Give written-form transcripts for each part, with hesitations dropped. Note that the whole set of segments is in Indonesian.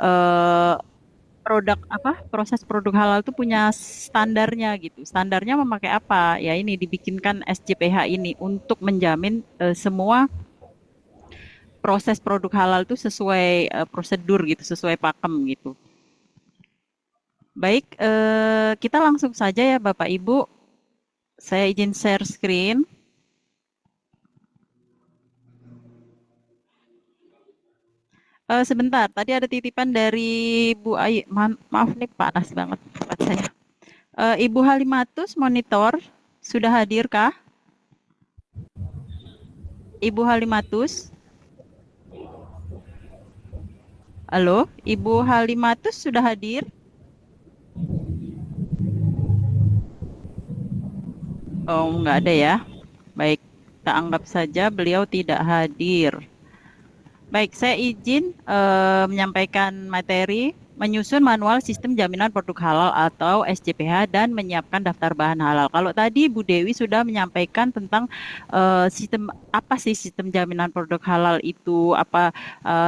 eh, produk apa proses produk halal itu punya standarnya gitu. Standarnya memakai apa? Ya ini dibikinkan SJPH ini untuk menjamin semua proses produk halal itu sesuai prosedur gitu, sesuai pakem gitu. Baik, kita langsung saja ya Bapak Ibu. Saya izin share screen. Sebentar, tadi ada titipan dari Bu Ayu. Maaf nih panas banget tempat saya. Ibu Halimatus monitor sudah hadir kah? Ibu Halimatus, halo, Ibu Halimatus sudah hadir? Oh, nggak ada ya. Baik, kita anggap saja beliau tidak hadir. Baik, saya izin menyampaikan materi menyusun manual sistem jaminan produk halal atau SJPH dan menyiapkan daftar bahan halal. Kalau tadi Bu Dewi sudah menyampaikan tentang sistem apa sih sistem jaminan produk halal itu, apa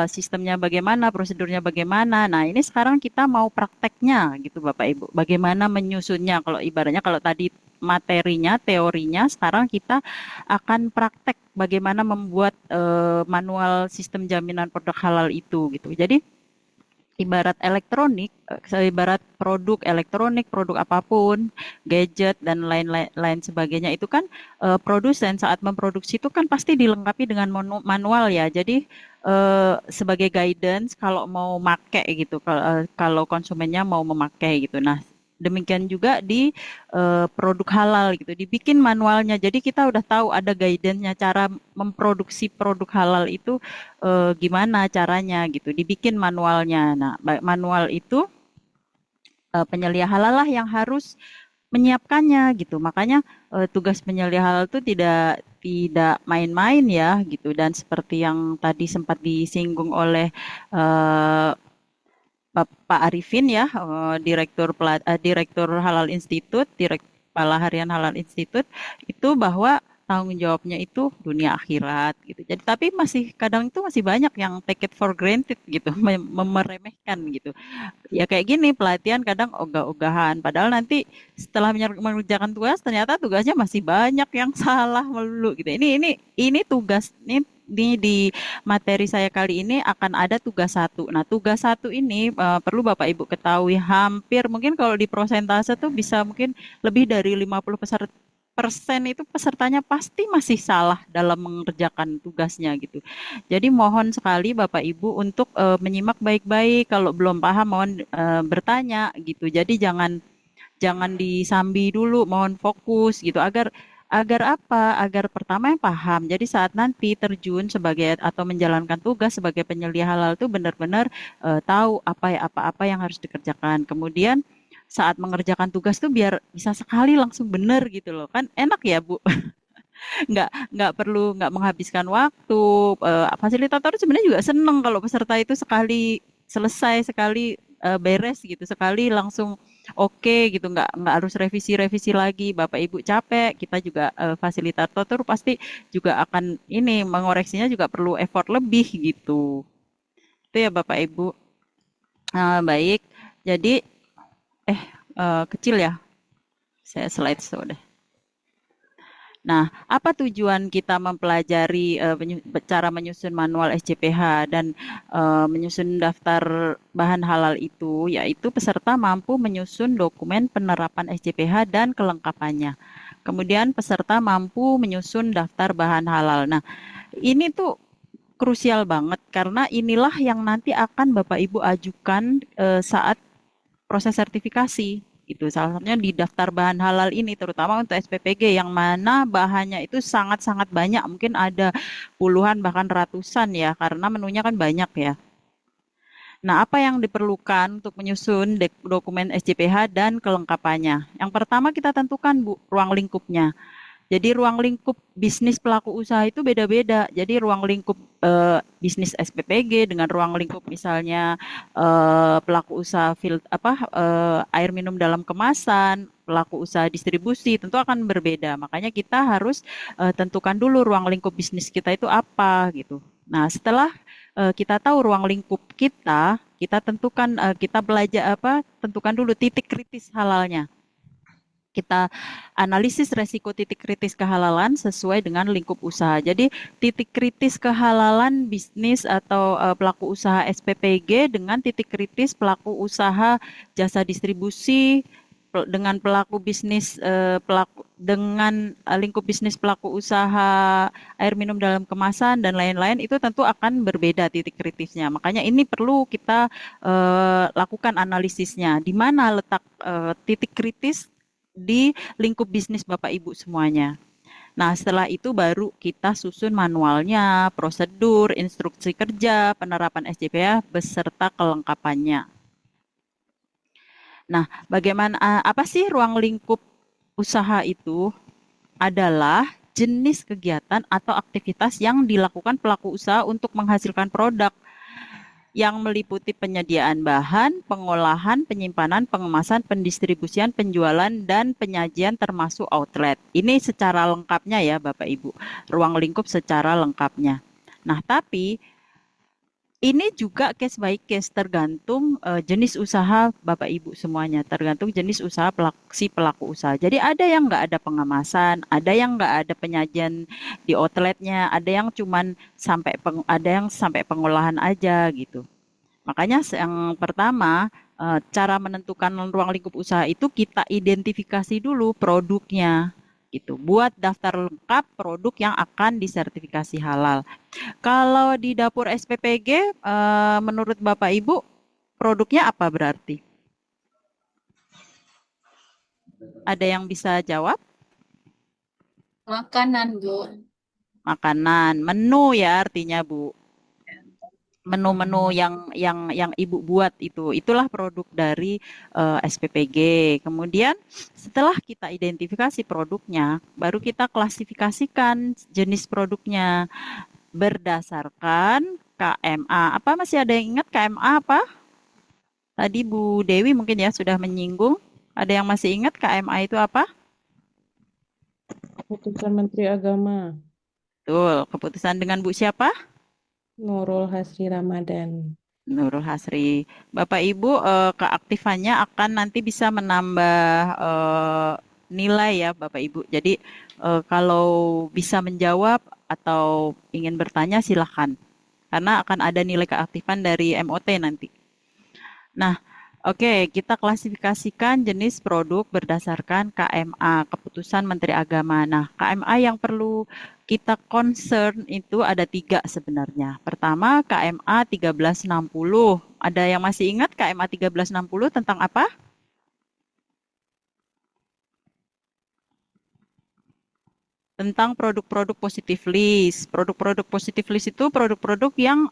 sistemnya bagaimana, prosedurnya bagaimana. Nah, ini sekarang kita mau prakteknya gitu Bapak Ibu. Bagaimana menyusunnya kalau ibaratnya kalau tadi materinya, teorinya, sekarang kita akan praktek bagaimana membuat manual sistem jaminan produk halal itu gitu. Jadi ibarat elektronik, ibarat produk elektronik, produk apapun, gadget dan lain sebagainya itu kan produsen saat memproduksi itu kan pasti dilengkapi dengan manual ya. Jadi sebagai guidance kalau mau make gitu, kalau konsumennya mau memakai gitu. Nah, demikian juga di produk halal gitu, dibikin manualnya. Jadi kita udah tahu ada guidance-nya cara memproduksi produk halal itu gimana caranya gitu, dibikin manualnya. Nah, manual itu penyelia halal lah yang harus menyiapkannya gitu. Makanya tugas penyelia halal itu tidak tidak main-main ya gitu. Dan seperti yang tadi sempat disinggung oleh eh, Pak Arifin ya, Direktur Halal Institute, Kepala Harian Halal Institute, itu bahwa tanggung jawabnya itu dunia akhirat gitu. Jadi tapi masih kadang itu masih banyak yang take it for granted gitu, meremehkan gitu. Ya kayak gini pelatihan kadang ogah-ogahan, padahal nanti setelah mengerjakan tugas ternyata tugasnya masih banyak yang salah melulu gitu. Ini tugas ini di materi saya kali ini akan ada tugas satu. Nah, tugas satu ini perlu Bapak Ibu ketahui hampir mungkin kalau di prosentase tuh bisa mungkin lebih dari 50% itu pesertanya pasti masih salah dalam mengerjakan tugasnya gitu. Jadi mohon sekali Bapak Ibu untuk menyimak baik-baik. Kalau belum paham mohon bertanya gitu. Jadi jangan jangan disambi dulu, mohon fokus gitu agar agar apa? Agar pertama yang paham. Jadi saat nanti terjun sebagai atau menjalankan tugas sebagai penyelia halal itu benar-benar tahu apa-apa yang harus dikerjakan. Kemudian saat mengerjakan tugas tuh biar bisa sekali langsung benar gitu loh. Kan enak ya, Bu. Nggak menghabiskan waktu. Fasilitator sebenarnya juga seneng kalau peserta itu sekali selesai, sekali beres gitu, sekali langsung oke gitu, nggak harus revisi-revisi lagi. Bapak Ibu capek, kita juga fasilitator tuh pasti juga akan ini mengoreksinya juga perlu effort lebih gitu. Itu ya Bapak Ibu. Baik, jadi eh kecil ya, saya slide show deh. Nah, apa tujuan kita mempelajari cara menyusun manual SJPH dan menyusun daftar bahan halal itu, yaitu peserta mampu menyusun dokumen penerapan SJPH dan kelengkapannya. Kemudian peserta mampu menyusun daftar bahan halal. Nah, ini tuh krusial banget karena inilah yang nanti akan Bapak Ibu ajukan saat proses sertifikasi itu salah satunya di daftar bahan halal ini terutama untuk SPPG yang mana bahannya itu sangat-sangat banyak mungkin ada puluhan bahkan ratusan ya karena menunya kan banyak ya. Nah, apa yang diperlukan untuk menyusun dokumen SJPH dan kelengkapannya? Yang pertama kita tentukan Bu ruang lingkupnya. Jadi ruang lingkup bisnis pelaku usaha itu beda-beda. Jadi ruang lingkup bisnis SPPG dengan ruang lingkup misalnya pelaku usaha air minum dalam kemasan, pelaku usaha distribusi tentu akan berbeda. Makanya kita harus tentukan dulu ruang lingkup bisnis kita itu apa gitu. Nah, setelah kita tahu ruang lingkup kita, Kita tentukan, kita belajar apa, tentukan dulu titik kritis halalnya. Kita analisis resiko titik kritis kehalalan sesuai dengan lingkup usaha. Jadi titik kritis kehalalan bisnis atau pelaku usaha SPPG dengan titik kritis pelaku usaha jasa distribusi dengan pelaku bisnis pelaku dengan lingkup bisnis pelaku usaha air minum dalam kemasan dan lain-lain itu tentu akan berbeda titik kritisnya. Makanya ini perlu kita lakukan analisisnya. Di mana letak titik kritis di lingkup bisnis Bapak Ibu semuanya. Nah, setelah itu baru kita susun manualnya, prosedur, instruksi kerja, penerapan SJPA beserta kelengkapannya. Nah, bagaimana apa sih ruang lingkup usaha itu? Adalah jenis kegiatan atau aktivitas yang dilakukan pelaku usaha untuk menghasilkan produk yang meliputi penyediaan bahan, pengolahan, penyimpanan, pengemasan, pendistribusian, penjualan, dan penyajian termasuk outlet. Ini secara lengkapnya ya Bapak Ibu, ruang lingkup secara lengkapnya. Nah, tapi ini juga case by case tergantung jenis usaha Bapak Ibu semuanya, tergantung jenis usaha si pelaku usaha. Jadi ada yang nggak ada pengemasan, ada yang nggak ada penyajian di outletnya, ada yang cuman ada yang sampai pengolahan aja gitu. Makanya yang pertama, cara menentukan ruang lingkup usaha itu kita identifikasi dulu produknya gitu. Buat daftar lengkap produk yang akan disertifikasi halal. Kalau di dapur SPPG, menurut Bapak Ibu, produknya apa berarti? Ada yang bisa jawab? Makanan, Bu. Makanan, menu ya artinya Bu. Menu-menu yang Ibu buat itulah produk dari SPPG. Kemudian setelah kita identifikasi produknya, baru kita klasifikasikan jenis produknya berdasarkan KMA. Apa masih ada yang ingat KMA apa? Tadi Bu Dewi mungkin ya sudah menyinggung. Ada yang masih ingat KMA itu apa? Keputusan Menteri Agama Betul, keputusan dengan Bu siapa? Nurul Hasri Ramadan. Nurul Hasri. Bapak Ibu, keaktifannya akan nanti bisa menambah nilai ya Bapak Ibu. Jadi kalau bisa menjawab atau ingin bertanya silahkan. Karena akan ada nilai keaktifan dari MOT nanti. Nah, oke, kita klasifikasikan jenis produk berdasarkan KMA, Keputusan Menteri Agama. Nah, KMA yang perlu kita concern itu ada 3 sebenarnya. Pertama, KMA 1360. Ada yang masih ingat KMA 1360 tentang apa? Tentang produk-produk positif list. Produk-produk positif list itu produk-produk yang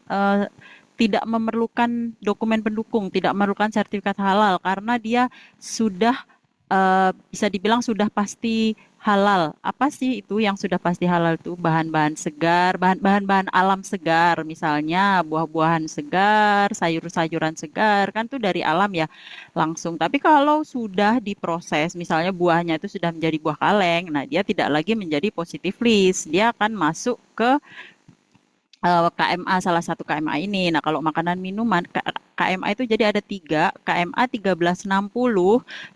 tidak memerlukan dokumen pendukung, tidak memerlukan sertifikat halal karena dia sudah bisa dibilang sudah pasti halal. Apa sih itu yang sudah pasti halal itu? Bahan-bahan segar, bahan-bahan alam segar, misalnya buah-buahan segar, sayur-sayuran segar, kan itu dari alam ya langsung. Tapi kalau sudah diproses, misalnya buahnya itu sudah menjadi buah kaleng, nah dia tidak lagi menjadi positive list, dia akan masuk ke KMA salah satu KMA ini. Nah, kalau makanan minuman KMA itu jadi ada 3, KMA 1360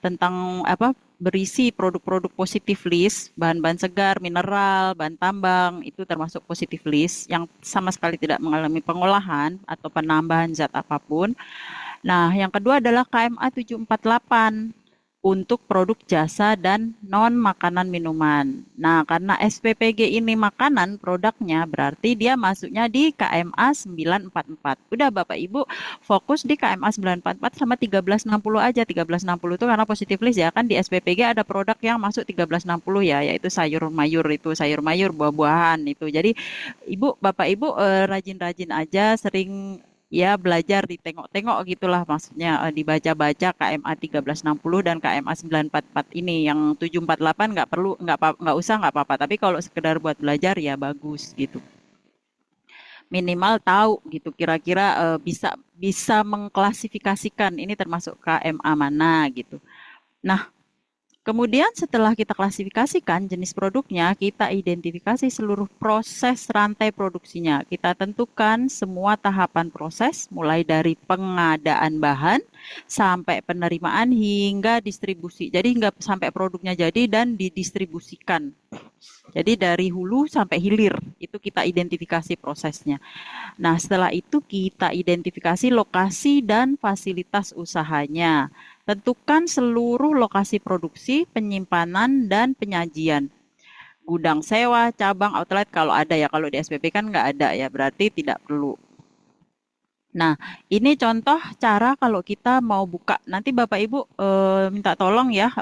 tentang apa berisi produk-produk positif list, bahan-bahan segar, mineral, bahan tambang itu termasuk positif list yang sama sekali tidak mengalami pengolahan atau penambahan zat apapun. Nah, yang kedua adalah KMA 748 untuk produk jasa dan non makanan minuman. Nah, karena SPPG ini makanan produknya berarti dia masuknya di KMA 944. Udah Bapak Ibu fokus di KMA 944 sama 1360 aja. 1360 itu karena positif list ya kan di SPPG ada produk yang masuk 1360 ya yaitu sayur mayur itu sayur mayur buah-buahan itu. Jadi Ibu Bapak Ibu rajin-rajin aja sering ya belajar ditengok-tengok gitulah maksudnya dibaca-baca KMA 1360 dan KMA 944 ini yang 748 nggak perlu nggak usah nggak apa-apa tapi kalau sekedar buat belajar ya bagus gitu minimal tahu gitu kira-kira bisa bisa mengklasifikasikan ini termasuk KMA mana gitu. Nah Kemudian setelah kita klasifikasikan jenis produknya, kita identifikasi seluruh proses rantai produksinya. Kita tentukan semua tahapan proses, mulai dari pengadaan bahan sampai penerimaan hingga distribusi. Jadi hingga sampai produknya jadi dan didistribusikan. Jadi dari hulu sampai hilir, itu kita identifikasi prosesnya. Nah, setelah itu kita identifikasi lokasi dan fasilitas usahanya. Tentukan seluruh lokasi produksi, penyimpanan, dan penyajian. Gudang sewa, cabang, outlet kalau ada ya. Kalau di SPP kan nggak ada ya, berarti tidak perlu. Nah, ini contoh cara kalau kita mau buka. Nanti Bapak Ibu minta tolong ya,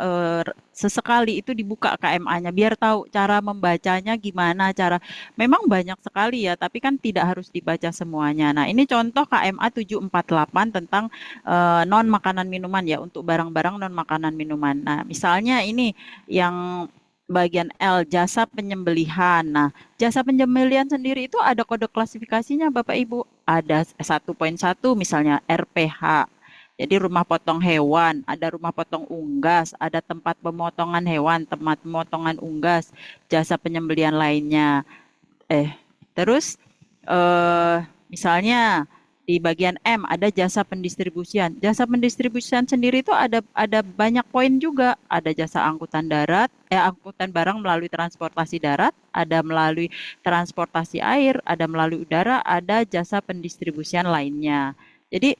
sesekali itu dibuka KMA-nya biar tahu cara membacanya gimana cara. Memang banyak sekali ya, tapi kan tidak harus dibaca semuanya. Nah, ini contoh KMA 748 tentang non makanan minuman ya, untuk barang-barang non makanan minuman. Nah, misalnya ini yang bagian L, jasa penyembelihan. Nah, jasa penyembelihan sendiri itu ada kode klasifikasinya Bapak Ibu. Ada 1.1 misalnya RPH. Jadi rumah potong hewan, ada rumah potong unggas, ada tempat pemotongan hewan, tempat pemotongan unggas, jasa penyembelihan lainnya. Terus misalnya di bagian M ada jasa pendistribusian. Jasa pendistribusian sendiri itu ada banyak poin juga. Ada jasa angkutan darat, angkutan barang melalui transportasi darat, ada melalui transportasi air, ada melalui udara, ada jasa pendistribusian lainnya. Jadi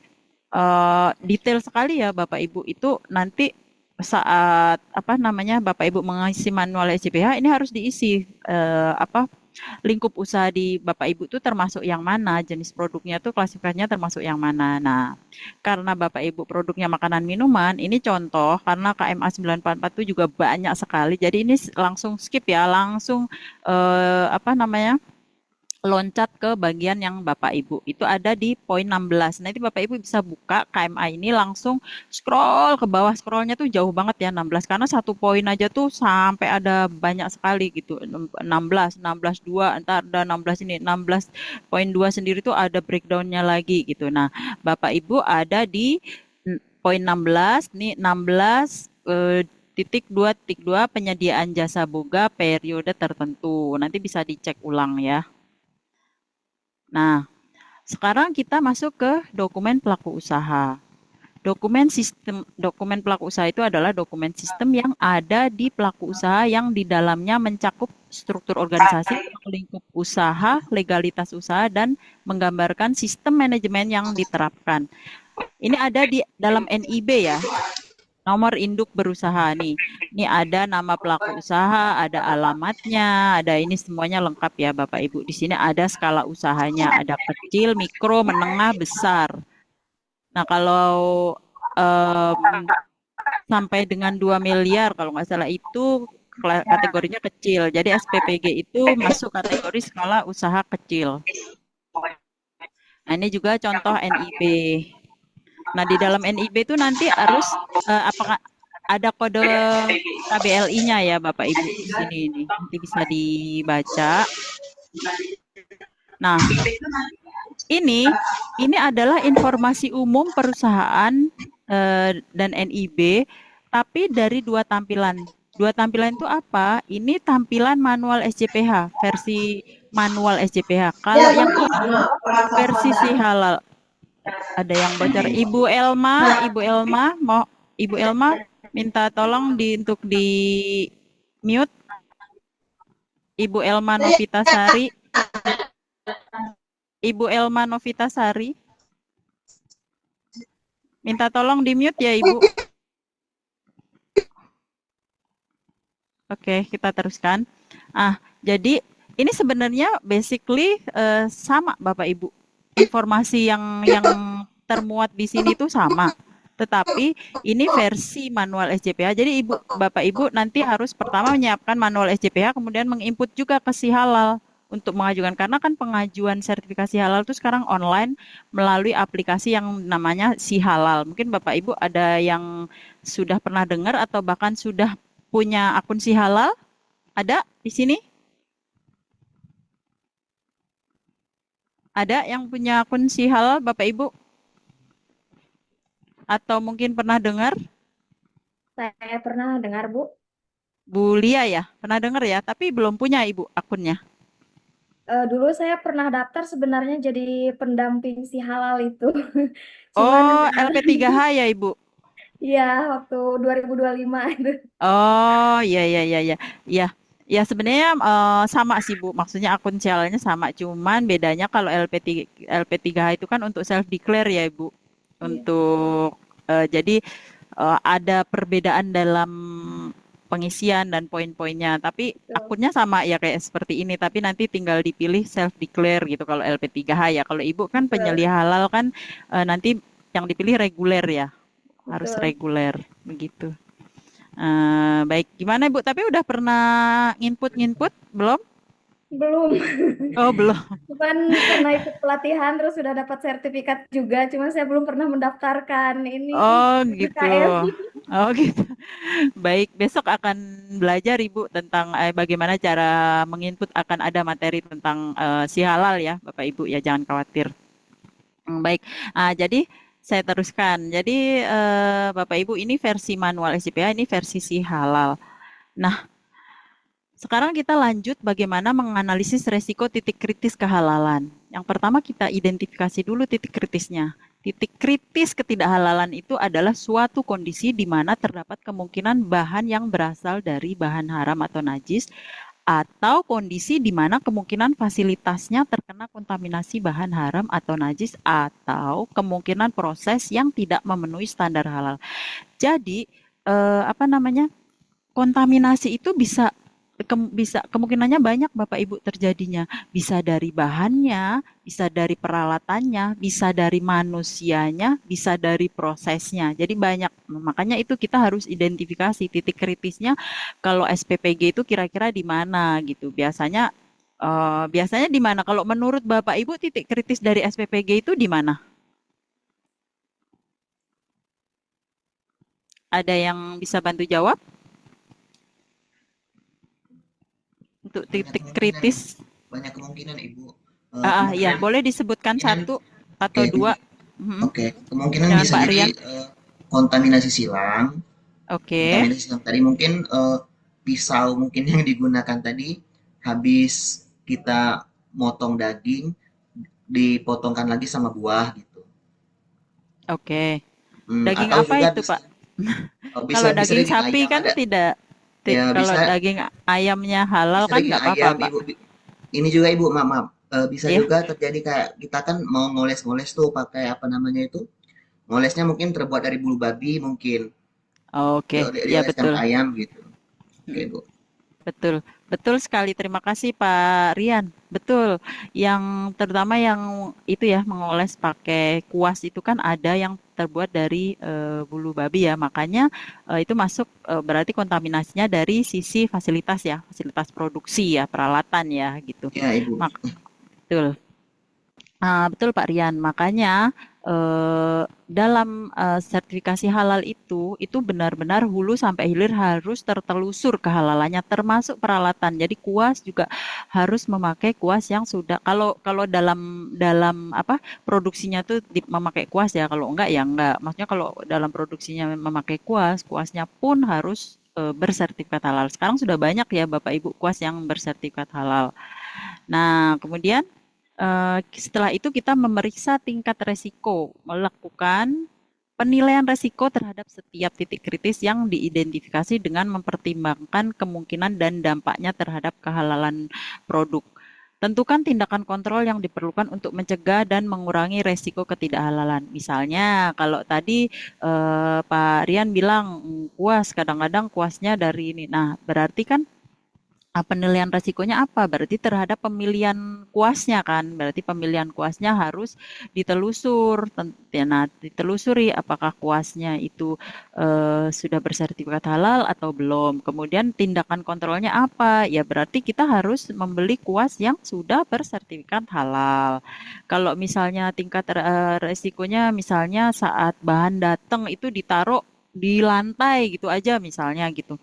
detail sekali ya Bapak Ibu, itu nanti saat apa namanya Bapak Ibu mengisi manual SCPH ini harus diisi lingkup usaha di Bapak Ibu itu termasuk yang mana, jenis produknya tuh klasifikasinya termasuk yang mana. Nah, karena Bapak Ibu produknya makanan minuman, ini contoh karena KMA 944 itu juga banyak sekali. Jadi ini langsung skip ya, langsung apa namanya? Loncat ke bagian yang Bapak Ibu. Itu ada di poin 16. Nanti Bapak Ibu bisa buka KMA ini langsung scroll ke bawah. Scrollnya tuh jauh banget ya 16. Karena satu poin aja tuh sampai ada banyak sekali gitu. 16, 16, 2, entar ada 16 ini. 16.2 sendiri tuh ada breakdownnya lagi gitu. Nah, Bapak Ibu ada di poin 16. Nih 16 titik 2 penyediaan jasa boga periode tertentu. Nanti bisa dicek ulang ya. Nah, sekarang kita masuk ke dokumen pelaku usaha. Dokumen pelaku usaha itu adalah dokumen sistem yang ada di pelaku usaha yang di dalamnya mencakup struktur organisasi, lingkup usaha, legalitas usaha, dan menggambarkan sistem manajemen yang diterapkan. Ini ada di dalam NIB ya, nomor induk berusaha nih. Ini ada nama pelaku usaha, ada alamatnya, ada ini semuanya lengkap ya Bapak Ibu. Di sini ada skala usahanya, ada kecil, mikro, menengah, besar. Nah, kalau sampai dengan 2 miliar kalau nggak salah itu kategorinya kecil. Jadi SPPG itu masuk kategori skala usaha kecil. Nah, ini juga contoh NIB. Nah, di dalam NIB itu nanti harus apakah ada kode KBLI-nya ya Bapak Ibu di sini ini. Nanti bisa dibaca. Nah, ini adalah informasi umum perusahaan dan NIB, tapi dari dua tampilan. Dua tampilan itu apa? Ini tampilan manual SJPH, versi manual SJPH. Kalau yang ini versi si halal. Ada yang bocor. Ibu Elma, mau Ibu Elma minta tolong untuk di mute. Ibu Elma Novitasari. Ibu Elma Novitasari. Minta tolong di mute ya Ibu. Oke, kita teruskan. Jadi ini sebenarnya basically sama Bapak Ibu. Informasi yang termuat di sini itu sama. Tetapi ini versi manual SJPH. Jadi Bapak Ibu nanti harus pertama menyiapkan manual SJPH, kemudian menginput juga ke si halal untuk mengajukan. Karena kan pengajuan sertifikasi halal itu sekarang online melalui aplikasi yang namanya si halal. Mungkin Bapak Ibu ada yang sudah pernah dengar atau bahkan sudah punya akun si halal? Ada di sini? Ada yang punya akun si halal Bapak Ibu? Atau mungkin pernah dengar? Saya pernah dengar, Bu. Bu Lia ya, pernah dengar ya, tapi belum punya Ibu akunnya. Dulu saya pernah daftar sebenarnya jadi pendamping si halal itu. Cuman Oh, karena LP3H ya Ibu. ya waktu 2025 itu. Oh, iya iya iya iya. Iya. Ya sebenarnya sama sih Bu. Maksudnya akun sialannya sama, cuman bedanya kalau LP3H itu kan untuk self declare ya Ibu. Iya, Untuk jadi ada perbedaan dalam pengisian dan poin-poinnya. Tapi betul. akunnya sama ya kayak seperti ini, tapi nanti tinggal dipilih self declare gitu kalau LP3H ya. Kalau Ibu kan Betul, penyelia halal kan nanti yang dipilih reguler ya, harus betul. reguler begitu. Baik, gimana Ibu? Tapi udah pernah nginput-nginput belum? Belum. Oh, belum. Cuman pernah ikut pelatihan terus sudah dapat sertifikat juga, cuma saya belum pernah mendaftarkan ini Oh, gitu. KKM. Oh, gitu. Baik, besok akan belajar Ibu tentang bagaimana cara menginput, akan ada materi tentang si halal ya, Bapak Ibu ya, jangan khawatir. Baik. Jadi saya teruskan. Jadi Bapak Ibu ini versi manual SCPA, ini versi si halal. Nah, sekarang kita lanjut bagaimana menganalisis resiko titik kritis kehalalan. Yang pertama kita identifikasi dulu titik kritisnya. Titik kritis ketidakhalalan itu adalah suatu kondisi di mana terdapat kemungkinan bahan yang berasal dari bahan haram atau najis, atau kondisi di mana kemungkinan fasilitasnya terkena kontaminasi bahan haram atau najis, atau kemungkinan proses yang tidak memenuhi standar halal. Jadi apa namanya, kontaminasi itu bisa kemungkinannya banyak Bapak Ibu terjadinya. Bisa dari bahannya, bisa dari peralatannya, bisa dari manusianya, bisa dari prosesnya. Jadi banyak. Makanya itu kita harus identifikasi titik kritisnya kalau SPPG itu kira-kira di mana gitu. Biasanya di mana? Kalau menurut Bapak Ibu titik kritis dari SPPG itu di mana? Ada yang bisa bantu jawab untuk Banyak titik kemungkinan, kritis? banyak kemungkinan Ibu. Ya, Kemungkinan boleh disebutkan kemungkinan satu oke atau dua. Mhm. oke kemungkinan Dengan bisa Pak jadi Rian. kontaminasi silang. Oke, Kontaminasi silang tadi mungkin pisau mungkin yang digunakan tadi habis kita motong daging dipotongkan lagi sama buah gitu. oke. Hmm, Daging atau apa juga itu, bisa Pak? bisa Kalau bisa daging daging sapi ayam kan ada tidak, ya kalau bisa daging ayamnya halal bisa kan daging nggak apa-apa, ayam Pak. Ibu. Ini juga Ibu, maaf, maaf. Bisa Ya, juga terjadi kayak kita kan mau ngoles-ngoles tuh pakai apa namanya itu? Ngolesnya mungkin terbuat dari bulu babi mungkin. oke. Ya Dioleskan ke betul. ayam gitu. Oke, Mm, Bu. betul. Betul sekali. Terima kasih, Pak Rian. Betul. Yang terutama yang itu ya, mengoles pakai kuas itu kan ada yang terbuat dari bulu babi ya. Makanya itu masuk berarti kontaminasinya dari sisi fasilitas ya, fasilitas produksi ya, peralatan ya gitu. Ya, Ibu. Mak Betul. Betul Pak Rian, makanya dalam sertifikasi halal itu benar-benar hulu sampai hilir harus tertelusur kehalalannya, termasuk peralatan. Jadi kuas juga harus memakai kuas yang sudah. Kalau kalau dalam dalam apa produksinya tuh memakai kuas ya, kalau enggak ya enggak. Maksudnya kalau dalam produksinya memakai kuas, kuasnya pun harus bersertifikat halal. Sekarang sudah banyak ya Bapak Ibu kuas yang bersertifikat halal. Nah, kemudian setelah itu kita memeriksa tingkat resiko, melakukan penilaian resiko terhadap setiap titik kritis yang diidentifikasi dengan mempertimbangkan kemungkinan dan dampaknya terhadap kehalalan produk. Tentukan tindakan kontrol yang diperlukan untuk mencegah dan mengurangi resiko ketidakhalalan. Misalnya, kalau tadi Pak Rian bilang kuas, kadang-kadang kuasnya dari ini. Nah, berarti kan penilaian resikonya apa? Berarti terhadap pemilihan kuasnya kan. Berarti pemilihan kuasnya harus nah, ditelusuri apakah kuasnya itu sudah bersertifikat halal atau belum. Kemudian tindakan kontrolnya apa? Ya berarti kita harus membeli kuas yang sudah bersertifikat halal. Kalau misalnya tingkat resikonya misalnya saat bahan datang itu ditaruh di lantai gitu aja misalnya gitu.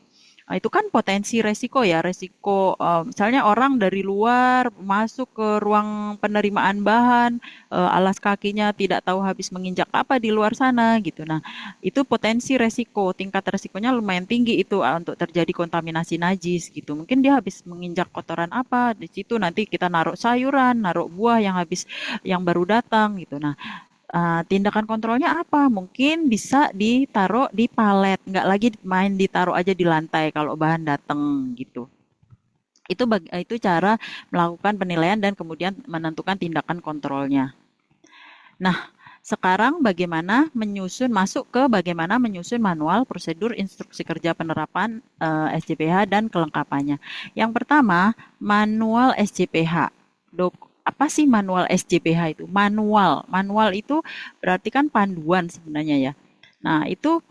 Nah, itu kan potensi resiko ya, resiko misalnya orang dari luar masuk ke ruang penerimaan bahan, alas kakinya tidak tahu habis menginjak apa di luar sana gitu. Nah, itu potensi resiko, tingkat resikonya lumayan tinggi itu untuk terjadi kontaminasi najis gitu. Mungkin dia habis menginjak kotoran apa, di situ nanti kita naruh sayuran, naruh buah yang baru datang gitu. Nah, tindakan kontrolnya apa? Mungkin bisa ditaruh di palet, nggak lagi main ditaruh aja di lantai kalau bahan datang gitu. Itu cara melakukan penilaian dan kemudian menentukan tindakan kontrolnya. Nah, sekarang bagaimana menyusun manual prosedur instruksi kerja penerapan SJPH dan kelengkapannya. Yang pertama, manual SJPH. Apa sih manual SJPH itu? Manual itu berarti kan panduan sebenarnya ya. Nah, itu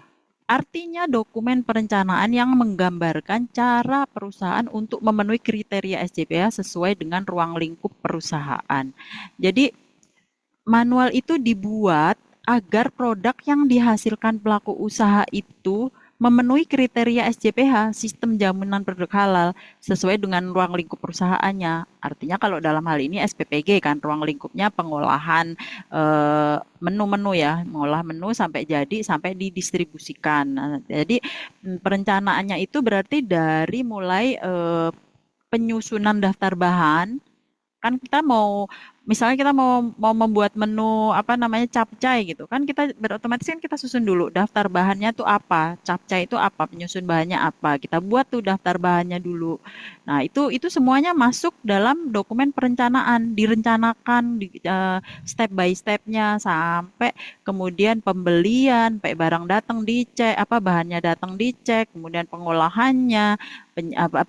artinya dokumen perencanaan yang menggambarkan cara perusahaan untuk memenuhi kriteria SJPH sesuai dengan ruang lingkup perusahaan. Jadi manual itu dibuat agar produk yang dihasilkan pelaku usaha itu memenuhi kriteria SJPH, sistem jaminan produk halal, sesuai dengan ruang lingkup perusahaannya. Artinya kalau dalam hal ini SPPG kan, ruang lingkupnya pengolahan menu-menu ya, mengolah menu sampai jadi, sampai didistribusikan. Nah, jadi perencanaannya itu berarti dari mulai penyusunan daftar bahan, kan kita mau misalnya kita mau membuat menu apa namanya capcay gitu kan, kita berotomatis kan kita susun dulu daftar bahannya tuh apa, capcay itu apa, penyusun bahannya apa, kita buat tuh daftar bahannya dulu. Nah, itu semuanya masuk dalam dokumen perencanaan, direncanakan step by stepnya sampai kemudian pembelian, sampai barang datang dicek, apa bahannya datang dicek, kemudian pengolahannya,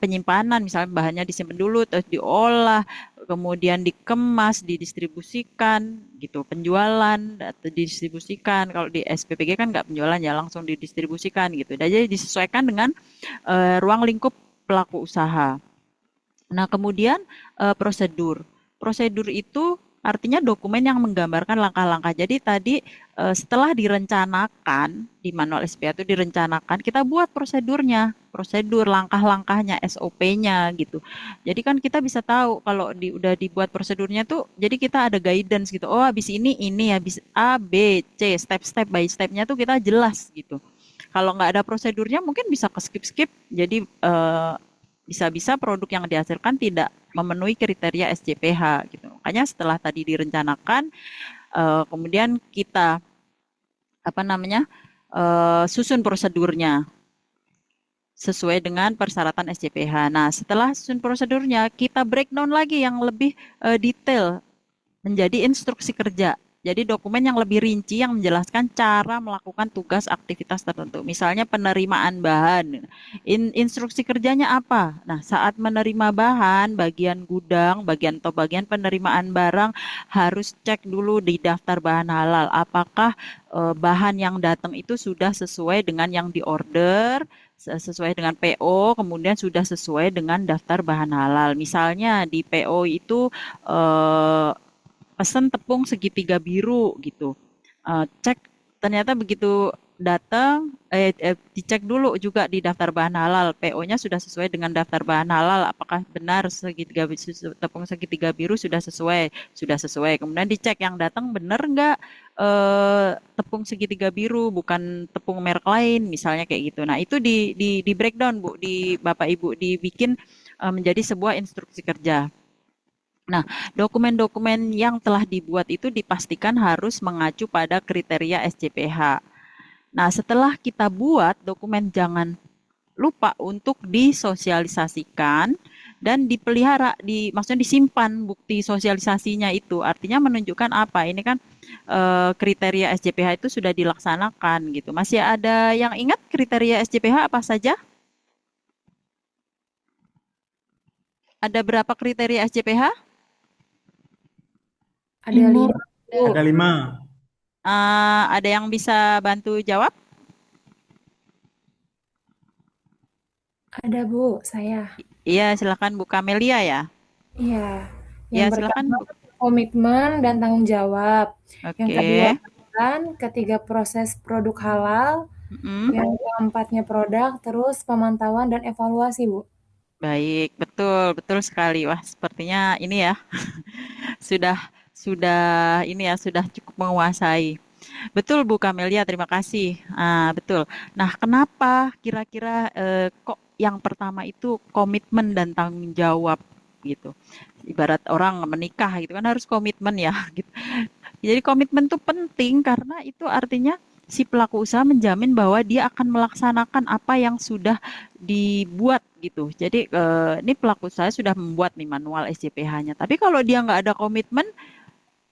penyimpanan, misalnya bahannya disimpan dulu terus diolah, kemudian dikemas, didistribusikan gitu, penjualan atau didistribusikan. Kalau di SPPG kan nggak penjualan ya, langsung didistribusikan gitu. Dan jadi disesuaikan dengan ruang lingkup pelaku usaha. Nah, kemudian prosedur. Prosedur itu artinya dokumen yang menggambarkan langkah-langkah. Jadi tadi setelah direncanakan di manual SPA itu direncanakan, kita buat prosedurnya, prosedur langkah-langkahnya, SOP-nya gitu. Jadi kan kita bisa tahu kalau udah dibuat prosedurnya tuh, jadi kita ada guidance gitu. Oh, habis ini, habis A, B, C, step-step by step-nya tuh kita jelas gitu. Kalau nggak ada prosedurnya mungkin bisa ke skip-skip. Jadi bisa-bisa produk yang dihasilkan tidak memenuhi kriteria SJPH gitu. Makanya setelah tadi direncanakan, kemudian kita apa namanya susun prosedurnya sesuai dengan persyaratan SJPH. Nah, setelah susun prosedurnya, kita breakdown lagi yang lebih detail menjadi instruksi kerja. Jadi dokumen yang lebih rinci yang menjelaskan cara melakukan tugas aktivitas tertentu. Misalnya penerimaan bahan. Instruksi kerjanya apa? Nah, saat menerima bahan, bagian gudang, bagian penerimaan barang harus cek dulu di daftar bahan halal. Apakah bahan yang datang itu sudah sesuai dengan yang diorder, sesuai dengan PO, kemudian sudah sesuai dengan daftar bahan halal. Misalnya di PO itu pesen tepung segitiga biru gitu. Cek ternyata begitu datang, dicek dulu juga di daftar bahan halal, PO-nya sudah sesuai dengan daftar bahan halal, apakah benar tepung segitiga biru sudah sesuai. Kemudian dicek yang datang benar nggak tepung segitiga biru, bukan tepung merek lain, misalnya kayak gitu. Nah, itu di breakdown Bu, di Bapak Ibu dibikin menjadi sebuah instruksi kerja. Nah, dokumen-dokumen yang telah dibuat itu dipastikan harus mengacu pada kriteria SJPH. Nah, setelah kita buat dokumen, jangan lupa untuk disosialisasikan dan dipelihara, maksudnya disimpan bukti sosialisasinya itu. Artinya menunjukkan apa? Ini kan kriteria SJPH itu sudah dilaksanakan gitu. Masih ada yang ingat kriteria SJPH apa saja? Ada berapa kriteria SJPH? Ada 5. Ada 5. Ada yang bisa bantu jawab? Ada Bu, saya. Iya, silakan Bu Kamelia ya. Iya. Ya, Yang silakan pertama Bu. komitmen dan tanggung jawab. Yang kedua Oke. ketiga proses produk halal. Mm-mm. Yang keempatnya produk, terus pemantauan dan evaluasi, Bu. Baik, betul, betul sekali. Wah, sepertinya ini ya sudah sudah ini ya sudah cukup menguasai. Betul Bu Kamelia, terima kasih. Betul. Nah, kenapa kira-kira kok yang pertama itu komitmen dan tanggung jawab gitu. Ibarat orang menikah gitu kan harus komitmen ya gitu. Jadi komitmen itu penting karena itu artinya si pelaku usaha menjamin bahwa dia akan melaksanakan apa yang sudah dibuat gitu. Jadi ini pelaku usaha sudah membuat nih manual SJPH-nya. Tapi kalau dia nggak ada komitmen,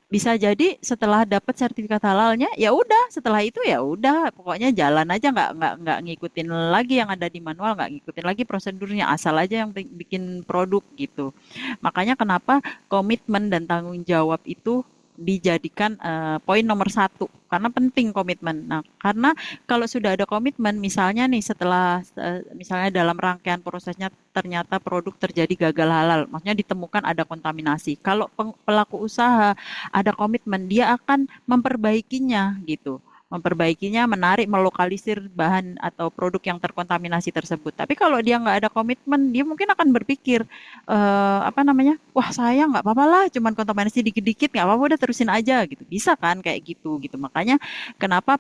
bisa jadi setelah dapat sertifikat halalnya, ya udah. Setelah itu ya udah. Pokoknya jalan aja, nggak ngikutin lagi yang ada di manual, nggak ngikutin lagi prosedurnya. Asal aja yang bikin produk gitu. Makanya kenapa komitmen dan tanggung jawab itu dijadikan poin nomor satu karena penting komitmen. Nah, karena kalau sudah ada komitmen, misalnya nih setelah misalnya dalam rangkaian prosesnya ternyata produk terjadi gagal halal, maksudnya ditemukan ada kontaminasi. Kalau pelaku usaha ada komitmen, dia akan memperbaikinya gitu. Memperbaikinya, menarik, melokalisir bahan atau produk yang terkontaminasi tersebut. Tapi kalau dia nggak ada komitmen, dia mungkin akan berpikir, apa namanya, wah saya nggak apa-apa lah, cuman kontaminasi dikit-dikit, nggak apa-apa, udah terusin aja gitu. Bisa kan kayak gitu gitu. Makanya kenapa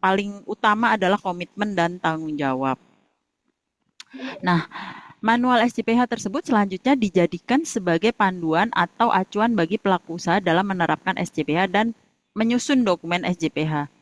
paling utama adalah komitmen dan tanggung jawab. Nah, manual SJPH tersebut selanjutnya dijadikan sebagai panduan atau acuan bagi pelaku usaha dalam menerapkan SJPH dan menyusun dokumen SJPH.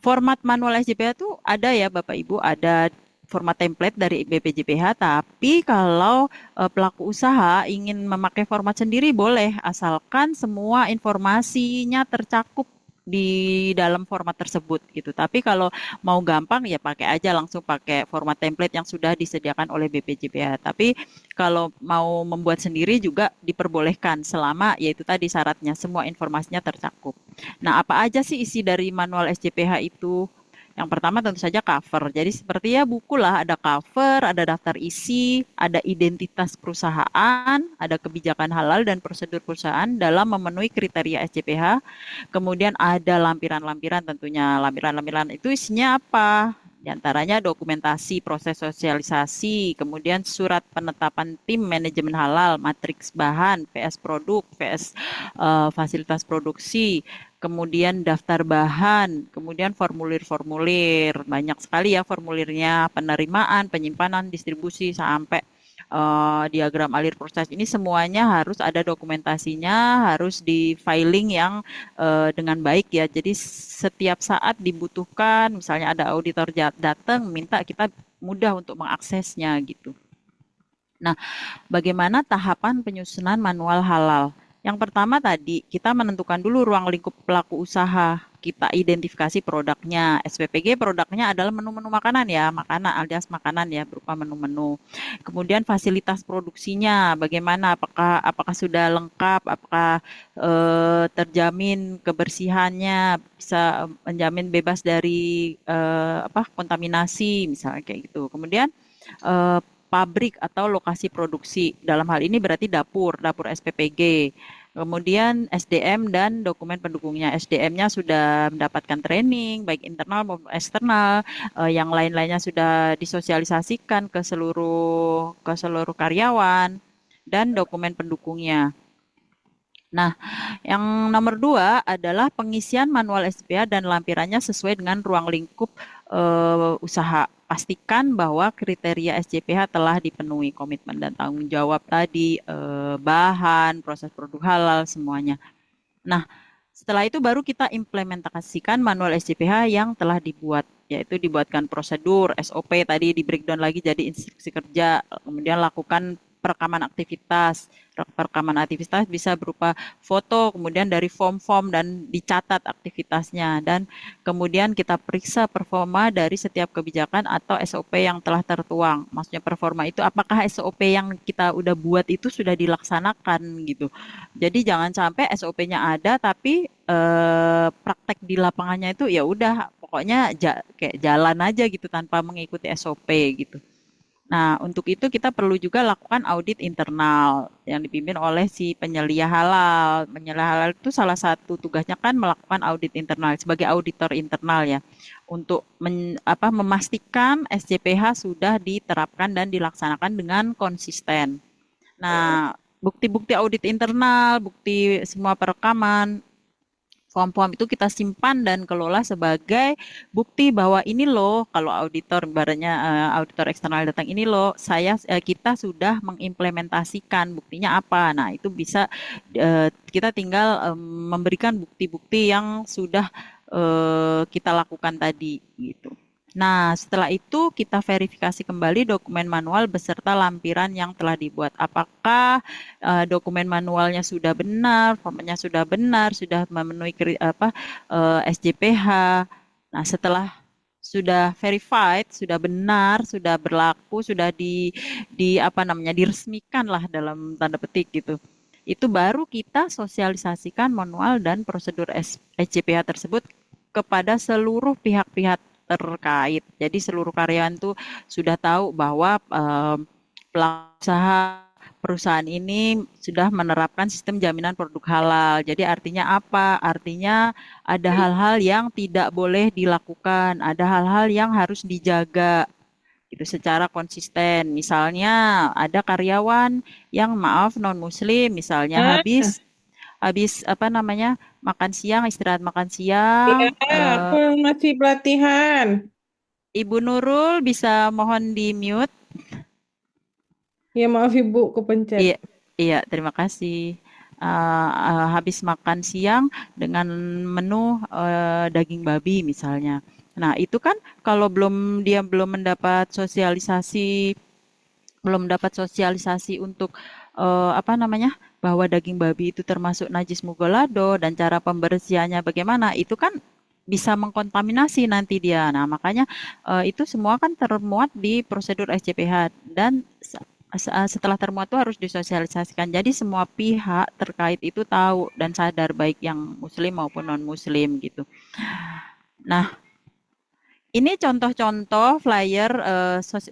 Format manual SJPH itu ada ya Bapak Ibu, ada format template dari BPJPH, tapi kalau pelaku usaha ingin memakai format sendiri boleh, asalkan semua informasinya tercakup di dalam format tersebut gitu. Tapi kalau mau gampang ya pakai aja langsung pakai format template yang sudah disediakan oleh BPJPH. Tapi kalau mau membuat sendiri juga diperbolehkan selama yaitu tadi syaratnya semua informasinya tercakup. Nah, apa aja sih isi dari manual SJPH itu? Yang pertama tentu saja cover. Jadi seperti ya buku lah, ada cover, ada daftar isi, ada identitas perusahaan, ada kebijakan halal dan prosedur perusahaan dalam memenuhi kriteria SJPH. Kemudian ada lampiran-lampiran tentunya. Lampiran-lampiran itu isinya apa? Di antaranya dokumentasi proses sosialisasi, kemudian surat penetapan tim manajemen halal, matriks bahan, VS produk, VS fasilitas produksi, kemudian daftar bahan, kemudian formulir-formulir, banyak sekali ya formulirnya, penerimaan, penyimpanan, distribusi, sampai diagram alir proses. Ini semuanya harus ada dokumentasinya, harus di filing yang dengan baik ya. Jadi setiap saat dibutuhkan, misalnya ada auditor datang, minta kita mudah untuk mengaksesnya gitu. Nah, bagaimana tahapan penyusunan manual halal? Yang pertama tadi, kita menentukan dulu ruang lingkup pelaku usaha. Kita identifikasi produknya. SPPG produknya adalah menu-menu makanan ya, makanan alias makanan ya, berupa menu-menu. Kemudian fasilitas produksinya, bagaimana? Apakah sudah lengkap? Apakah terjamin kebersihannya? Bisa menjamin bebas dari kontaminasi, misalnya kayak gitu. Kemudian eh, pabrik atau lokasi produksi. Dalam hal ini berarti dapur SPPG. Kemudian SDM dan dokumen pendukungnya. SDM-nya sudah mendapatkan training, baik internal maupun eksternal. Yang lain-lainnya sudah disosialisasikan ke seluruh karyawan dan dokumen pendukungnya. Nah, yang nomor 2 adalah pengisian manual SPA dan lampirannya sesuai dengan ruang lingkup usaha. Pastikan bahwa kriteria SJPH telah dipenuhi, komitmen dan tanggung jawab tadi, bahan, proses produk halal, semuanya. Nah, setelah itu baru kita implementasikan manual SJPH yang telah dibuat, yaitu dibuatkan prosedur, SOP tadi di breakdown lagi jadi instruksi kerja, kemudian lakukan perekaman aktivitas. Perekaman aktivitas bisa berupa foto, kemudian dari form-form dan dicatat aktivitasnya. Dan kemudian kita periksa performa dari setiap kebijakan atau SOP yang telah tertuang. Maksudnya performa itu apakah SOP yang kita udah buat itu sudah dilaksanakan gitu. Jadi jangan sampai SOP-nya ada tapi praktek di lapangannya itu ya udah pokoknya kayak jalan aja gitu tanpa mengikuti SOP gitu. Nah, untuk itu kita perlu juga lakukan audit internal yang dipimpin oleh si penyelia halal. Penyelia halal itu salah satu tugasnya kan melakukan audit internal sebagai auditor internal ya, untuk memastikan SJPH sudah diterapkan dan dilaksanakan dengan konsisten. Nah, bukti-bukti audit internal, bukti semua perekaman, form-form itu kita simpan dan kelola sebagai bukti bahwa ini loh, kalau auditor ibaratnya auditor eksternal datang, ini loh kita sudah mengimplementasikan, buktinya apa. Nah, itu bisa kita tinggal memberikan bukti-bukti yang sudah kita lakukan tadi gitu. Nah, setelah itu kita verifikasi kembali dokumen manual beserta lampiran yang telah dibuat. Apakah dokumen manualnya sudah benar, formatnya sudah benar, sudah memenuhi SJPH. Nah, setelah sudah verified, sudah benar, sudah berlaku, sudah diresmikan lah dalam tanda petik gitu. Itu baru kita sosialisasikan manual dan prosedur SJPH tersebut kepada seluruh pihak-pihak terkait. Jadi seluruh karyawan tuh sudah tahu bahwa pelaku usaha perusahaan ini sudah menerapkan sistem jaminan produk halal. Jadi artinya apa? Artinya ada hal-hal yang tidak boleh dilakukan, ada hal-hal yang harus dijaga itu secara konsisten. Misalnya ada karyawan yang maaf non muslim, misalnya habis makan siang, istirahat makan siang. Aku masih pelatihan. Ibu Nurul bisa mohon di mute. Ya maaf Ibu, kepencet. Iya, iya, terima kasih. Habis makan siang dengan menu daging babi misalnya. Nah, itu kan kalau dia belum mendapat sosialisasi untuk bahwa daging babi itu termasuk najis mugolado dan cara pembersihannya bagaimana, itu kan bisa mengkontaminasi nanti dia. Nah, makanya itu semua kan termuat di prosedur SJPH dan setelah termuat itu harus disosialisasikan. Jadi semua pihak terkait itu tahu dan sadar, baik yang muslim maupun non-muslim gitu. Nah, ini contoh-contoh flyer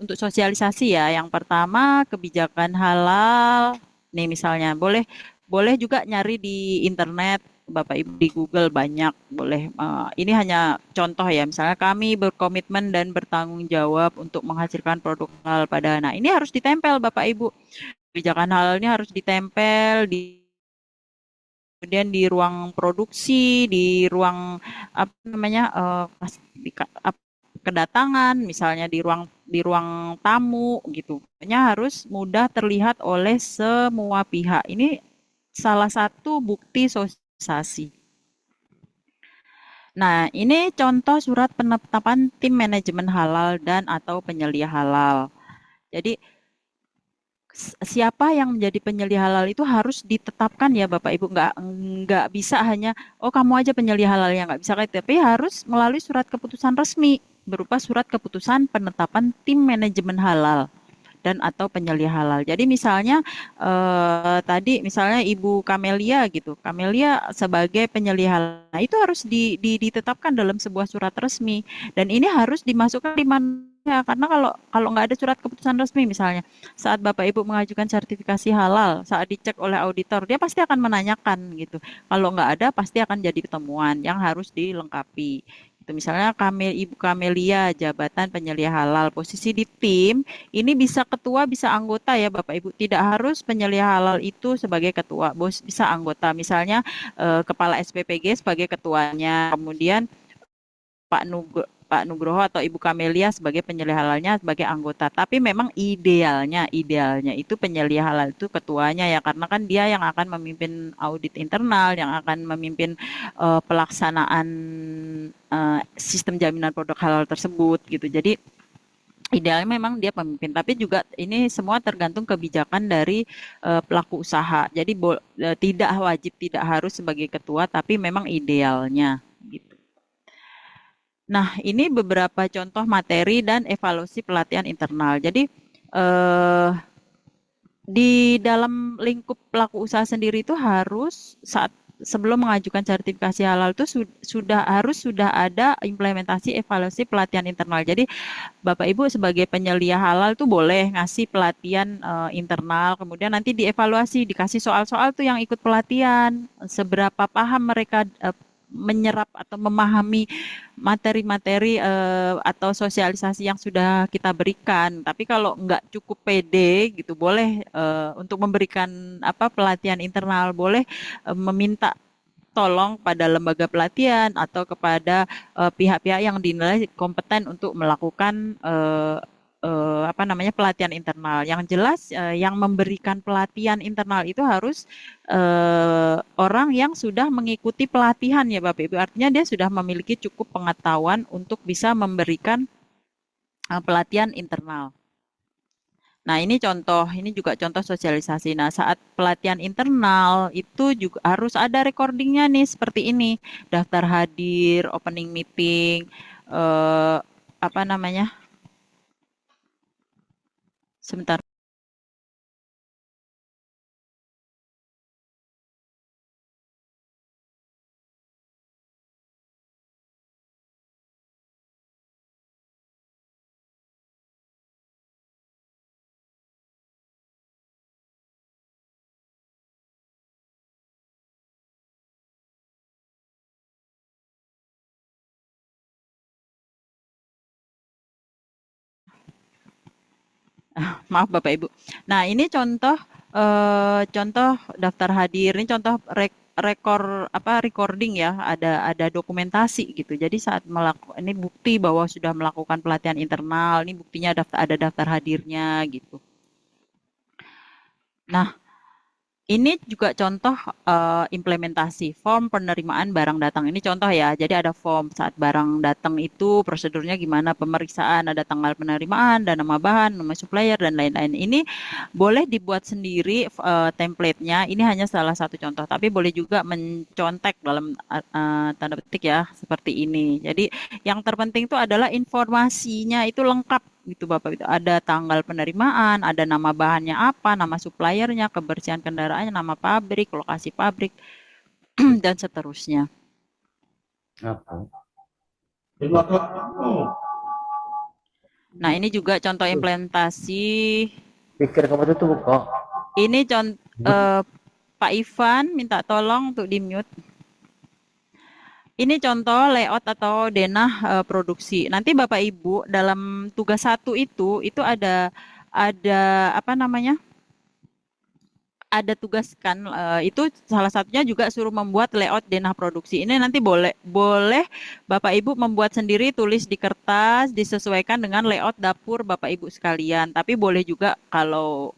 untuk sosialisasi ya. Yang pertama, kebijakan halal. Nih misalnya, boleh juga nyari di internet, Bapak Ibu, di Google banyak, boleh. Ini hanya contoh ya. Misalnya kami berkomitmen dan bertanggung jawab untuk menghasilkan produk halal pada. Nah, ini harus ditempel Bapak Ibu. Kebijakan halal ini harus ditempel kemudian di ruang produksi, di ruang kedatangan, misalnya di ruang tamu gitu. Pokoknya harus mudah terlihat oleh semua pihak. Ini salah satu bukti sosialisasi. Nah, ini contoh surat penetapan tim manajemen halal dan atau penyelia halal. Jadi siapa yang menjadi penyelia halal itu harus ditetapkan ya Bapak Ibu, nggak bisa hanya kamu aja penyelia halal, yang nggak bisa kayak, tapi harus melalui surat keputusan resmi berupa surat keputusan penetapan tim manajemen halal dan atau penyelia halal. Jadi misalnya tadi misalnya Ibu Kamelia gitu, Kamelia sebagai penyelia halal, nah, itu harus ditetapkan dalam sebuah surat resmi dan ini harus dimasukkan di mana ya, karena kalau nggak ada surat keputusan resmi misalnya saat Bapak Ibu mengajukan sertifikasi halal, saat dicek oleh auditor, dia pasti akan menanyakan gitu. Kalau nggak ada, pasti akan jadi temuan yang harus dilengkapi. Itu misalnya Ibu Kamelia, jabatan penyelia halal, posisi di tim, ini bisa ketua, bisa anggota ya Bapak Ibu. Tidak harus penyelia halal itu sebagai ketua, bisa anggota. Misalnya Kepala SPPG sebagai ketuanya, kemudian Pak Nugroho atau Ibu Kamelia sebagai penyelia halalnya sebagai anggota. Tapi memang idealnya itu penyelia halal itu ketuanya ya, karena kan dia yang akan memimpin audit internal, yang akan memimpin pelaksanaan sistem jaminan produk halal tersebut gitu. Jadi idealnya memang dia pemimpin, tapi juga ini semua tergantung kebijakan dari pelaku usaha. Jadi tidak wajib, tidak harus sebagai ketua, tapi memang idealnya gitu. Nah, ini beberapa contoh materi dan evaluasi pelatihan internal. Jadi, di dalam lingkup pelaku usaha sendiri itu harus saat sebelum mengajukan sertifikasi halal itu sudah ada implementasi evaluasi pelatihan internal. Jadi Bapak Ibu sebagai penyelia halal tuh boleh ngasih pelatihan internal, kemudian nanti dievaluasi, dikasih soal-soal tuh yang ikut pelatihan, seberapa paham mereka menyerap atau memahami materi-materi atau sosialisasi yang sudah kita berikan. Tapi kalau nggak cukup pede gitu, boleh untuk memberikan pelatihan internal, boleh meminta tolong pada lembaga pelatihan atau kepada pihak-pihak yang dinilai kompeten untuk melakukan pelatihan internal. Yang jelas yang memberikan pelatihan internal itu harus orang yang sudah mengikuti pelatihan ya Bapak Ibu. Artinya dia sudah memiliki cukup pengetahuan untuk bisa memberikan pelatihan internal. Nah, ini juga contoh sosialisasi. Nah, saat pelatihan internal itu juga harus ada recordingnya nih seperti ini. Daftar hadir, opening meeting, eh, apa namanya? Sebentar. Maaf Bapak Ibu. Nah, ini contoh daftar hadir, ini contoh recording ya, ada dokumentasi gitu. Jadi saat ini bukti bahwa sudah melakukan pelatihan internal, ini buktinya ada daftar hadirnya gitu. Nah, ini juga contoh implementasi form penerimaan barang datang. Ini contoh ya. Jadi ada form saat barang datang itu prosedurnya gimana, pemeriksaan, ada tanggal penerimaan, dan nama bahan, nama supplier dan lain-lain. Ini boleh dibuat sendiri template-nya. Ini hanya salah satu contoh, tapi boleh juga mencontek dalam tanda petik ya, seperti ini. Jadi yang terpenting itu adalah informasinya itu lengkap gitu Bapak. Itu ada tanggal penerimaan, ada nama bahannya apa, nama suppliernya, kebersihan kendaraannya, nama pabrik, lokasi pabrik, dan seterusnya. Nah, ini juga contoh implementasi. Pikir kamu tuh kok. Ini Pak Ivan minta tolong untuk di-mute. Ini contoh layout atau denah produksi. Nanti Bapak Ibu dalam tugas 1 itu ada apa namanya? Ada tugas kan itu salah satunya juga suruh membuat layout denah produksi. Ini nanti boleh Bapak Ibu membuat sendiri, tulis di kertas, disesuaikan dengan layout dapur Bapak Ibu sekalian. Tapi boleh juga kalau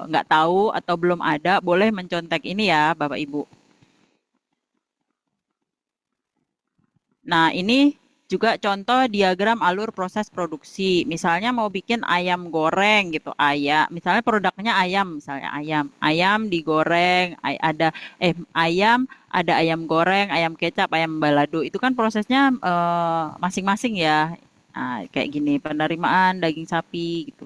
nggak tahu atau belum ada, boleh mencontek ini ya Bapak Ibu. Nah, ini juga contoh diagram alur proses produksi. Misalnya mau bikin ayam goreng gitu, misalnya produknya ayam, misalnya ayam digoreng, ayam ada ayam goreng, ayam kecap, ayam balado. Itu kan prosesnya masing-masing ya. Nah, kayak gini, penerimaan daging sapi gitu.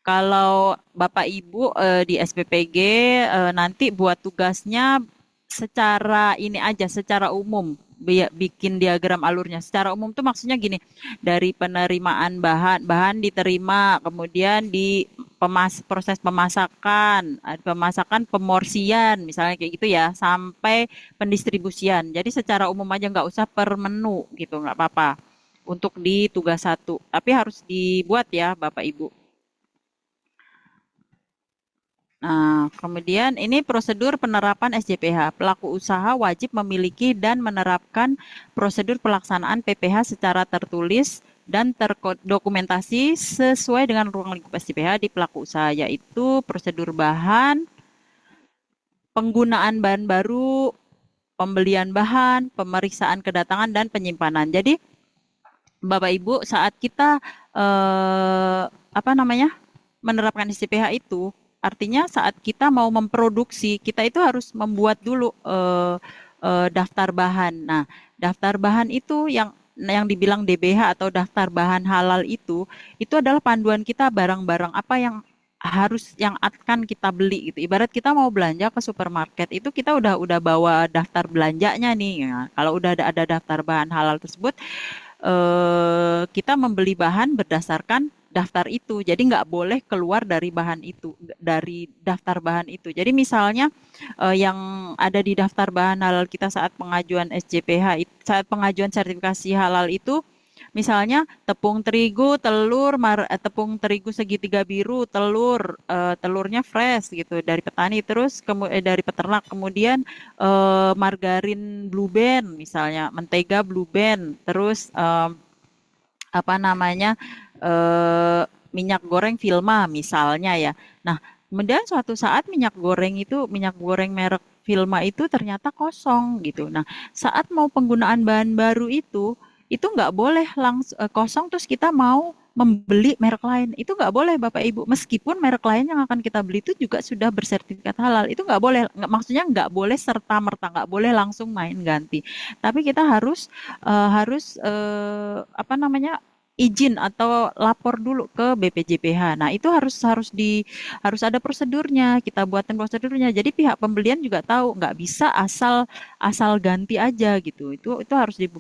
Kalau Bapak Ibu di SPPG nanti buat tugasnya secara ini aja, secara umum. Bikin diagram alurnya. Secara umum tuh maksudnya gini, dari penerimaan bahan diterima, kemudian di proses pemasakan, pemorsian, misalnya kayak gitu ya, sampai pendistribusian. Jadi secara umum aja, nggak usah per menu gitu, nggak apa-apa. Untuk di tugas 1. Tapi harus dibuat ya Bapak Ibu. Nah, kemudian ini prosedur penerapan SJPH. Pelaku usaha wajib memiliki dan menerapkan prosedur pelaksanaan PPH secara tertulis dan terdokumentasi sesuai dengan ruang lingkup SJPH di pelaku usaha, yaitu prosedur bahan, penggunaan bahan baru, pembelian bahan, pemeriksaan kedatangan, dan penyimpanan. Jadi, Bapak Ibu, saat kita menerapkan SJPH itu, artinya saat kita mau memproduksi, kita itu harus membuat dulu daftar bahan. Nah, daftar bahan itu yang dibilang DBH atau daftar bahan halal itu adalah panduan kita barang-barang apa yang harus yang akan kita beli gitu. Ibarat kita mau belanja ke supermarket itu kita udah bawa daftar belanjanya nih. Ya, kalau udah ada daftar bahan halal tersebut, kita membeli bahan berdasarkan daftar itu. Jadi nggak boleh keluar dari bahan itu, dari daftar bahan itu. Jadi misalnya yang ada di daftar bahan halal kita saat pengajuan SJPH, saat pengajuan sertifikasi halal itu, misalnya tepung terigu, telur, tepung terigu segitiga biru, telurnya fresh gitu dari petani, terus dari peternak, kemudian margarin Blue Band misalnya, mentega Blue Band, terus apa namanya minyak goreng Vilma misalnya ya. Nah, kemudian suatu saat minyak goreng merek Vilma itu ternyata kosong gitu. Nah, saat mau penggunaan bahan baru itu nggak boleh langsung kosong terus kita mau membeli merek lain. Itu nggak boleh Bapak Ibu. Meskipun merek lain yang akan kita beli itu juga sudah bersertifikat halal. Itu nggak boleh. Maksudnya nggak boleh serta-merta, nggak boleh langsung main ganti. Tapi kita harus apa namanya izin atau lapor dulu ke BPJPH. Nah, itu harus ada prosedurnya. Kita buatin prosedurnya. Jadi pihak pembelian juga tahu, nggak bisa asal ganti aja gitu. Itu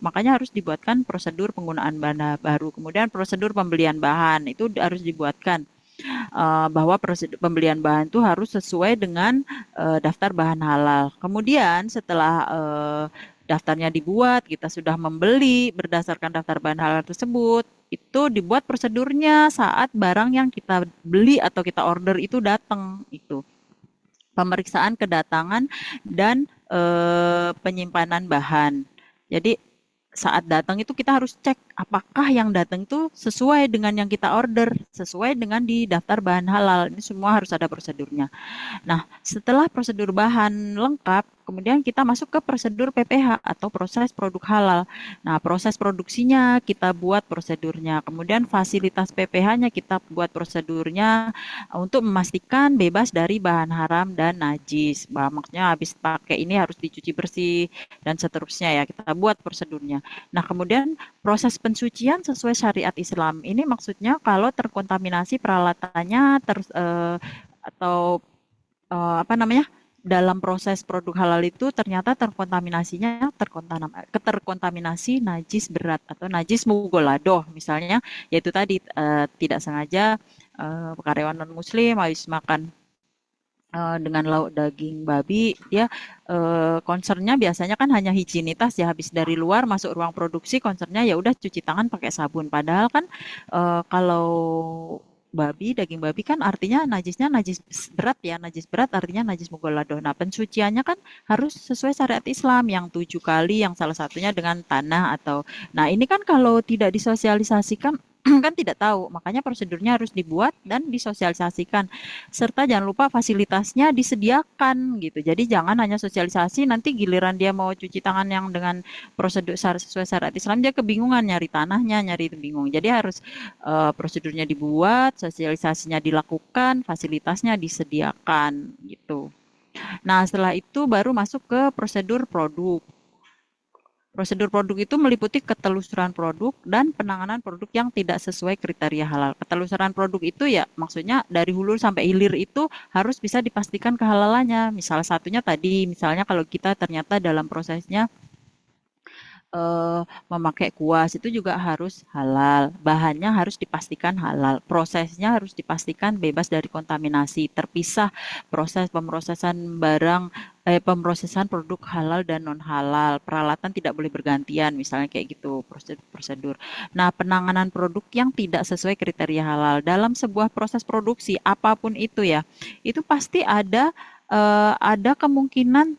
makanya harus dibuatkan prosedur penggunaan bahan baru. Kemudian prosedur pembelian bahan itu harus dibuatkan bahwa prosedur pembelian bahan itu harus sesuai dengan daftar bahan halal. Kemudian setelah daftarnya dibuat, kita sudah membeli berdasarkan daftar bahan halal tersebut, itu dibuat prosedurnya saat barang yang kita beli atau kita order itu datang itu. Pemeriksaan kedatangan dan penyimpanan bahan. Jadi saat datang itu kita harus cek apakah yang datang itu sesuai dengan yang kita order, sesuai dengan di daftar bahan halal. Ini semua harus ada prosedurnya. Nah, setelah prosedur bahan lengkap, kemudian kita masuk ke prosedur PPH atau proses produk halal. Nah, proses produksinya kita buat prosedurnya. Kemudian fasilitas PPH-nya kita buat prosedurnya untuk memastikan bebas dari bahan haram dan najis. Maksudnya habis pakai ini harus dicuci bersih dan seterusnya ya. Kita buat prosedurnya. Nah, kemudian proses pensucian sesuai syariat Islam. Ini maksudnya kalau terkontaminasi peralatannya atau apa namanya dalam proses produk halal itu ternyata terkontaminasi najis berat atau najis mugoladoh misalnya, yaitu tadi tidak sengaja karyawan non muslim habis makan dengan lauk daging babi, dia concernnya biasanya kan hanya higienitas ya, habis dari luar masuk ruang produksi concernnya ya udah cuci tangan pakai sabun, padahal kan kalau daging babi kan artinya najisnya najis berat artinya najis mughalladoh. Nah, pensuciannya kan harus sesuai syariat Islam yang 7 kali, yang salah satunya dengan tanah atau, nah ini kan kalau tidak disosialisasikan kan tidak tahu, makanya prosedurnya harus dibuat dan disosialisasikan, serta jangan lupa fasilitasnya disediakan gitu. Jadi jangan hanya sosialisasi, nanti giliran dia mau cuci tangan yang dengan prosedur sesuai syariat Islam dia kebingungan nyari tanahnya, nyari itu bingung. Jadi harus prosedurnya dibuat, sosialisasinya dilakukan, fasilitasnya disediakan gitu. Nah, setelah itu baru masuk ke prosedur produk. Prosedur produk itu meliputi ketelusuran produk dan penanganan produk yang tidak sesuai kriteria halal. Ketelusuran produk itu ya maksudnya dari hulu sampai hilir itu harus bisa dipastikan kehalalannya. Misal satunya tadi, misalnya kalau kita ternyata dalam prosesnya memakai kuas itu juga harus halal, bahannya harus dipastikan halal, prosesnya harus dipastikan bebas dari kontaminasi, terpisah proses pemrosesan produk halal dan non halal, peralatan tidak boleh bergantian, misalnya kayak gitu prosedur. Nah, penanganan produk yang tidak sesuai kriteria halal dalam sebuah proses produksi apapun itu ya, itu pasti ada kemungkinan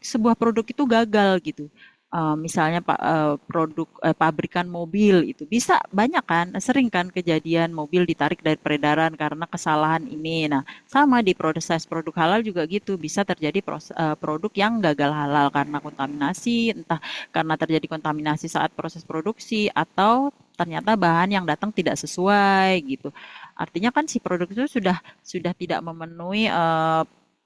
sebuah produk itu gagal gitu. Misalnya produk pabrikan mobil itu bisa banyak kan, sering kan kejadian mobil ditarik dari peredaran karena kesalahan ini. Nah, sama di proses produk halal juga gitu, bisa terjadi produk yang gagal halal karena kontaminasi, entah karena terjadi kontaminasi saat proses produksi atau ternyata bahan yang datang tidak sesuai gitu. Artinya kan si produk itu sudah tidak memenuhi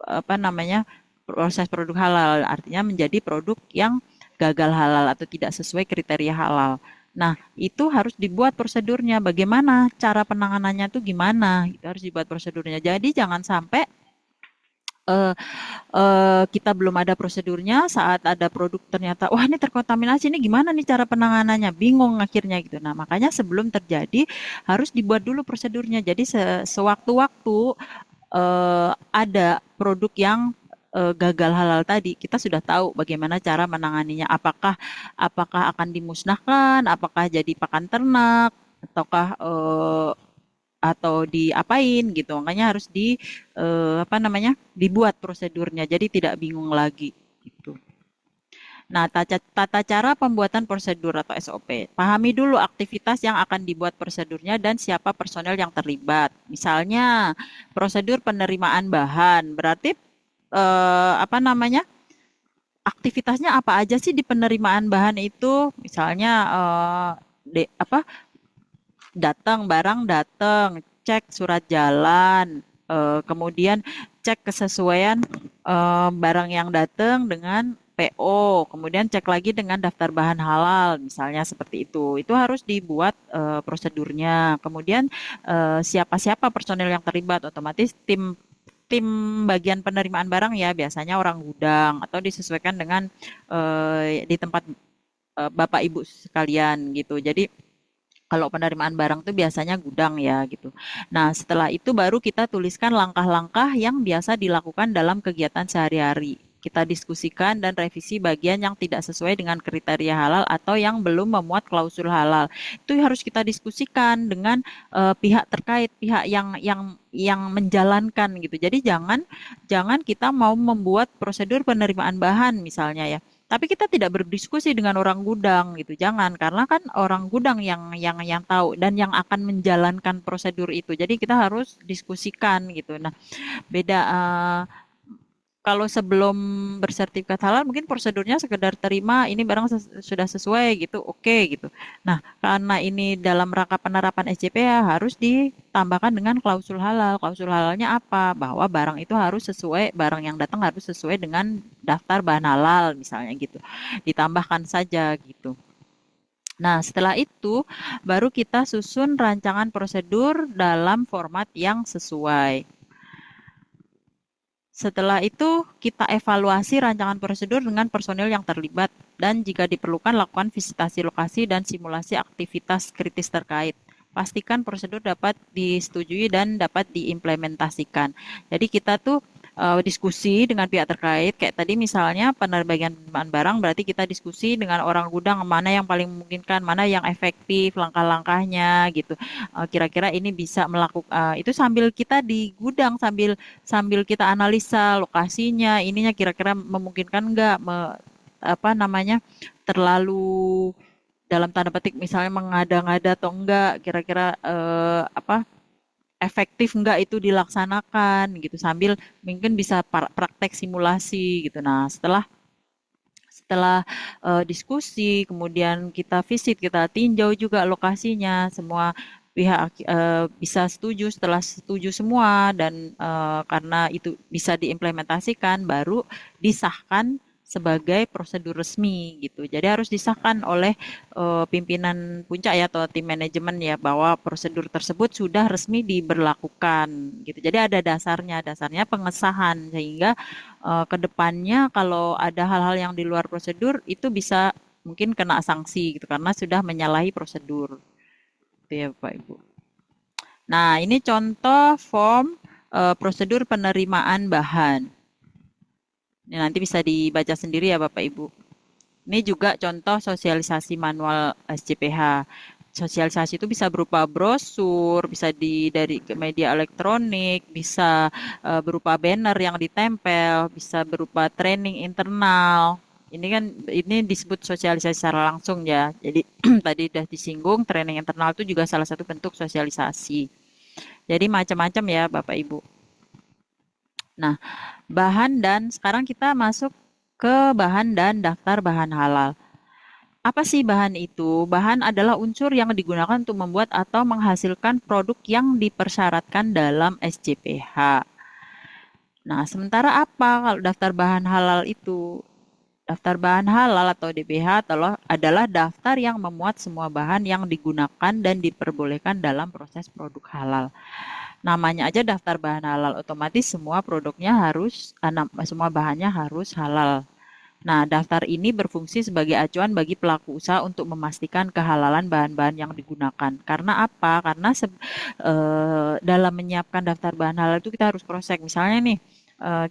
apa namanya proses produk halal, artinya menjadi produk yang gagal halal atau tidak sesuai kriteria halal. Nah, itu harus dibuat prosedurnya. Bagaimana cara penanganannya tuh gimana? Itu harus dibuat prosedurnya. Jadi jangan sampai eh, kita belum ada prosedurnya, saat ada produk ternyata, wah ini terkontaminasi, ini gimana nih cara penanganannya? Bingung akhirnya gitu. Nah, makanya sebelum terjadi harus dibuat dulu prosedurnya. Jadi sewaktu-waktu ada produk yang gagal halal tadi, kita sudah tahu bagaimana cara menanganinya. Apakah akan dimusnahkan, apakah jadi pakan ternak, ataukah atau diapain gitu. Makanya harus apa namanya? Dibuat prosedurnya. Jadi tidak bingung lagi gitu. Nah, tata cara pembuatan prosedur atau SOP. Pahami dulu aktivitas yang akan dibuat prosedurnya dan siapa personel yang terlibat. Misalnya, prosedur penerimaan bahan. Berarti apa namanya? Aktivitasnya apa aja sih di penerimaan bahan itu? Misalnya apa? Barang datang, cek surat jalan, kemudian cek kesesuaian barang yang datang dengan PO, kemudian cek lagi dengan daftar bahan halal, misalnya seperti itu. Itu harus dibuat prosedurnya. Kemudian siapa-siapa personel yang terlibat, otomatis tim tim bagian penerimaan barang ya, biasanya orang gudang atau disesuaikan dengan di tempat Bapak Ibu sekalian gitu. Jadi kalau penerimaan barang itu biasanya gudang ya gitu. Nah, setelah itu baru kita tuliskan langkah-langkah yang biasa dilakukan dalam kegiatan sehari-hari. Kita diskusikan dan revisi bagian yang tidak sesuai dengan kriteria halal atau yang belum memuat klausul halal. Itu harus kita diskusikan dengan pihak terkait, pihak yang menjalankan gitu. Jadi jangan kita mau membuat prosedur penerimaan bahan misalnya ya. Tapi kita tidak berdiskusi dengan orang gudang gitu, jangan, karena kan orang gudang yang tahu dan yang akan menjalankan prosedur itu. Jadi kita harus diskusikan gitu. Nah, beda kalau sebelum bersertifikat halal mungkin prosedurnya sekedar terima ini barang sudah sesuai gitu, oke gitu. Nah, karena ini dalam rangka penerapan SJPH harus ditambahkan dengan klausul halal. Klausul halalnya apa? Bahwa barang itu harus sesuai, barang yang datang harus sesuai dengan daftar bahan halal misalnya gitu. Ditambahkan saja gitu. Nah, setelah itu baru kita susun rancangan prosedur dalam format yang sesuai. Setelah itu, kita evaluasi rancangan prosedur dengan personil yang terlibat dan jika diperlukan lakukan visitasi lokasi dan simulasi aktivitas kritis terkait. Pastikan prosedur dapat disetujui dan dapat diimplementasikan. Jadi kita tuh diskusi dengan pihak terkait, kayak tadi misalnya penerimaan barang, berarti kita diskusi dengan orang gudang mana yang paling memungkinkan, mana yang efektif, langkah-langkahnya gitu. Kira-kira ini bisa melakukan itu sambil kita di gudang, sambil kita analisa lokasinya, ininya kira-kira memungkinkan enggak, apa namanya, terlalu dalam tanda petik misalnya mengada-ngada atau enggak, kira-kira apa efektif enggak itu dilaksanakan gitu, sambil mungkin bisa praktek simulasi gitu. Nah, setelah diskusi, kemudian kita visit, kita tinjau juga lokasinya, semua pihak bisa setuju. Setelah setuju semua dan karena itu bisa diimplementasikan, baru disahkan sebagai prosedur resmi gitu. Jadi harus disahkan oleh pimpinan puncak ya atau tim manajemen ya bahwa prosedur tersebut sudah resmi diberlakukan gitu. Jadi ada dasarnya pengesahan sehingga ke depannya kalau ada hal-hal yang di luar prosedur itu bisa mungkin kena sanksi gitu karena sudah menyalahi prosedur. Itu ya Bapak Ibu. Nah, ini contoh form prosedur penerimaan bahan. Ini nanti bisa dibaca sendiri ya Bapak Ibu. Ini juga contoh sosialisasi manual SJPH. Sosialisasi itu bisa berupa brosur, bisa dari media elektronik, bisa berupa banner yang ditempel, bisa berupa training internal. Ini disebut sosialisasi secara langsung ya. Jadi tadi sudah disinggung training internal itu juga salah satu bentuk sosialisasi. Jadi macam-macam ya Bapak Ibu. Nah, bahan dan sekarang kita masuk ke bahan dan daftar bahan halal. Apa sih bahan itu? Bahan adalah unsur yang digunakan untuk membuat atau menghasilkan produk yang dipersyaratkan dalam SJPH. Nah, sementara apa kalau daftar bahan halal itu? Daftar bahan halal atau DBH adalah daftar yang memuat semua bahan yang digunakan dan diperbolehkan dalam proses produk halal. Namanya aja daftar bahan halal, otomatis semua produknya semua bahannya harus halal. Nah, daftar ini berfungsi sebagai acuan bagi pelaku usaha untuk memastikan kehalalan bahan-bahan yang digunakan. Karena apa? Karena dalam menyiapkan daftar bahan halal itu kita harus cross check. Misalnya nih,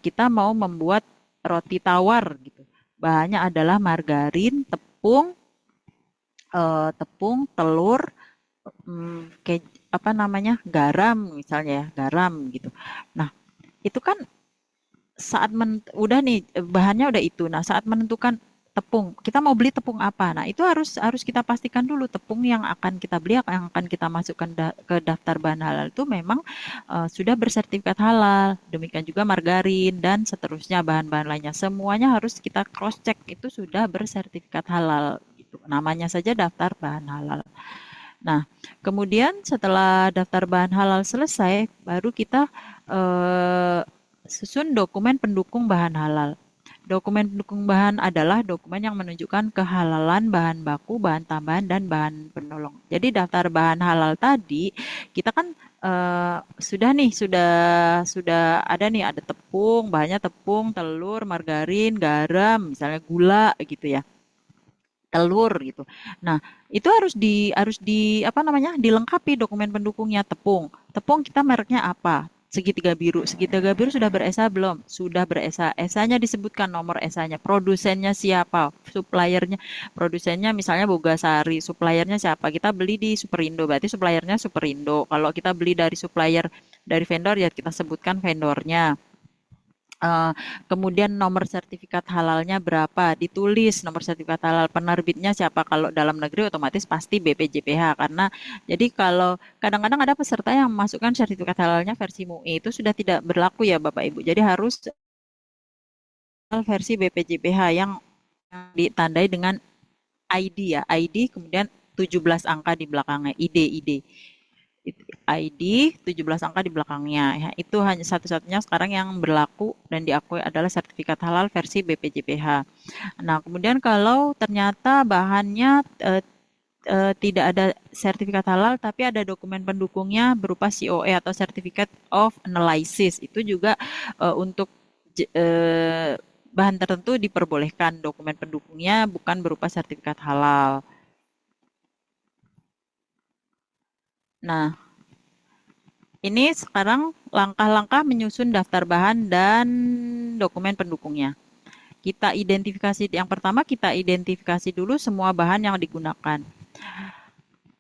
kita mau membuat roti tawar gitu. Bahannya adalah margarin, tepung, telur, garam misalnya ya, garam gitu. Nah, itu kan udah nih bahannya udah itu. Nah, saat menentukan tepung, kita mau beli tepung apa? Nah, itu harus kita pastikan dulu tepung yang akan kita beli, yang akan kita masukkan ke daftar bahan halal itu memang sudah bersertifikat halal. Demikian juga margarin dan seterusnya bahan-bahan lainnya. Semuanya harus kita cross check itu sudah bersertifikat halal gitu. Namanya saja daftar bahan halal. Nah, kemudian setelah daftar bahan halal selesai, baru kita susun dokumen pendukung bahan halal. Dokumen pendukung bahan adalah dokumen yang menunjukkan kehalalan bahan baku, bahan tambahan, dan bahan penolong. Jadi daftar bahan halal tadi, kita kan sudah ada nih, ada tepung, bahannya tepung, telur, margarin, garam, misalnya gula gitu ya. Telur gitu. Nah, itu dilengkapi dokumen pendukungnya. Tepung kita mereknya apa? Segitiga biru. Segitiga biru sudah ber-SA belum? Sudah ber-SA. SA-nya disebutkan nomor SA-nya. Produsennya siapa? Suppliernya. Produsennya misalnya Bogasari. Suppliernya siapa? Kita beli di Superindo. Berarti suppliernya Superindo. Kalau kita beli dari supplier dari vendor ya kita sebutkan vendornya. Kemudian nomor sertifikat halalnya berapa, ditulis nomor sertifikat halal, penerbitnya siapa. Kalau dalam negeri otomatis pasti BPJPH, karena jadi kalau kadang-kadang ada peserta yang memasukkan sertifikat halalnya versi MUI, itu sudah tidak berlaku ya Bapak Ibu. Jadi harus versi BPJPH yang ditandai dengan ID ya, ID kemudian 17 angka di belakangnya, ID. ID 17 angka di belakangnya ya. Itu hanya satu-satunya sekarang yang berlaku dan diakui adalah sertifikat halal versi BPJPH. Nah, kemudian kalau ternyata bahannya tidak ada sertifikat halal tapi ada dokumen pendukungnya berupa COA atau Certificate of Analysis, itu juga untuk bahan tertentu diperbolehkan dokumen pendukungnya bukan berupa sertifikat halal. Nah, ini sekarang langkah-langkah menyusun daftar bahan dan dokumen pendukungnya. Yang pertama kita identifikasi dulu semua bahan yang digunakan.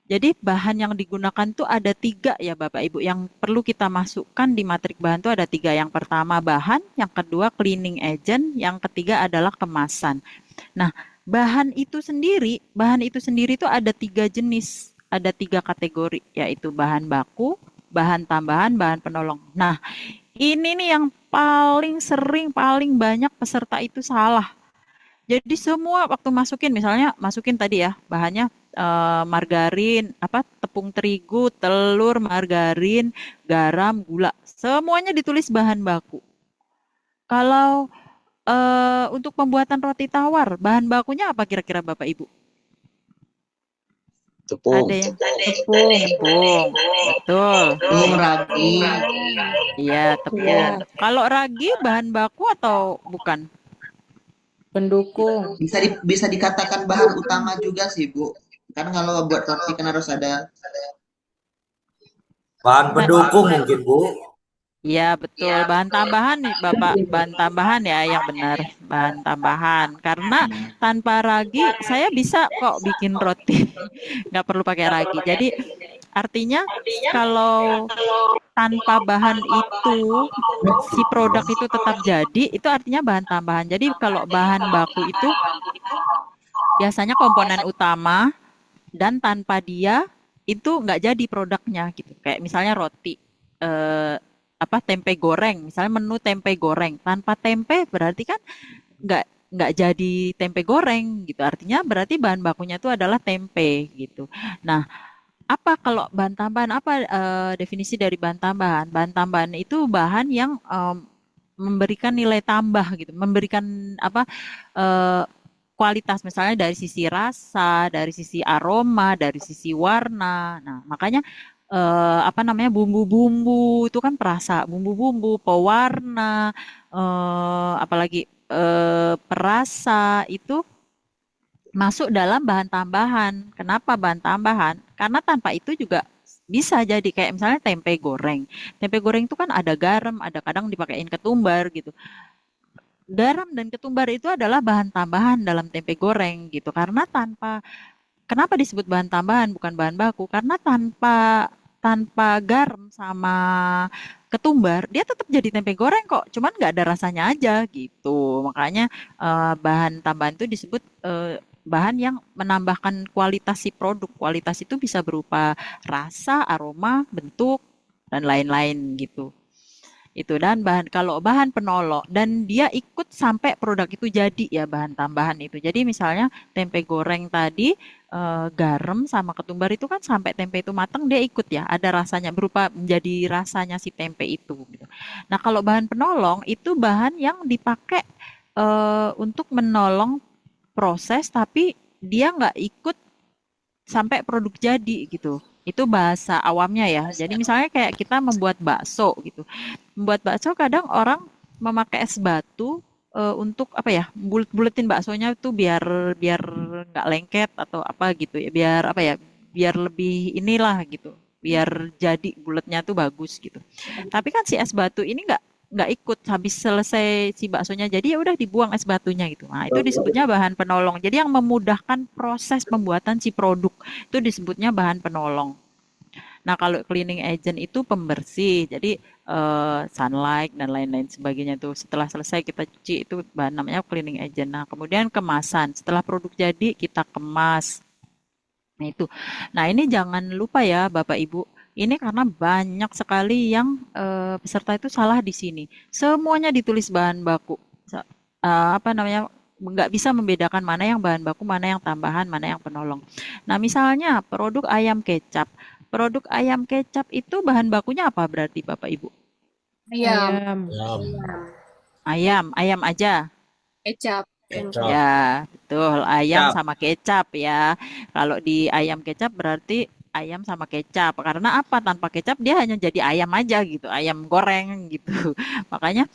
Jadi bahan yang digunakan itu ada 3 ya Bapak Ibu. Yang perlu kita masukkan di matrik bahan itu ada 3. Yang pertama bahan, yang kedua cleaning agent, yang ketiga adalah kemasan. Nah, bahan itu sendiri itu ada 3 jenis. Ada 3 kategori, yaitu bahan baku, bahan tambahan, bahan penolong. Nah, ini nih yang paling banyak peserta itu salah. Jadi semua waktu masukin tadi ya, bahannya margarin, tepung terigu, telur, margarin, garam, gula. Semuanya ditulis bahan baku. Kalau untuk pembuatan roti tawar, bahan bakunya apa kira-kira Bapak Ibu? Tepung. Ada yang Tepung. betul. Tepung ragi. Iya, tepung. Iya. Kalau ragi bahan baku atau bukan? Pendukung. Bisa dikatakan bahan utama juga sih, Bu. Kan kalau buat roti kan harus ada Bahan pendukung mungkin, Bu. Iya, betul. Bahan tambahan nih, Bapak. Bahan tambahan ya, yang benar. Bahan tambahan. Karena tanpa ragi, saya bisa kok bikin roti. Nggak perlu pakai ragi. Jadi, artinya kalau tanpa bahan itu, si produk itu tetap jadi, itu artinya bahan tambahan. Jadi, kalau bahan baku itu biasanya komponen utama, dan tanpa dia, itu nggak jadi produknya gitu. Kayak misalnya roti. Tempe goreng, misalnya menu tempe goreng, tanpa tempe berarti kan nggak jadi tempe goreng gitu, artinya berarti bahan bakunya itu adalah tempe gitu. Nah, kalau bahan tambahan, definisi dari bahan tambahan? Bahan tambahan itu bahan yang memberikan nilai tambah gitu, memberikan apa eh, kualitas misalnya dari sisi rasa, dari sisi aroma, dari sisi warna. Nah, makanya apa namanya bumbu-bumbu itu kan perasa, bumbu-bumbu, pewarna, apalagi perasa itu masuk dalam bahan tambahan. Kenapa bahan tambahan? Karena tanpa itu juga bisa jadi kayak misalnya tempe goreng. Tempe goreng itu kan ada garam, ada kadang dipakein ketumbar gitu. Garam dan ketumbar itu adalah bahan tambahan dalam tempe goreng gitu. Karena kenapa disebut bahan tambahan bukan bahan baku? Karena tanpa tanpa garam sama ketumbar dia tetap jadi tempe goreng kok. Cuman nggak ada rasanya aja gitu. Makanya bahan tambahan itu disebut bahan yang menambahkan kualitas si produk. Kualitas itu bisa berupa rasa, aroma, bentuk dan lain-lain gitu. Itu dan kalau bahan penolong dan dia ikut sampai produk itu jadi ya bahan tambahan itu. Jadi misalnya tempe goreng tadi garam sama ketumbar itu kan sampai tempe itu matang dia ikut ya, ada rasanya berupa menjadi rasanya si tempe itu gitu. Nah, kalau bahan penolong itu bahan yang dipakai untuk menolong proses tapi dia nggak ikut sampai produk jadi gitu. Itu bahasa awamnya ya. Jadi misalnya kayak kita membuat bakso gitu. Membuat bakso kadang orang memakai es batu untuk apa ya? Bulet-buletin baksonya itu biar biar nggak lengket atau apa gitu ya. Biar apa ya? Biar lebih inilah gitu. Biar jadi buletnya tuh bagus gitu. Tapi kan si es batu ini nggak ikut habis selesai si baksonya jadi ya udah dibuang es batunya gitu. Nah, itu disebutnya bahan penolong. Jadi yang memudahkan proses pembuatan si produk itu disebutnya bahan penolong. Nah, kalau cleaning agent itu pembersih. Jadi sunlight dan lain-lain sebagainya itu setelah selesai kita cuci itu bahan namanya cleaning agent. Nah, kemudian kemasan. Setelah produk jadi kita kemas. Nah, itu. Nah, ini jangan lupa ya Bapak Ibu. Ini karena banyak sekali yang peserta itu salah di sini. Semuanya ditulis bahan baku. Apa namanya? Nggak bisa membedakan mana yang bahan baku, mana yang tambahan, mana yang penolong. Nah, misalnya produk ayam kecap. Produk ayam kecap itu bahan bakunya apa berarti Bapak Ibu? Ayam, Ayam. Ayam, Ayam, ayam aja. kecap, kecap, Ya, betul. Ayam kecap. sama kecap ya. Kalau di ayam kecap berarti ayam sama kecap. Karena apa? Tanpa kecap dia hanya jadi ayam aja gitu, ayam goreng gitu. Makanya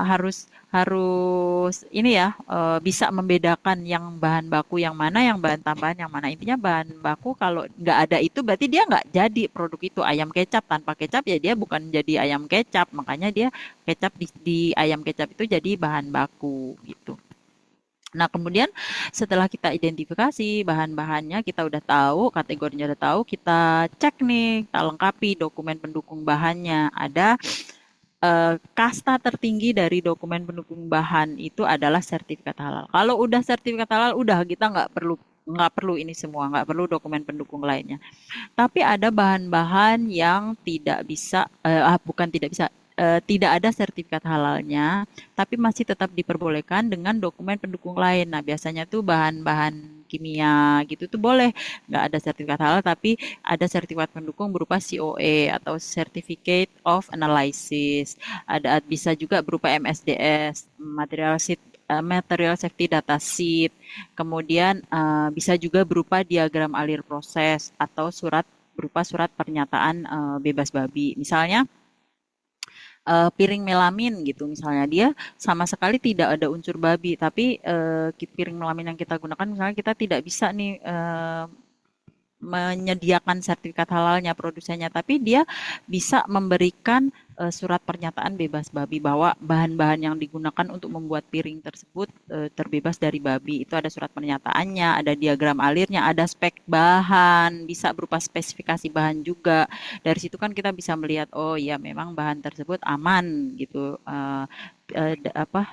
harus harus ini ya bisa membedakan yang bahan baku yang mana, yang bahan tambahan yang mana. Intinya bahan baku kalau nggak ada itu berarti dia nggak jadi produk itu ayam kecap. Tanpa kecap ya dia bukan jadi ayam kecap. Makanya dia kecap di ayam kecap itu jadi bahan baku gitu. Nah, kemudian setelah kita identifikasi bahan-bahannya, kita udah tahu, kategorinya udah tahu, kita cek nih, kita lengkapi dokumen pendukung bahannya. Ada kasta tertinggi dari dokumen pendukung bahan itu adalah sertifikat halal. Kalau udah sertifikat halal, udah kita nggak perlu ini semua, nggak perlu dokumen pendukung lainnya. Tapi ada bahan-bahan yang tidak bisa, bukan tidak bisa, tidak ada sertifikat halalnya, tapi masih tetap diperbolehkan dengan dokumen pendukung lain. Nah, biasanya tuh bahan-bahan kimia gitu tuh boleh, nggak ada sertifikat halal, tapi ada sertifikat pendukung berupa COA atau Certificate of Analysis. Ada bisa juga berupa MSDS, Material Safety Data Sheet. Kemudian bisa juga berupa diagram alir proses atau berupa surat pernyataan bebas babi. Misalnya piring melamin gitu misalnya dia sama sekali tidak ada unsur babi tapi piring melamin yang kita gunakan misalnya kita tidak bisa nih menyediakan sertifikat halalnya produsennya tapi dia bisa memberikan surat pernyataan bebas babi bahwa bahan-bahan yang digunakan untuk membuat piring tersebut terbebas dari babi. Itu ada surat pernyataannya, ada diagram alirnya, ada spek bahan, bisa berupa spesifikasi bahan juga. Dari situ kan kita bisa melihat oh ya memang bahan tersebut aman gitu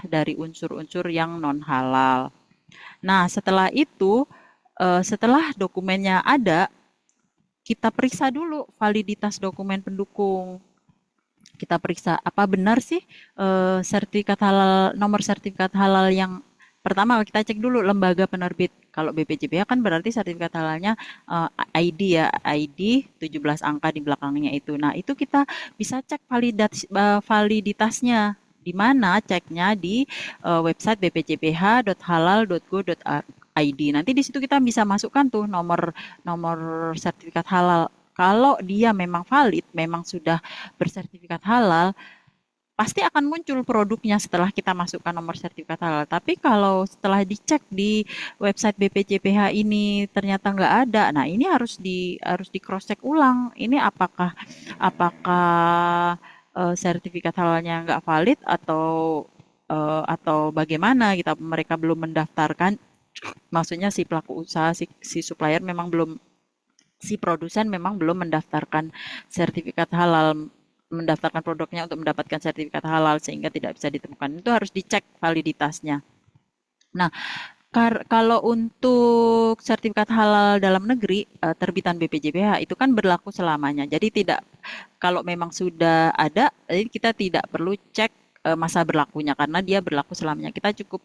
dari unsur-unsur yang non halal. Nah, setelah itu setelah dokumennya ada, kita periksa dulu validitas dokumen pendukung. Kita periksa apa benar sih sertifikat halal, nomor sertifikat halal yang pertama kita cek dulu lembaga penerbit. Kalau BPJPH kan berarti sertifikat halalnya ID ya, ID 17 angka di belakangnya itu. Nah, itu kita bisa cek validitasnya Di mana ceknya di website bpjph.halal.go.id. Nanti di situ kita bisa masukkan tuh nomor nomor sertifikat halal. Kalau dia memang valid, memang sudah bersertifikat halal, pasti akan muncul produknya setelah kita masukkan nomor sertifikat halal. Tapi kalau setelah dicek di website BPJPH ini ternyata nggak ada, nah ini harus di cross check ulang. Ini apakah sertifikat halalnya nggak valid atau bagaimana kita mereka belum mendaftarkan. Maksudnya si pelaku usaha si supplier memang belum si produsen memang belum mendaftarkan sertifikat halal, mendaftarkan produknya untuk mendapatkan sertifikat halal sehingga tidak bisa ditemukan. Itu harus dicek validitasnya. Nah, kalau untuk sertifikat halal dalam negeri terbitan BPJPH itu kan berlaku selamanya. Jadi kalau memang sudah ada, jadi kita tidak perlu cek masa berlakunya karena dia berlaku selamanya. Kita cukup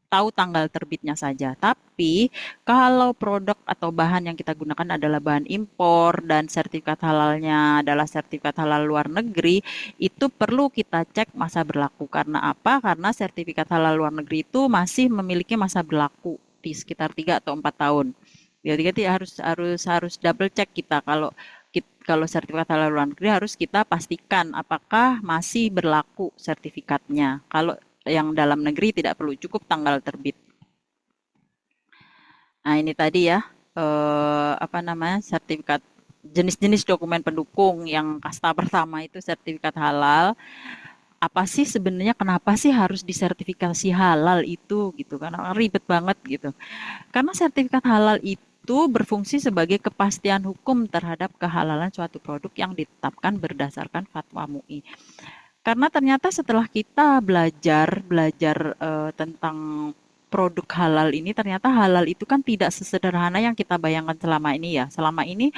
tahu tanggal terbitnya saja. Tapi kalau produk atau bahan yang kita gunakan adalah bahan impor dan sertifikat halalnya adalah sertifikat halal luar negeri, itu perlu kita cek masa berlaku. Karena apa? Karena sertifikat halal luar negeri itu masih memiliki masa berlaku di sekitar 3 atau 4 tahun. Jadi harus double check kita kalau sertifikat halal luar negeri harus kita pastikan apakah masih berlaku sertifikatnya. Kalau yang dalam negeri tidak perlu, cukup tanggal terbit. Nah, ini tadi ya, sertifikat jenis-jenis dokumen pendukung yang kasta pertama itu sertifikat halal. Apa sih sebenarnya kenapa sih harus disertifikasi halal itu gitu? Karena ribet banget gitu. Karena sertifikat halal itu berfungsi sebagai kepastian hukum terhadap kehalalan suatu produk yang ditetapkan berdasarkan fatwa MUI. Karena ternyata setelah kita belajar tentang produk halal ini, ternyata halal itu kan tidak sesederhana yang kita bayangkan selama ini ya. Selama ini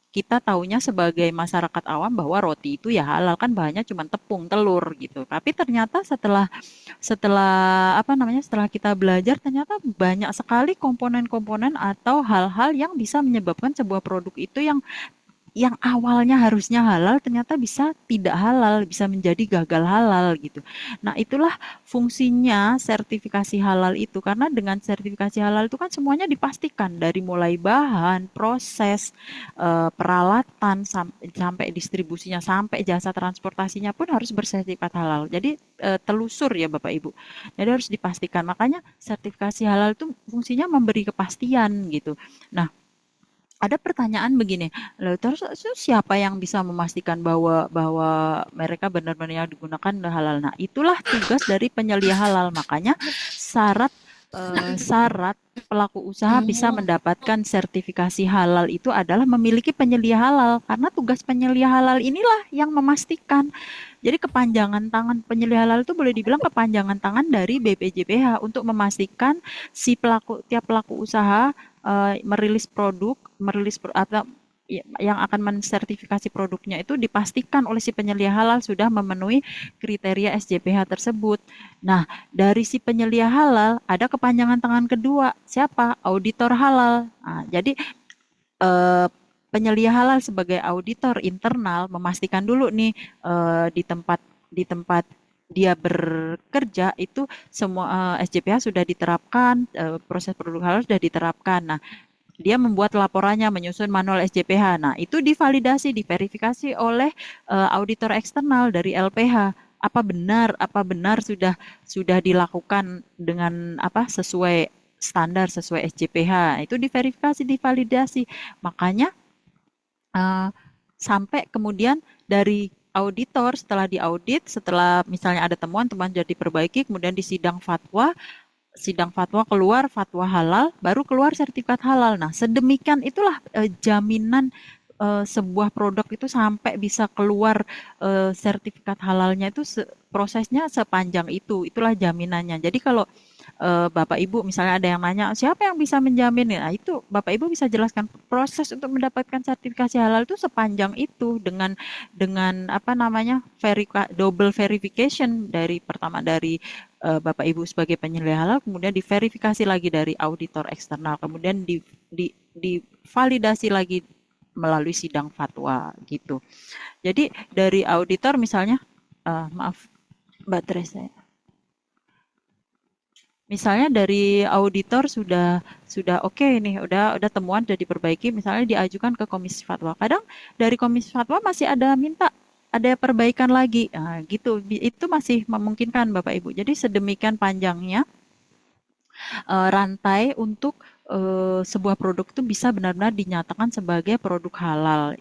kita taunya sebagai masyarakat awam bahwa roti itu ya halal, kan bahannya cuma tepung, telur gitu. Tapi ternyata setelah kita belajar, ternyata banyak sekali komponen-komponen atau hal-hal yang bisa menyebabkan sebuah produk itu yang awalnya harusnya halal ternyata bisa tidak halal, bisa menjadi gagal halal gitu. Nah, itulah fungsinya sertifikasi halal itu, karena dengan sertifikasi halal itu kan semuanya dipastikan dari mulai bahan, proses, peralatan sampai distribusinya, sampai jasa transportasinya pun harus bersertifikat halal. Jadi telusur ya Bapak Ibu. Jadi harus dipastikan. Makanya sertifikasi halal itu fungsinya memberi kepastian gitu. Nah, ada pertanyaan begini, terus siapa yang bisa memastikan bahwa mereka benar-benar digunakan halal? Nah, itulah tugas dari penyelia halal. Makanya syarat pelaku usaha bisa mendapatkan sertifikasi halal itu adalah memiliki penyelia halal. Karena tugas penyelia halal inilah yang memastikan. Jadi kepanjangan tangan penyelia halal itu boleh dibilang kepanjangan tangan dari BPJPH untuk memastikan tiap pelaku usaha merilis atau yang akan mensertifikasi produknya itu dipastikan oleh si penyelia halal sudah memenuhi kriteria SJPH tersebut. Nah, dari si penyelia halal ada kepanjangan tangan kedua. Siapa? Auditor halal. Nah, jadi penyelia halal sebagai auditor internal memastikan dulu nih di tempat dia bekerja itu semua SJPH sudah diterapkan, proses produk halal sudah diterapkan. Nah, dia membuat laporannya, menyusun manual SJPH. Nah, itu diverifikasi oleh auditor eksternal dari LPH. Apa benar sudah dilakukan dengan sesuai standar, sesuai SJPH. Itu diverifikasi, divalidasi. Makanya sampai kemudian dari auditor setelah diaudit, setelah misalnya ada temuan sudah diperbaiki, kemudian di sidang fatwa keluar fatwa halal, baru keluar sertifikat halal. Nah, sedemikian itulah jaminan sebuah produk itu sampai bisa keluar sertifikat halalnya itu prosesnya sepanjang itu. Itulah jaminannya. Jadi kalau Bapak Ibu misalnya ada yang nanya siapa yang bisa menjamin, nah itu Bapak Ibu bisa jelaskan proses untuk mendapatkan sertifikasi halal itu sepanjang itu dengan double verification pertama dari Bapak Ibu sebagai penyelia halal, kemudian diverifikasi lagi dari auditor eksternal, kemudian divalidasi lagi melalui sidang fatwa gitu. Jadi dari auditor misalnya, maaf baterai saya. Misalnya dari auditor sudah oke nih, udah temuan sudah diperbaiki, misalnya diajukan ke komisi fatwa. Kadang dari komisi fatwa masih ada perbaikan lagi. Nah, gitu. Itu masih memungkinkan Bapak Ibu. Jadi sedemikian panjangnya rantai untuk sebuah produk itu bisa benar-benar dinyatakan sebagai produk halal.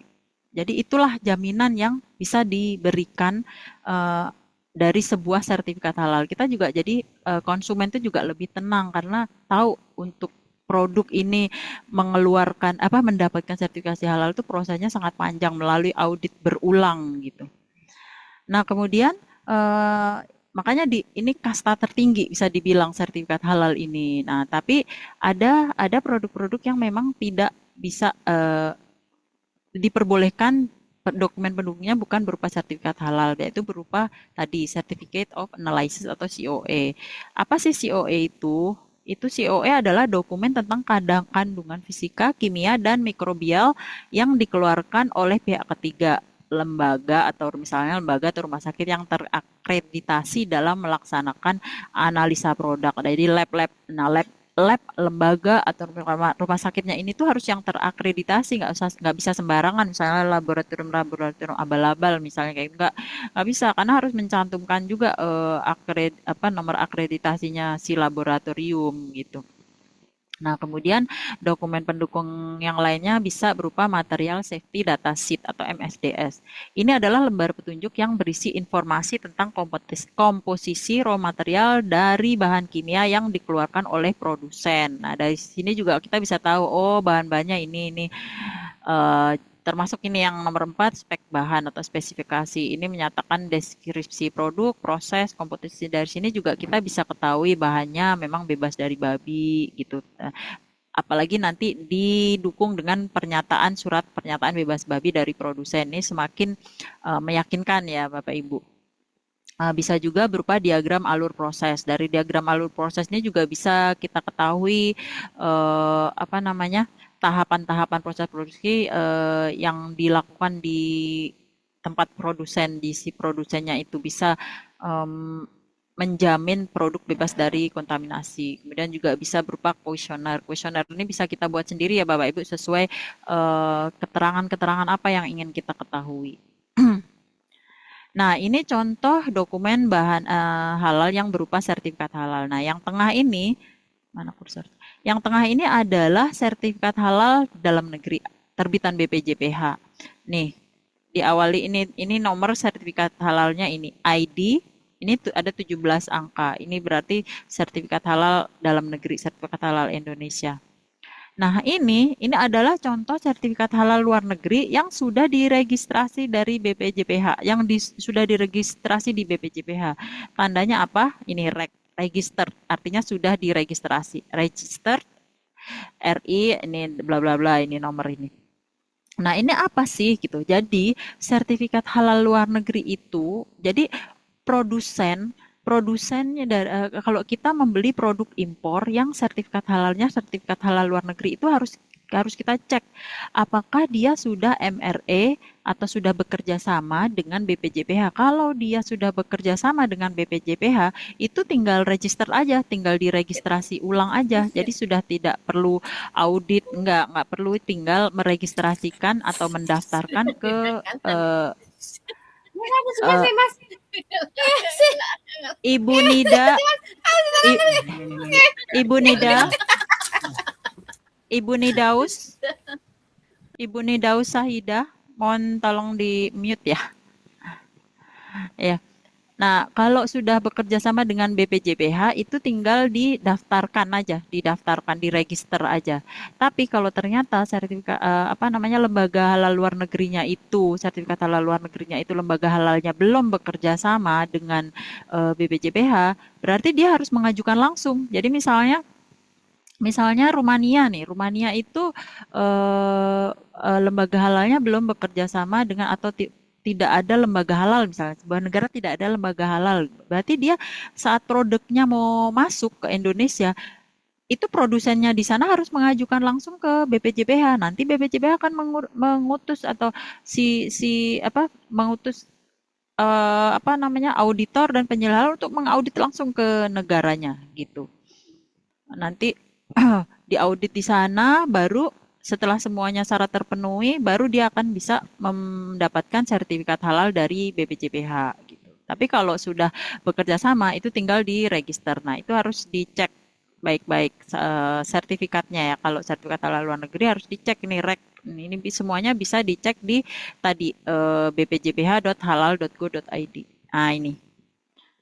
Jadi itulah jaminan yang bisa diberikan dari sebuah sertifikat halal. Kita juga jadi konsumen itu juga lebih tenang karena tahu untuk produk ini mendapatkan sertifikasi halal itu prosesnya sangat panjang melalui audit berulang gitu. Nah, kemudian makanya ini kasta tertinggi bisa dibilang sertifikat halal ini. Nah, tapi ada produk-produk yang memang tidak bisa diperbolehkan dokumen pendukungnya bukan berupa sertifikat halal, yaitu berupa tadi Certificate of Analysis atau COA. Apa sih COA itu? Itu COA adalah dokumen tentang kandungan fisika, kimia, dan mikrobial yang dikeluarkan oleh pihak ketiga, lembaga atau misalnya lembaga atau rumah sakit yang terakreditasi dalam melaksanakan analisa produk. Jadi lab lembaga atau rumah sakitnya ini tuh harus yang terakreditasi, nggak bisa sembarangan, misalnya laboratorium abal-abal misalnya kayak nggak bisa, karena harus mencantumkan juga nomor akreditasinya si laboratorium gitu. Nah, kemudian dokumen pendukung yang lainnya bisa berupa material safety data sheet atau MSDS. Ini adalah lembar petunjuk yang berisi informasi tentang komposisi raw material dari bahan kimia yang dikeluarkan oleh produsen. Nah, dari sini juga kita bisa tahu, oh bahan-bahannya ini. Termasuk ini yang nomor 4, spek bahan atau spesifikasi. Ini menyatakan deskripsi produk, proses, komposisi. Dari sini juga kita bisa ketahui bahannya memang bebas dari babi gitu. Apalagi nanti didukung dengan surat pernyataan bebas babi dari produsen. Ini semakin meyakinkan ya Bapak Ibu. Bisa juga berupa diagram alur proses. Dari diagram alur proses ini juga bisa kita ketahui tahapan-tahapan proses produksi yang dilakukan di tempat produsen, di si produsennya itu bisa menjamin produk bebas dari kontaminasi. Kemudian juga bisa berupa kuesioner. Kuesioner ini bisa kita buat sendiri ya Bapak Ibu sesuai keterangan-keterangan apa yang ingin kita ketahui. Nah, ini contoh dokumen bahan halal yang berupa sertifikat halal. Nah, yang tengah ini, mana kursor? Yang tengah ini adalah sertifikat halal dalam negeri, terbitan BPJPH. Nih, diawali ini nomor sertifikat halalnya ini, ID, ini ada 17 angka. Ini berarti sertifikat halal dalam negeri, sertifikat halal Indonesia. Nah, ini adalah contoh sertifikat halal luar negeri yang sudah diregistrasi dari BPJPH, sudah diregistrasi di BPJPH. Tandanya apa? Ini register, artinya sudah diregistrasi. Register RI ini bla bla bla, ini nomor ini. Nah, ini apa sih gitu. Jadi, sertifikat halal luar negeri itu, jadi produsennya kalau kita membeli produk impor yang sertifikat halalnya sertifikat halal luar negeri itu harus kita cek apakah dia sudah MRE atau sudah bekerja sama dengan BPJPH. Kalau dia sudah bekerja sama dengan BPJPH, itu tinggal register aja, tinggal diregistrasi ulang aja. Jadi sudah tidak perlu audit, nggak perlu, tinggal meregistrasikan atau mendaftarkan ke Ibu Nida, Ibu Nidaus Sahidah, mohon tolong di mute ya. Ya. Nah, kalau sudah bekerja sama dengan BPJPH itu tinggal didaftarkan aja, diregister aja. Tapi kalau ternyata sertifikat lembaga halal luar negerinya itu, sertifikat halal luar negerinya itu lembaga halalnya belum bekerja sama dengan BPJPH, berarti dia harus mengajukan langsung. Jadi misalnya Rumania itu lembaga halalnya belum bekerja sama dengan atau tidak ada lembaga halal, misalnya sebuah negara tidak ada lembaga halal, berarti dia saat produknya mau masuk ke Indonesia itu produsennya di sana harus mengajukan langsung ke BPJPH. Nanti BPJPH akan mengutus atau mengutus auditor dan penyelenggara untuk mengaudit langsung ke negaranya gitu. Nanti diaudit di sana, baru setelah semuanya syarat terpenuhi, baru dia akan bisa mendapatkan sertifikat halal dari BPJPH gitu. Tapi kalau sudah bekerja sama, itu tinggal di register. Nah, itu harus dicek baik-baik sertifikatnya ya. Kalau sertifikat halal luar negeri harus dicek ini ini semuanya bisa dicek di tadi bpjph.halal.go.id. Nah, ini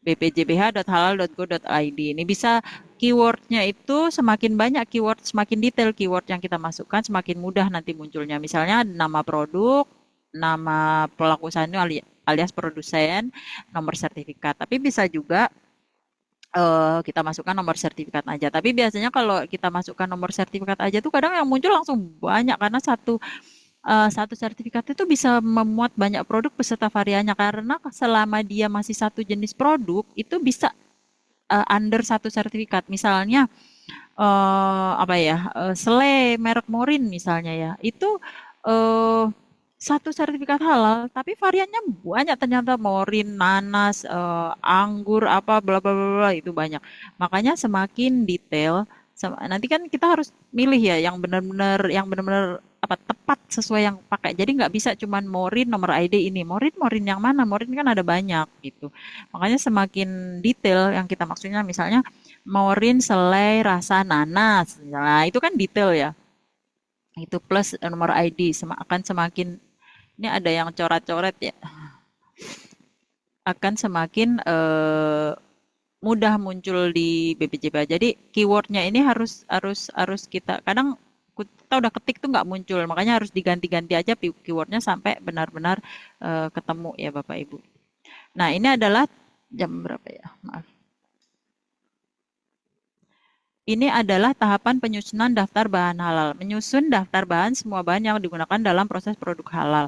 bpjph.halal.go.id. Ini bisa keywordnya itu semakin banyak keyword, semakin detail keyword yang kita masukkan, semakin mudah nanti munculnya. Misalnya nama produk, nama pelaku usaha alias produsen, nomor sertifikat. Tapi bisa juga kita masukkan nomor sertifikat aja. Tapi biasanya kalau kita masukkan nomor sertifikat aja tuh kadang yang muncul langsung banyak karena satu sertifikat itu bisa memuat banyak produk beserta variannya, karena selama dia masih satu jenis produk itu bisa under satu sertifikat. Misalnya selai merek Morin misalnya ya, itu satu sertifikat halal tapi variannya banyak, ternyata Morin, nanas, anggur, apa bla bla bla itu banyak. Makanya semakin detail nanti kan kita harus milih ya yang benar-benar tepat sesuai yang pakai. Jadi nggak bisa cuman Morin nomor ID ini. Morin yang mana? Morin kan ada banyak gitu. Makanya semakin detail yang kita maksudnya, misalnya Morin selai rasa nanas. Nah, itu kan detail ya. Itu plus nomor ID akan semakin, ini ada yang coret-coret ya. Akan semakin mudah muncul di BPJPH. Jadi keywordnya ini harus kita, kadang kita udah ketik tuh nggak muncul, makanya harus diganti-ganti aja keywordnya sampai benar-benar ketemu ya Bapak Ibu. Nah, ini adalah jam berapa ya? Maaf. Ini adalah tahapan penyusunan daftar bahan halal. Menyusun daftar bahan semua bahan yang digunakan dalam proses produk halal.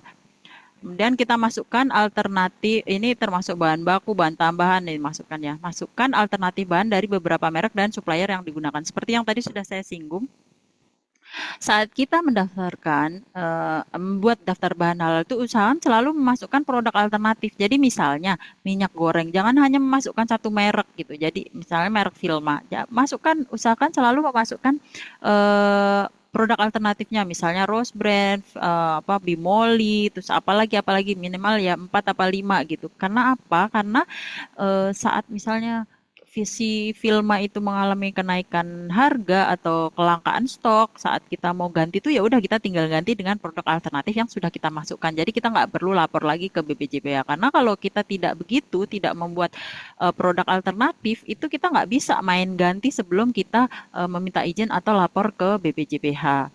Kemudian kita masukkan alternatif, ini termasuk bahan baku, bahan tambahan, ini masukkan ya. Masukkan alternatif bahan dari beberapa merek dan supplier yang digunakan. Seperti yang tadi sudah saya singgung. Saat kita mendaftarkan, membuat daftar bahan halal itu usahakan selalu memasukkan produk alternatif. Jadi misalnya minyak goreng, jangan hanya memasukkan satu merek gitu. Jadi misalnya merek Vilma, ya, usahakan selalu memasukkan produk alternatifnya, misalnya Rose Brand, Bimoli, terus apalagi minimal ya 4 apa 5 gitu. Karena apa? Karena saat misalnya si Vilma itu mengalami kenaikan harga atau kelangkaan stok, saat kita mau ganti tuh ya udah kita tinggal ganti dengan produk alternatif yang sudah kita masukkan. Jadi kita nggak perlu lapor lagi ke BPJPH, karena kalau kita tidak begitu, tidak membuat produk alternatif, itu kita nggak bisa main ganti sebelum kita meminta izin atau lapor ke BPJPH.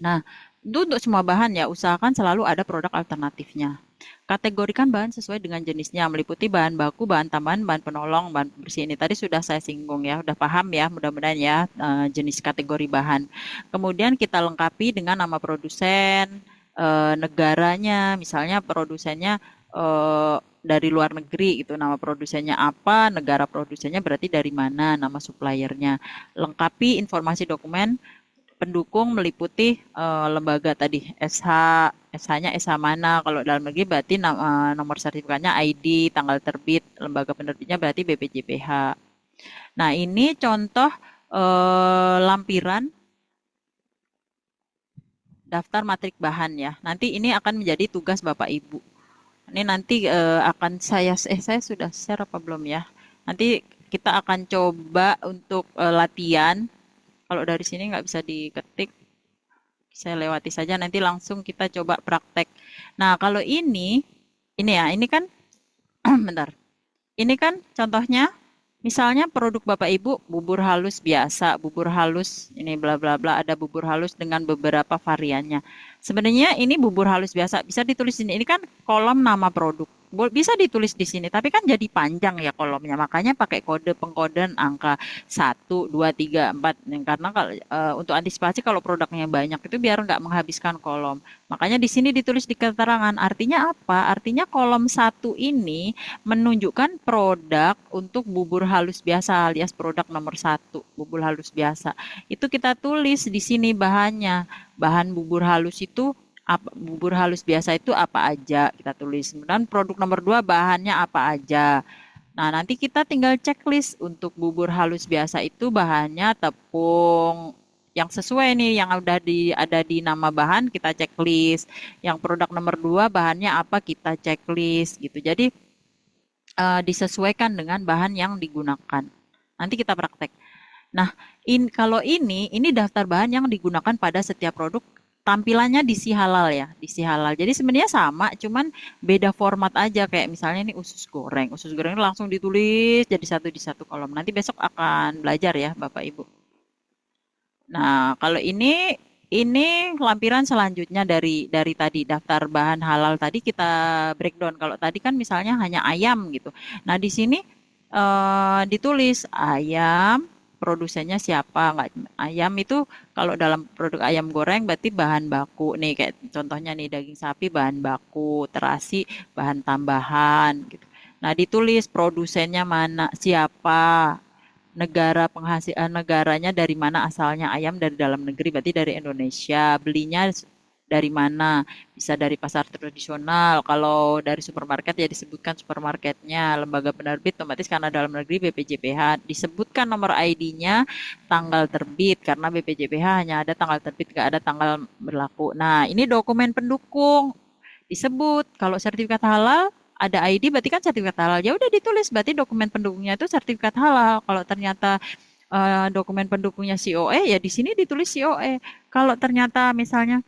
Nah, itu untuk semua bahan ya, usahakan selalu ada produk alternatifnya. Kategorikan bahan sesuai dengan jenisnya, meliputi bahan baku, bahan tambahan, bahan penolong, bahan pembersih. Ini tadi sudah saya singgung ya, udah paham ya mudah-mudahan ya jenis kategori bahan. Kemudian kita lengkapi dengan nama produsen, negaranya, misalnya produsennya dari luar negeri gitu, nama produsennya apa, negara produsennya berarti dari mana, nama suppliernya. Lengkapi informasi dokumen pendukung meliputi lembaga tadi, SH-nya SH mana, kalau dalam negeri berarti nomor sertifikatnya ID, tanggal terbit, lembaga penerbitnya berarti BPJPH. Nah, ini contoh lampiran daftar matrik bahan ya. Nanti ini akan menjadi tugas Bapak Ibu. Ini nanti akan saya sudah share apa belum ya? Nanti kita akan coba untuk latihan. Kalau dari sini nggak bisa diketik, saya lewati saja, nanti langsung kita coba praktek. Nah, kalau ini kan, bentar. Ini kan contohnya, misalnya produk Bapak Ibu, bubur halus biasa, bubur halus, ini bla bla bla, ada bubur halus dengan beberapa variannya. Sebenarnya ini bubur halus biasa, bisa ditulis ini kan kolom nama produk. Bisa ditulis di sini, tapi kan jadi panjang ya kolomnya. Makanya pakai kode pengkodean angka 1, 2, 3, 4. Karena kalau untuk antisipasi kalau produknya banyak itu biar nggak menghabiskan kolom. Makanya di sini ditulis di keterangan. Artinya apa? Artinya kolom 1 ini menunjukkan produk untuk bubur halus biasa alias produk nomor 1, bubur halus biasa. Itu kita tulis di sini bahannya. Bahan bubur halus itu bubur halus biasa itu apa aja kita tulis. Kemudian produk nomor 2 bahannya apa aja. Nah, nanti kita tinggal checklist untuk bubur halus biasa itu bahannya tepung yang sesuai nih yang ada di nama bahan kita checklist. Yang produk nomor 2 bahannya apa kita checklist gitu. Jadi disesuaikan dengan bahan yang digunakan. Nanti kita praktek. Nah, kalau ini daftar bahan yang digunakan pada setiap produk tampilannya di si halal ya, di si halal. Jadi sebenarnya sama, cuman beda format aja kayak misalnya ini usus goreng. Usus goreng langsung ditulis jadi satu di satu kolom. Nanti besok akan belajar ya, Bapak Ibu. Nah, kalau ini lampiran selanjutnya dari tadi daftar bahan halal tadi kita breakdown. Kalau tadi kan misalnya hanya ayam gitu. Nah, di sini ditulis ayam produsennya siapa nggak ayam itu kalau dalam produk ayam goreng berarti bahan baku nih kayak contohnya nih daging sapi bahan baku terasi bahan tambahan gitu. Nah ditulis produsennya mana siapa negara negaranya dari mana asalnya ayam dari dalam negeri berarti dari Indonesia belinya dari mana bisa dari pasar tradisional kalau dari supermarket ya disebutkan supermarketnya lembaga penerbit otomatis karena dalam negeri BPJPH disebutkan nomor ID-nya tanggal terbit karena BPJPH hanya ada tanggal terbit nggak ada tanggal berlaku. Nah ini dokumen pendukung disebut kalau sertifikat halal ada ID berarti kan sertifikat halal ya udah ditulis berarti dokumen pendukungnya itu sertifikat halal. Kalau ternyata dokumen pendukungnya COE ya di sini ditulis COE. Kalau ternyata misalnya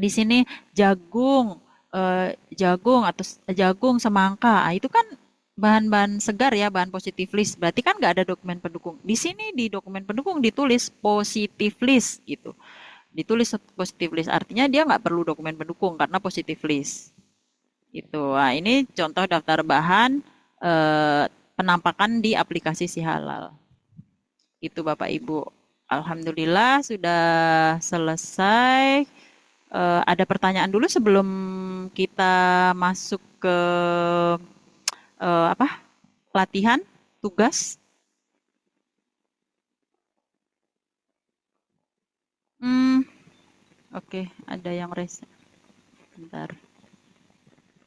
di sini jagung atau jagung semangka itu kan bahan-bahan segar ya bahan positif list berarti kan nggak ada dokumen pendukung di sini di dokumen pendukung ditulis positif list gitu ditulis positif list artinya dia nggak perlu dokumen pendukung karena positif list itu. Nah, ini contoh daftar bahan penampakan di aplikasi Si Halal itu Bapak Ibu. Alhamdulillah sudah selesai. Ada pertanyaan dulu sebelum kita masuk ke apa latihan tugas. Oke, ada yang raise. Bentar.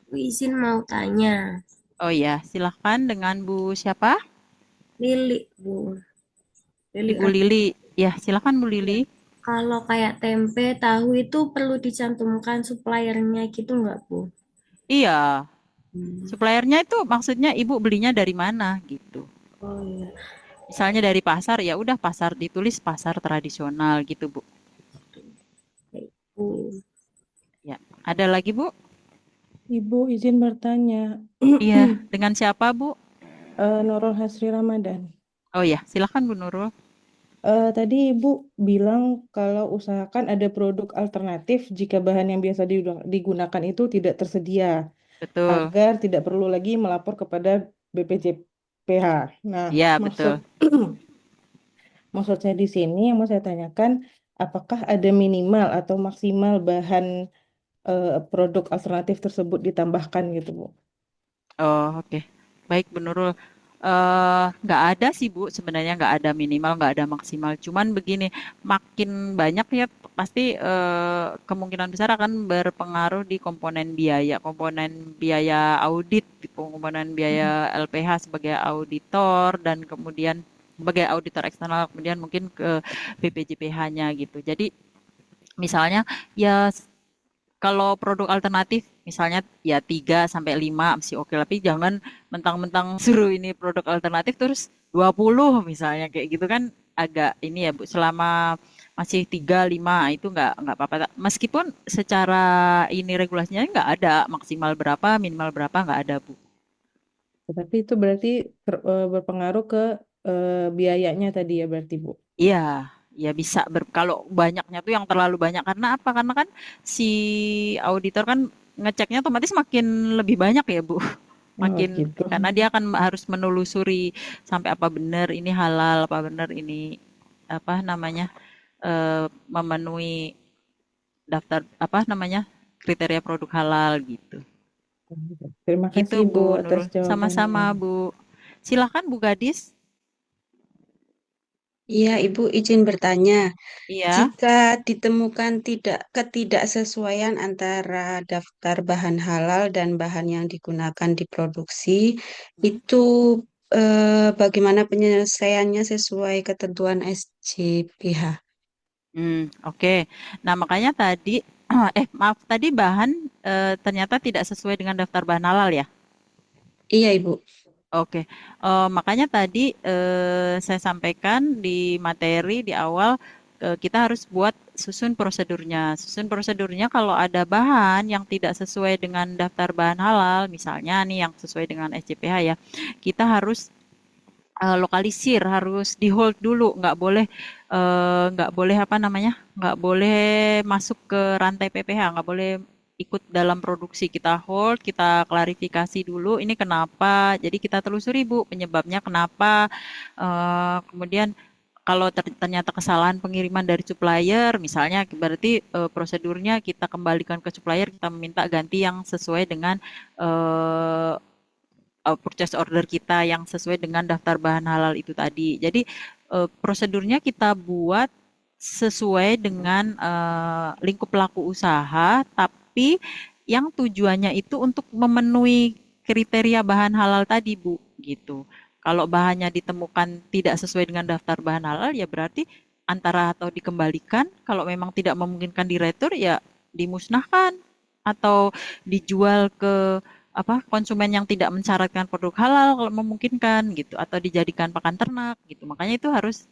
Bu izin mau tanya. Oh ya, silahkan dengan Bu siapa? Lili, Bu. Ibu Lili. Ya, silahkan Bu Lili. Kalau kayak tempe, tahu itu perlu dicantumkan suppliernya gitu nggak, Bu? Iya. Suppliernya itu maksudnya Ibu belinya dari mana gitu. Oh iya. Misalnya dari pasar, ya udah pasar ditulis pasar tradisional gitu, Bu. Baik, Bu. Ya, ada lagi, Bu? Ibu izin bertanya. Iya, dengan siapa, Bu? Nurul Hasri Ramadan. Oh ya, silahkan Bu Nurul. Tadi Ibu bilang kalau usahakan ada produk alternatif jika bahan yang biasa digunakan itu tidak tersedia, Betul. agar tidak perlu lagi melapor kepada BPJPH. Nah, Iya, betul. maksud saya di sini yang mau saya tanyakan, apakah ada minimal atau maksimal bahan produk alternatif tersebut ditambahkan gitu, Bu? Oh, oke. Baik, Bu Nurul. Nggak ada sih, Bu. Sebenarnya nggak ada minimal, nggak ada maksimal. Cuman begini, makin banyak ya pasti kemungkinan besar akan berpengaruh di komponen biaya audit, komponen biaya LPH sebagai auditor dan kemudian sebagai auditor eksternal, kemudian mungkin ke BPJPH-nya gitu. Jadi misalnya ya kalau produk alternatif misalnya ya 3 sampai 5 masih oke, tapi jangan mentang-mentang suruh ini produk alternatif terus 20 misalnya kayak gitu kan agak ini ya Bu, selama masih 3 5 itu nggak apa-apa. Meskipun secara ini regulasinya nggak ada maksimal berapa, minimal berapa nggak ada Bu. Tapi itu berarti berpengaruh ke biayanya tadi ya berarti, Bu? Iya, ya bisa kalau banyaknya tuh yang terlalu banyak karena apa? Karena kan si auditor kan ngeceknya otomatis makin lebih banyak ya Bu. Oh Makin gitu. karena dia akan harus menelusuri sampai apa benar ini halal, apa benar ini apa namanya memenuhi daftar apa namanya kriteria produk halal gitu. Terima Gitu kasih Bu Bu atas Nurul. jawabannya. Sama-sama Bu. Silakan Bu Gadis. Iya, Ibu izin bertanya. Iya. Jika ditemukan ketidaksesuaian antara daftar bahan halal dan bahan yang digunakan di produksi, Hmm. itu bagaimana penyelesaiannya sesuai ketentuan SJPH? Oke. Nah, makanya tadi maaf tadi bahan ternyata tidak sesuai dengan daftar bahan halal ya. Iya, Ibu. Oke, makanya tadi saya sampaikan di materi di awal kita harus buat susun prosedurnya. Susun prosedurnya kalau ada bahan yang tidak sesuai dengan daftar bahan halal, misalnya nih yang sesuai dengan SJPH ya, kita harus lokalisir, harus di hold dulu, nggak boleh apa namanya, nggak boleh masuk ke rantai PPH, nggak boleh ikut dalam produksi. Kita hold, kita klarifikasi dulu, ini kenapa, jadi kita telusuri Bu, penyebabnya kenapa, kemudian kalau ternyata kesalahan pengiriman dari supplier, misalnya berarti prosedurnya kita kembalikan ke supplier, kita meminta ganti yang sesuai dengan eh, purchase order kita yang sesuai dengan daftar bahan halal itu tadi. Jadi prosedurnya kita buat sesuai dengan lingkup pelaku usaha, tapi yang tujuannya itu untuk memenuhi kriteria bahan halal tadi, Bu, gitu. Kalau bahannya ditemukan tidak sesuai dengan daftar bahan halal, ya berarti antara atau dikembalikan, kalau memang tidak memungkinkan diretur, ya dimusnahkan atau dijual ke apa konsumen yang tidak mensyaratkan produk halal kalau memungkinkan gitu atau dijadikan pakan ternak gitu. Makanya itu harus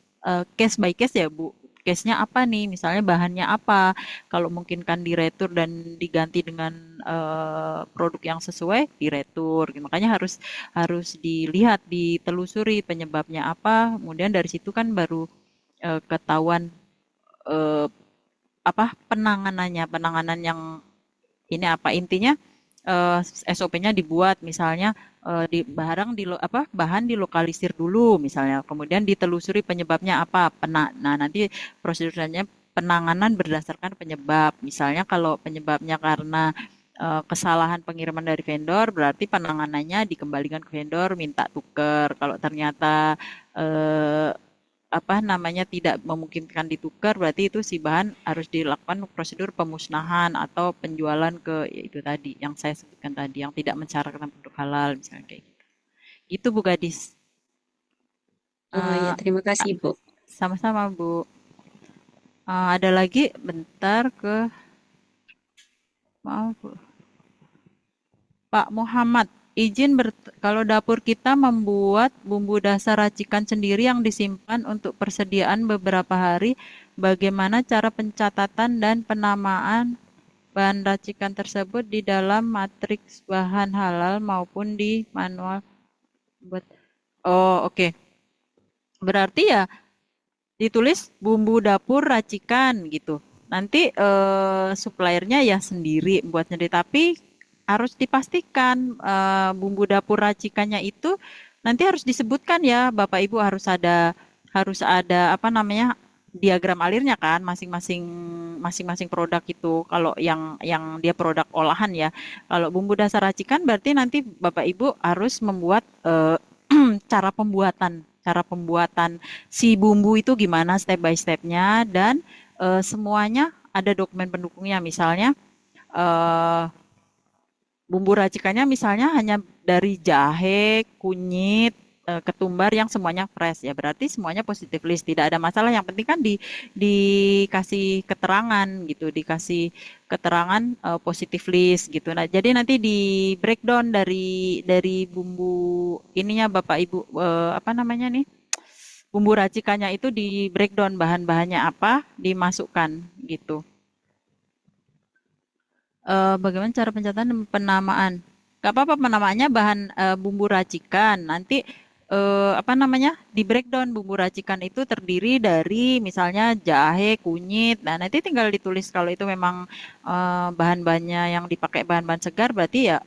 case by case ya Bu. Case-nya apa nih? Misalnya bahannya apa? Kalau memungkinkan diretur dan diganti dengan produk yang sesuai, diretur. Gitu. Makanya harus dilihat, ditelusuri penyebabnya apa. Kemudian dari situ kan baru ketahuan eh, apa penanganan yang ini apa intinya SOP-nya dibuat misalnya di bahan dilokalisir dulu misalnya kemudian ditelusuri penyebabnya apa nah nanti prosedurnya penanganan berdasarkan penyebab misalnya kalau penyebabnya karena kesalahan pengiriman dari vendor berarti penanganannya dikembalikan ke vendor minta tuker kalau ternyata eh, apa namanya tidak memungkinkan ditukar berarti itu si bahan harus dilakukan prosedur pemusnahan atau penjualan ke ya itu tadi yang saya sebutkan tadi yang tidak mensyaratkan produk halal misalnya kayak gitu. Gitu Bu Gadis. Oh ya, Eh, terima kasih, Ibu. sama-sama Bu. Ada lagi bentar ke maaf Bu. Pak Muhammad, kalau dapur kita membuat bumbu dasar racikan sendiri yang disimpan untuk persediaan beberapa hari, bagaimana cara pencatatan dan penamaan bahan racikan tersebut di dalam matriks bahan halal maupun di manual buat Oh, oke. Berarti ya ditulis bumbu dapur racikan gitu. Nanti suppliernya ya sendiri buat sendiri, tapi harus dipastikan bumbu dapur racikannya itu nanti harus disebutkan ya Bapak Ibu harus ada apa namanya diagram alirnya kan masing-masing produk itu. Kalau yang dia produk olahan ya. Kalau bumbu dasar racikan berarti nanti Bapak Ibu harus membuat cara pembuatan si bumbu itu gimana step by stepnya dan semuanya ada dokumen pendukungnya misalnya eh, bumbu racikannya misalnya hanya dari jahe, kunyit, ketumbar yang semuanya fresh ya berarti semuanya positif list tidak ada masalah yang penting kan dikasih keterangan gitu dikasih keterangan positif list gitu nah jadi nanti di breakdown dari bumbu ininya Bapak Ibu apa namanya nih bumbu racikannya itu di breakdown bahan-bahannya apa dimasukkan gitu. Bagaimana cara pencatatan dan penamaan? Gak apa-apa penamaannya bahan bumbu racikan. Nanti apa namanya, di breakdown bumbu racikan itu terdiri dari misalnya jahe, kunyit. Nah, nanti tinggal ditulis kalau itu memang bahan-bahannya yang dipakai bahan-bahan segar berarti ya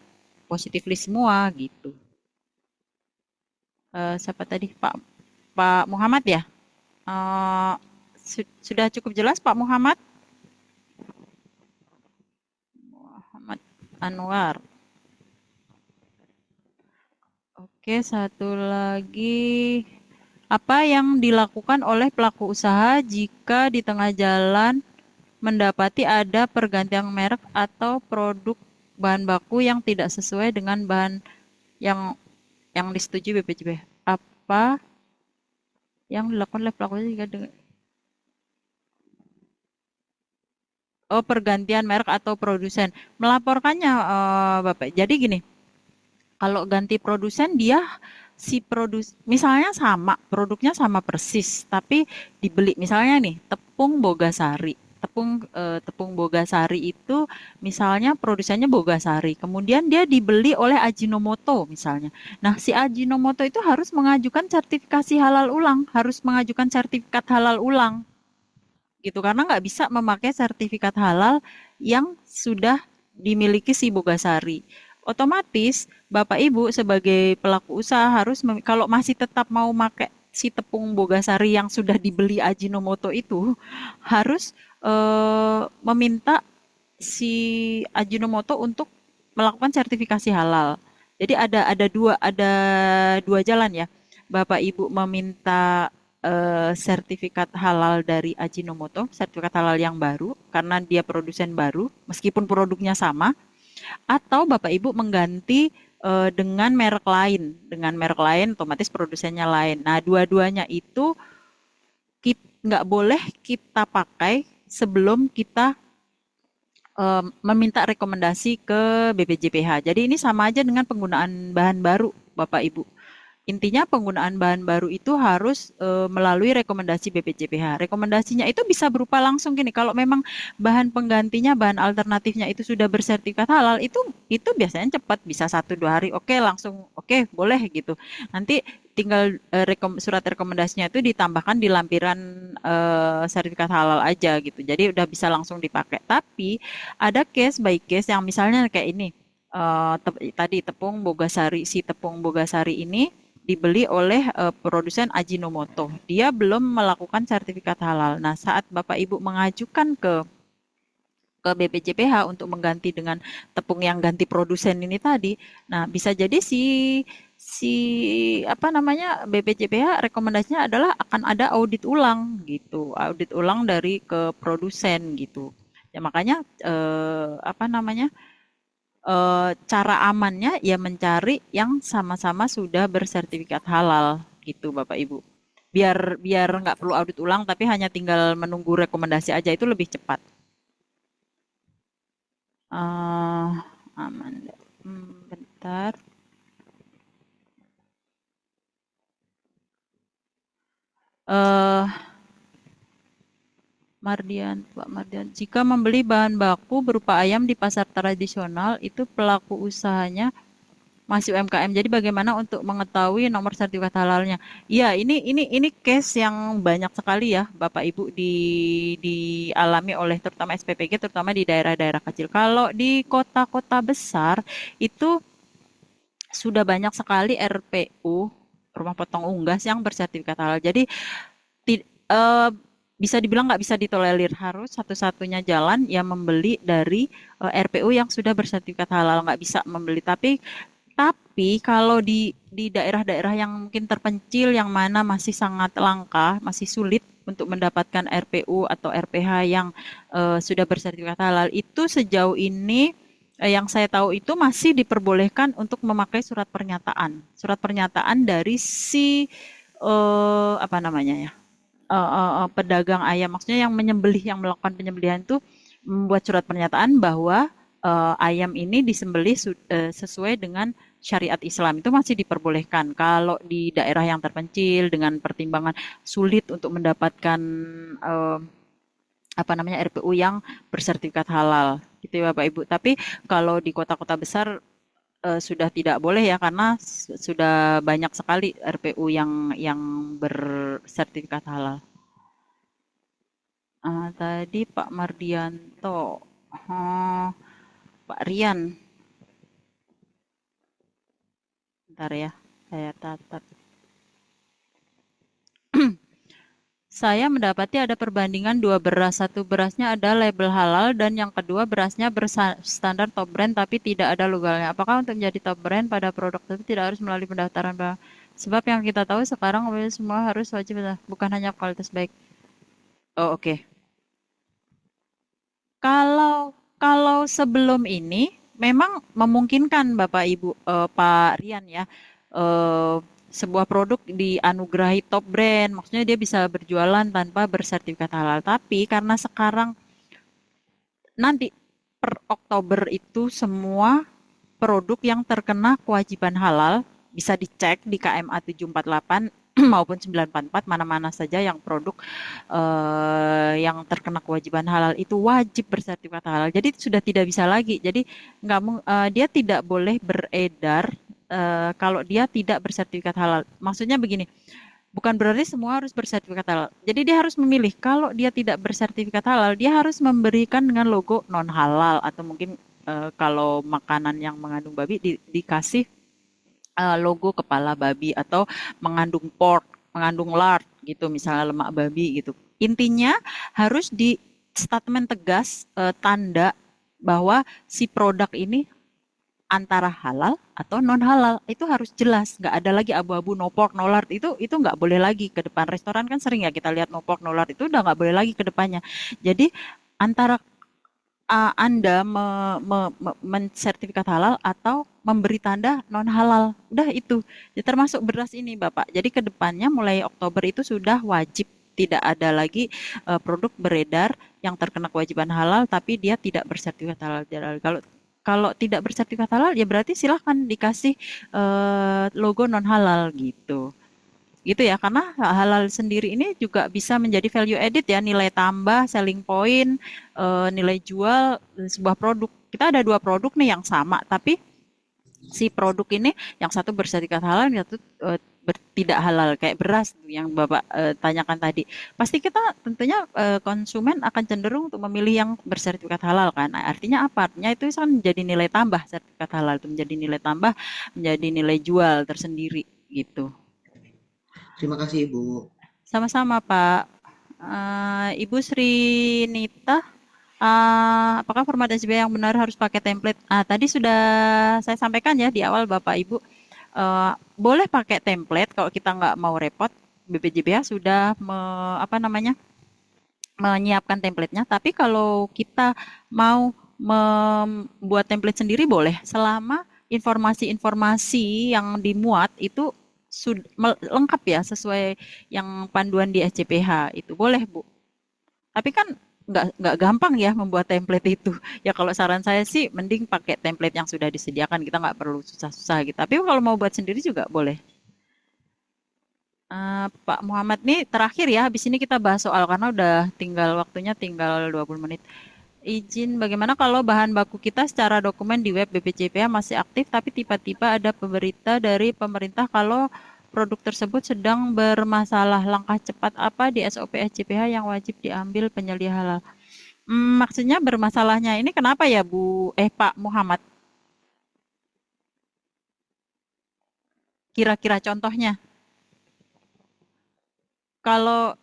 positif list semua gitu. Siapa tadi? Pak Muhammad ya? Eh, sudah cukup jelas Pak Muhammad? Muhammad Anwar. Oke, satu lagi. Apa yang dilakukan oleh pelaku usaha jika di tengah jalan mendapati ada pergantian merek atau produk bahan baku yang tidak sesuai dengan bahan yang disetujui BPJP? Apa yang dilakukan oleh pelaku usaha jika dengan pergantian merek atau produsen? Melaporkannya Bapak. Jadi gini, kalau ganti produsen dia misalnya sama, produknya sama persis, tapi dibeli misalnya nih tepung Bogasari. Tepung Bogasari itu misalnya produsennya Bogasari, kemudian dia dibeli oleh Ajinomoto misalnya. Nah, si Ajinomoto itu harus mengajukan sertifikasi halal ulang, harus mengajukan sertifikat halal ulang gitu karena nggak bisa memakai sertifikat halal yang sudah dimiliki si Bogasari. Otomatis Bapak Ibu sebagai pelaku usaha harus kalau masih tetap mau pakai si tepung Bogasari yang sudah dibeli Ajinomoto itu harus meminta si Ajinomoto untuk melakukan sertifikasi halal. Jadi ada dua jalan ya. Bapak Ibu meminta sertifikat halal dari Ajinomoto, sertifikat halal yang baru karena dia produsen baru meskipun produknya sama, atau Bapak Ibu mengganti dengan merek lain otomatis produsennya lain. Nah, dua-duanya itu nggak boleh kita pakai sebelum kita meminta rekomendasi ke BPJPH. Jadi ini sama aja dengan penggunaan bahan baru, Bapak Ibu. Intinya penggunaan bahan baru itu harus melalui rekomendasi BPJPH. Rekomendasinya itu bisa berupa langsung gini. Kalau memang bahan penggantinya, bahan alternatifnya itu sudah bersertifikat halal, itu biasanya cepat, bisa 1-2 hari. Oke, langsung oke, boleh gitu. Nanti tinggal surat rekomendasinya itu ditambahkan di lampiran sertifikat halal aja gitu. Jadi udah bisa langsung dipakai. Tapi ada case by case yang misalnya kayak ini. Tadi tepung Bogasari ini dibeli oleh produsen Ajinomoto. Dia belum melakukan sertifikat halal. Nah, saat Bapak Ibu mengajukan ke BPJPH untuk mengganti dengan tepung yang ganti produsen ini tadi, nah bisa jadi si apa namanya BPJPH rekomendasinya adalah akan ada audit ulang gitu, audit ulang dari ke produsen gitu. Ya makanya apa namanya cara amannya ya mencari yang sama-sama sudah bersertifikat halal gitu Bapak Ibu. Biar nggak perlu audit ulang tapi hanya tinggal menunggu rekomendasi aja itu lebih cepat. Aman. Bentar. Pak Mardian, jika membeli bahan baku berupa ayam di pasar tradisional, itu pelaku usahanya masih UMKM. Jadi bagaimana untuk mengetahui nomor sertifikat halalnya? Iya, ini case yang banyak sekali ya, Bapak Ibu dialami oleh terutama SPPG, terutama di daerah-daerah kecil. Kalau di kota-kota besar itu sudah banyak sekali RPU, rumah potong unggas yang bersertifikat halal. Jadi bisa dibilang nggak bisa ditolerir, harus satu-satunya jalan ya membeli dari RPU yang sudah bersertifikat halal, nggak bisa membeli. Tapi kalau di daerah-daerah yang mungkin terpencil yang mana masih sangat langka, masih sulit untuk mendapatkan RPU atau RPH yang sudah bersertifikat halal, itu sejauh ini yang saya tahu itu masih diperbolehkan untuk memakai surat pernyataan dari si apa namanya ya, pedagang ayam, maksudnya yang melakukan penyembelihan itu membuat surat pernyataan bahwa ayam ini disembelih sesuai dengan syariat Islam. Itu masih diperbolehkan. Kalau di daerah yang terpencil dengan pertimbangan sulit untuk mendapatkan apa namanya RPU yang bersertifikat halal gitu ya Bapak Ibu. Tapi kalau di kota-kota besar sudah tidak boleh ya karena sudah banyak sekali RPU yang bersertifikat halal. Tadi Pak Mardianto, Pak Rian, bentar ya, saya catat. Saya mendapati ada perbandingan dua beras. Satu berasnya ada label halal dan yang kedua berasnya berstandar top brand tapi tidak ada logonya. Apakah untuk menjadi top brand pada produk tersebut tidak harus melalui pendaftaran? Sebab yang kita tahu sekarang semua harus wajib, bukan hanya kualitas baik. Oh, oke. Kalau sebelum ini memang memungkinkan Bapak Ibu Pak Rian ya, sebuah produk dianugerahi top brand, maksudnya dia bisa berjualan tanpa bersertifikat halal. Tapi karena sekarang nanti per Oktober itu semua produk yang terkena kewajiban halal bisa dicek di KMA 748 maupun 944 mana-mana saja yang produk yang terkena kewajiban halal itu wajib bersertifikat halal. Jadi sudah tidak bisa lagi. Jadi dia tidak boleh beredar kalau dia tidak bersertifikat halal. Maksudnya begini, bukan berarti semua harus bersertifikat halal. Jadi dia harus memilih. Kalau dia tidak bersertifikat halal, dia harus memberikan dengan logo non halal atau mungkin kalau makanan yang mengandung babi dikasih logo kepala babi atau mengandung pork, mengandung lard gitu, misalnya lemak babi gitu. Intinya harus di statement tegas tanda bahwa si produk ini antara halal atau non halal, itu harus jelas, nggak ada lagi abu-abu no pork no lard, itu nggak boleh lagi ke depan. Restoran kan sering ya kita lihat no pork no lard, itu udah nggak boleh lagi ke depannya. Jadi antara Anda mensertifikat halal atau memberi tanda non halal, udah itu. Ya, termasuk beras ini Bapak. Jadi ke depannya mulai Oktober itu sudah wajib, tidak ada lagi produk beredar yang terkena kewajiban halal tapi dia tidak bersertifikat halal. Kalau tidak bersertifikat halal ya berarti silahkan dikasih logo non halal gitu. Gitu ya, karena halal sendiri ini juga bisa menjadi value added ya, nilai tambah, selling point, nilai jual sebuah produk. Kita ada dua produk nih yang sama, tapi si produk ini yang satu bersertifikat halal, yang satu tidak halal, kayak beras yang Bapak tanyakan tadi. Pasti kita tentunya konsumen akan cenderung untuk memilih yang bersertifikat halal kan. Nah, artinya apa? Artinya itu kan menjadi nilai tambah, sertifikat halal itu menjadi nilai tambah, menjadi nilai jual tersendiri gitu. Terima kasih Ibu. Sama-sama Pak. Ibu Sri Nita, apakah format SBA yang benar harus pakai template? Tadi sudah saya sampaikan ya di awal Bapak Ibu, boleh pakai template kalau kita nggak mau repot. BPJBH sudah menyiapkan template-nya, tapi kalau kita mau membuat template sendiri boleh, selama informasi-informasi yang dimuat itu lengkap ya, sesuai yang panduan di SCPH, itu boleh Bu. Tapi kan nggak gampang ya membuat template itu. Ya kalau saran saya sih mending pakai template yang sudah disediakan, kita nggak perlu susah-susah gitu. Tapi kalau mau buat sendiri juga boleh. Pak Muhammad nih terakhir ya, habis ini kita bahas soal karena udah waktunya tinggal 20 menit. Izin, bagaimana kalau bahan baku kita secara dokumen di web BPJPH masih aktif tapi tiba-tiba ada berita dari pemerintah kalau produk tersebut sedang bermasalah? Langkah cepat apa di SOP SCPH yang wajib diambil penyedia halal? Maksudnya bermasalahnya ini kenapa ya Pak Muhammad? Kira-kira contohnya? Kalau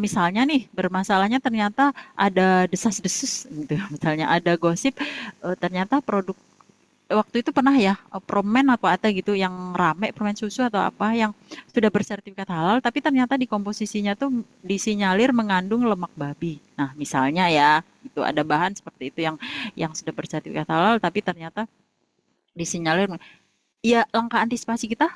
misalnya nih bermasalahnya ternyata ada desas-desus gitu, misalnya ada gosip ternyata produk waktu itu pernah ya permen apa gitu yang rame, permen susu atau apa yang sudah bersertifikat halal tapi ternyata di komposisinya tuh disinyalir mengandung lemak babi. Nah misalnya ya itu ada bahan seperti itu yang sudah bersertifikat halal tapi ternyata disinyalir. Ya langkah antisipasi kita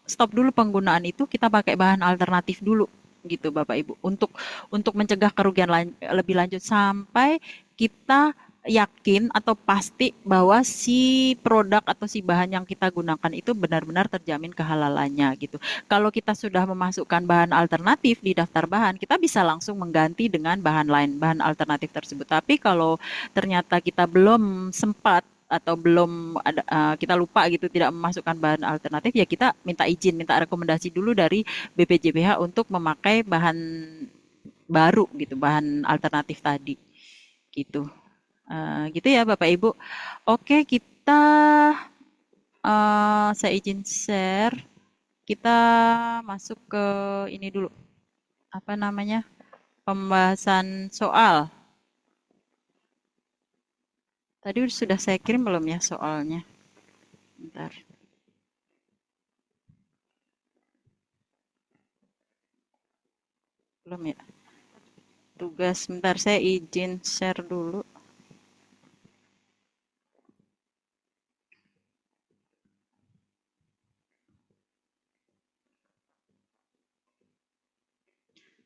stop dulu penggunaan itu, kita pakai bahan alternatif dulu gitu Bapak Ibu, untuk mencegah kerugian lebih lanjut sampai kita yakin atau pasti bahwa si produk atau si bahan yang kita gunakan itu benar-benar terjamin kehalalannya gitu. Kalau kita sudah memasukkan bahan alternatif di daftar bahan, kita bisa langsung mengganti dengan bahan lain, bahan alternatif tersebut. Tapi kalau ternyata kita belum sempat atau belum ada kita lupa gitu tidak memasukkan bahan alternatif, ya kita minta izin, minta rekomendasi dulu dari BPJPH untuk memakai bahan baru gitu, bahan alternatif tadi gitu. Gitu ya Bapak Ibu. Oke, kita saya izin share. Kita masuk ke ini dulu. Apa namanya? Pembahasan soal. Tadi sudah saya kirim belum ya soalnya? Bentar. Belum ya? Tugas, bentar saya izin share dulu.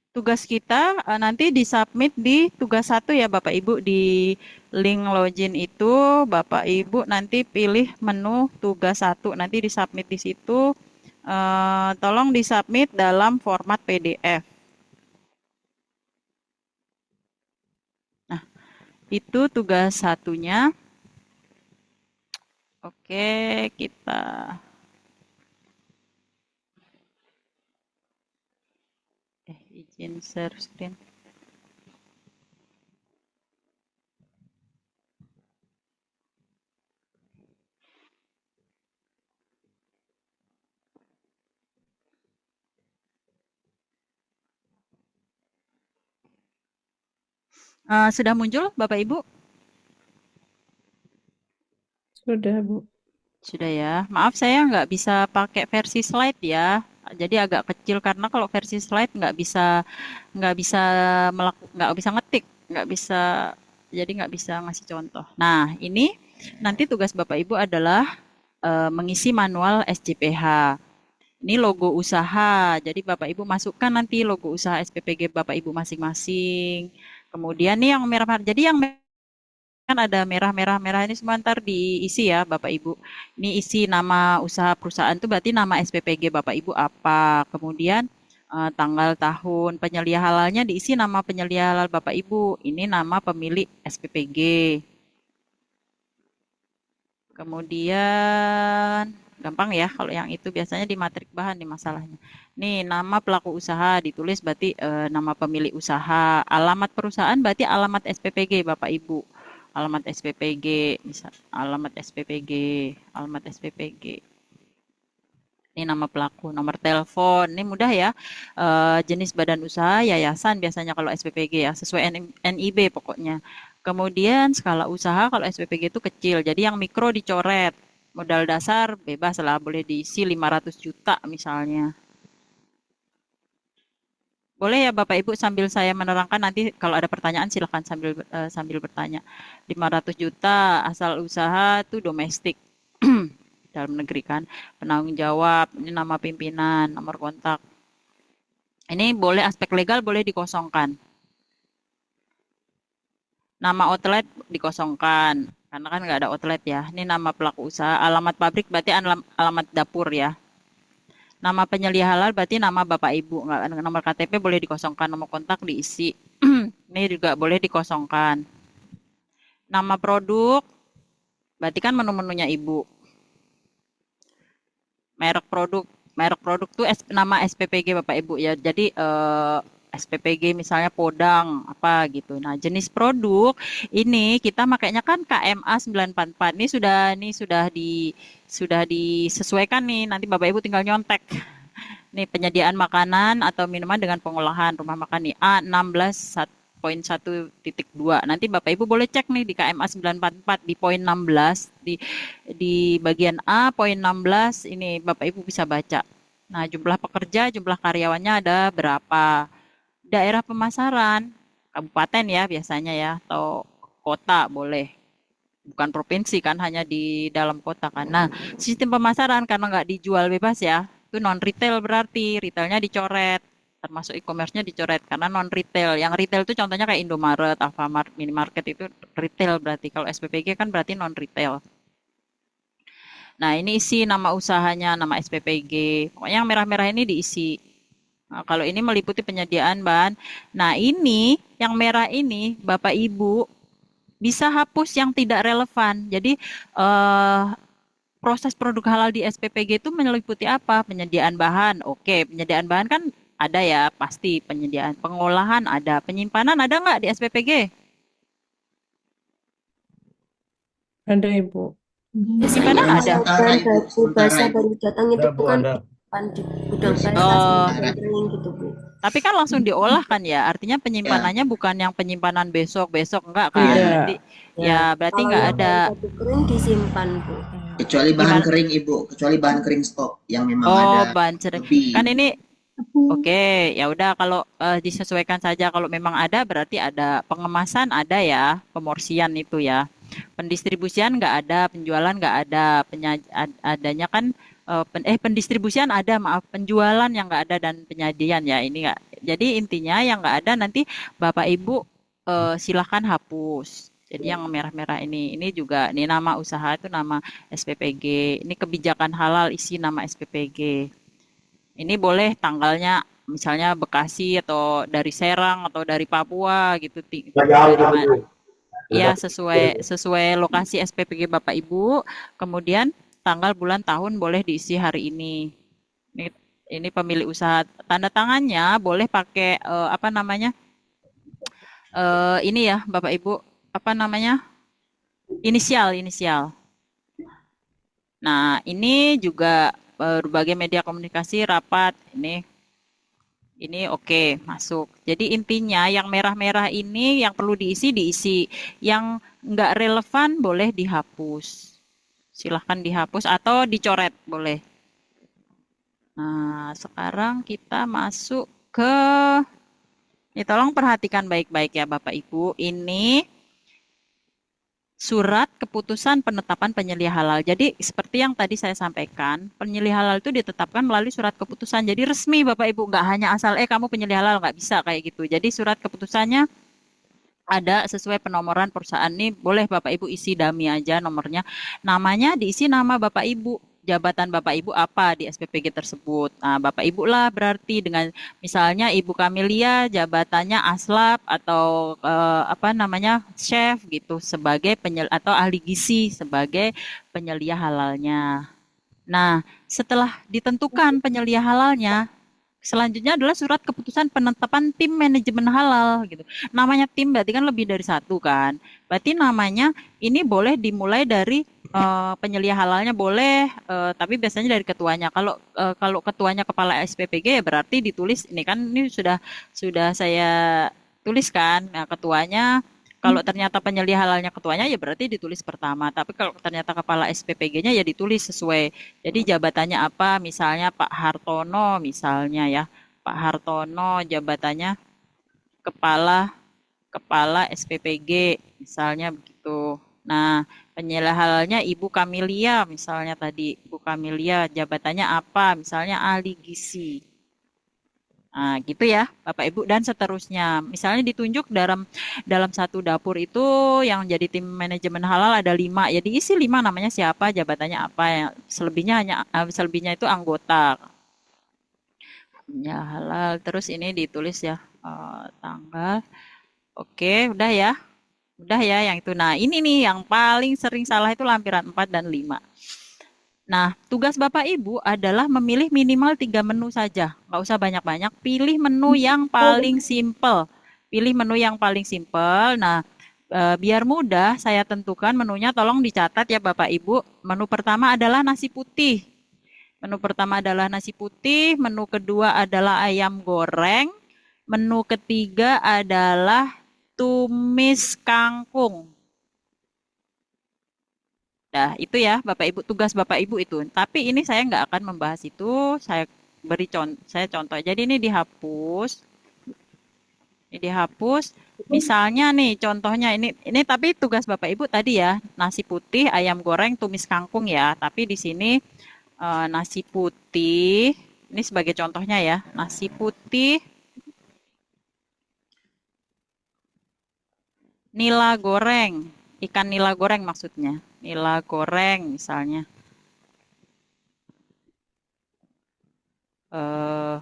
Tugas kita nanti disubmit di tugas 1 ya Bapak Ibu, di link login itu Bapak Ibu nanti pilih menu tugas 1, nanti disubmit di situ. Tolong disubmit dalam format PDF. Nah, itu tugas satunya. Oke, kita izin share screen. Sudah muncul Bapak Ibu? Sudah, Bu. Sudah ya. Maaf saya nggak bisa pakai versi slide ya. Jadi agak kecil karena kalau versi slide nggak bisa ngetik, nggak bisa, jadi nggak bisa ngasih contoh. Nah, ini nanti tugas Bapak Ibu adalah mengisi manual SJPH. Ini logo usaha. Jadi Bapak Ibu masukkan nanti logo usaha SPPG Bapak Ibu masing-masing. Kemudian nih yang merah, jadi yang kan ada merah-merah ini semua ntar diisi ya Bapak Ibu. Ini isi nama usaha perusahaan itu berarti nama SPPG Bapak Ibu apa. Kemudian tanggal tahun penyelia halalnya diisi nama penyelia halal Bapak Ibu. Ini nama pemilik SPPG. Kemudian gampang ya kalau yang itu biasanya di matrik bahan nih masalahnya. Nih nama pelaku usaha ditulis berarti nama pemilik usaha. Alamat perusahaan berarti alamat SPPG Bapak Ibu. Alamat SPPG, misal alamat SPPG. Ini nama pelaku, nomor telepon. Ini mudah ya. Jenis badan usaha, yayasan biasanya kalau SPPG ya, sesuai NIB pokoknya. Kemudian skala usaha kalau SPPG itu kecil, jadi yang mikro dicoret. Modal dasar bebas lah, boleh diisi 500 juta misalnya. Boleh ya Bapak Ibu sambil saya menerangkan, nanti kalau ada pertanyaan silakan sambil bertanya. 500 juta asal usaha itu domestik dalam negeri kan. Penanggung jawab, ini nama pimpinan, nomor kontak. Ini boleh aspek legal boleh dikosongkan. Nama outlet dikosongkan karena kan nggak ada outlet ya. Ini nama pelaku usaha, alamat pabrik berarti alamat dapur ya. Nama penyelia halal berarti nama Bapak Ibu, nomor KTP boleh dikosongkan, nomor kontak diisi. Ini juga boleh dikosongkan. Nama produk berarti kan menu-menunya Ibu. Merek produk tuh nama SPPG Bapak Ibu ya. Jadi SPPG misalnya Podang apa gitu. Nah, jenis produk ini kita makanya kan KMA 944. Ini sudah disesuaikan nih. Nanti Bapak Ibu tinggal nyontek. Nih penyediaan makanan atau minuman dengan pengolahan rumah makan nih A16.1.2. Nanti Bapak Ibu boleh cek nih di KMA 944 di poin 16 di bagian A poin 16 ini Bapak Ibu bisa baca. Nah, jumlah pekerja, jumlah karyawannya ada berapa. Daerah pemasaran, kabupaten ya biasanya ya, atau kota boleh. Bukan provinsi kan, hanya di dalam kota kan. Nah, sistem pemasaran karena nggak dijual bebas ya, itu non-retail berarti, retailnya dicoret. Termasuk e-commerce-nya dicoret karena non-retail. Yang retail itu contohnya kayak Indomaret, Alfamart, Minimarket itu retail berarti. Kalau SPPG kan berarti non-retail. Nah, ini isi nama usahanya, nama SPPG. Pokoknya yang merah-merah ini diisi. Nah, kalau ini meliputi penyediaan bahan. Nah, ini yang merah ini Bapak Ibu bisa hapus yang tidak relevan. Jadi eh, proses produk halal di SPPG itu meliputi apa? Penyediaan bahan. Oke, penyediaan bahan kan ada ya, pasti penyediaan. Pengolahan ada, penyimpanan ada nggak di SPPG? Ada Ibu. Biasanya Penyimpanan ada. Sementara bahan Ibu, baku sementara basah Ibu. baru datang itu Ada Bu, bukan ada. disimpan di gudang basah sama Oh, gudang kering gitu, Bu. tapi kan langsung diolah kan ya. Artinya Ya, penyimpanannya bukan yang penyimpanan besok-besok enggak kan? Iya. Berarti Tidak. Ya, ya berarti kalau nggak yang ada bahan baku kering disimpan, Bu. kecuali bahan gimana? kering Ibu, kecuali bahan kering stok yang memang Oh, ada bahan cerai. Kan lebih. ini oke, ya udah kalau disesuaikan saja kalau memang ada berarti ada pengemasan ada ya, pemorsian itu ya. Pendistribusian nggak ada, penjualan nggak ada, adanya kan pendistribusian ada, maaf, penjualan yang nggak ada dan penyajian ya ini nggak. Jadi intinya yang nggak ada nanti Bapak Ibu silahkan hapus. Jadi yang merah-merah ini juga ini nama usaha itu nama SPPG. Ini kebijakan halal isi nama SPPG. Ini boleh tanggalnya misalnya Bekasi atau dari Serang atau dari Papua gitu dari mana ya sesuai sesuai lokasi SPPG Bapak Ibu. Kemudian tanggal bulan tahun boleh diisi hari ini. Ini, ini pemilik usaha tanda tangannya boleh pakai apa namanya ini ya Bapak Ibu apa namanya inisial inisial. Nah ini juga berbagai media komunikasi rapat ini oke, masuk. Jadi intinya yang merah-merah ini yang perlu diisi, diisi. Yang nggak relevan boleh dihapus. Silahkan dihapus atau dicoret, boleh. Nah, sekarang kita masuk ke... Ini tolong perhatikan baik-baik ya Bapak Ibu. Ini surat keputusan penetapan penyelia halal. Jadi seperti yang tadi saya sampaikan, penyelia halal itu ditetapkan melalui surat keputusan. Jadi resmi Bapak Ibu, nggak hanya asal kamu penyelia halal, nggak bisa kayak gitu. Jadi surat keputusannya ada sesuai penomoran perusahaan nih, boleh Bapak Ibu isi dummy aja nomornya. Namanya diisi nama Bapak Ibu. Jabatan Bapak Ibu apa di SPPG tersebut. Nah, Bapak Ibu lah berarti dengan misalnya Ibu Kamelia jabatannya aslap atau apa namanya chef gitu sebagai atau ahli gizi sebagai penyelia halalnya. Nah, setelah ditentukan penyelia halalnya, selanjutnya adalah surat keputusan penetapan tim manajemen halal gitu. Namanya tim berarti kan lebih dari satu kan. Berarti namanya ini boleh dimulai dari penyelia halalnya boleh, tapi biasanya dari ketuanya. Kalau ketuanya kepala SPPG ya berarti ditulis ini kan ini sudah saya tuliskan. Nah, ketuanya kalau ternyata penyelia halalnya ketuanya ya berarti ditulis pertama. Tapi kalau ternyata kepala SPPG-nya ya ditulis sesuai. Jadi jabatannya apa? Misalnya Pak Hartono misalnya ya. Pak Hartono jabatannya kepala kepala SPPG misalnya begitu. Nah, penyelia halalnya Ibu Kamelia misalnya tadi. Ibu Kamelia jabatannya apa? Misalnya ahli gizi. Nah, gitu ya, Bapak Ibu dan seterusnya. Misalnya ditunjuk dalam satu dapur itu yang jadi tim manajemen halal ada 5. Ya diisi 5 namanya siapa, jabatannya apa ya. Selebihnya itu anggota. Ya halal. Terus ini ditulis ya tanggal. Oke, udah ya. Udah ya yang itu. Nah, ini nih yang paling sering salah itu lampiran 4 dan 5. Nah, tugas Bapak Ibu adalah memilih minimal 3 menu saja. Nggak usah banyak-banyak, pilih menu yang paling simple. Pilih menu yang paling simple. Nah, biar mudah saya tentukan menunya tolong dicatat ya Bapak Ibu. Menu pertama adalah nasi putih. Menu pertama adalah nasi putih, menu kedua adalah ayam goreng, menu ketiga adalah tumis kangkung. Nah, itu ya Bapak Ibu, tugas Bapak Ibu itu. Tapi ini saya nggak akan membahas itu, saya contoh. Jadi ini dihapus. Ini dihapus. Misalnya nih contohnya ini tapi tugas Bapak Ibu tadi ya, nasi putih, ayam goreng, tumis kangkung ya. Tapi di sini nasi putih, ini sebagai contohnya ya, nasi putih, nila goreng, ikan nila goreng maksudnya. Nila goreng misalnya. eh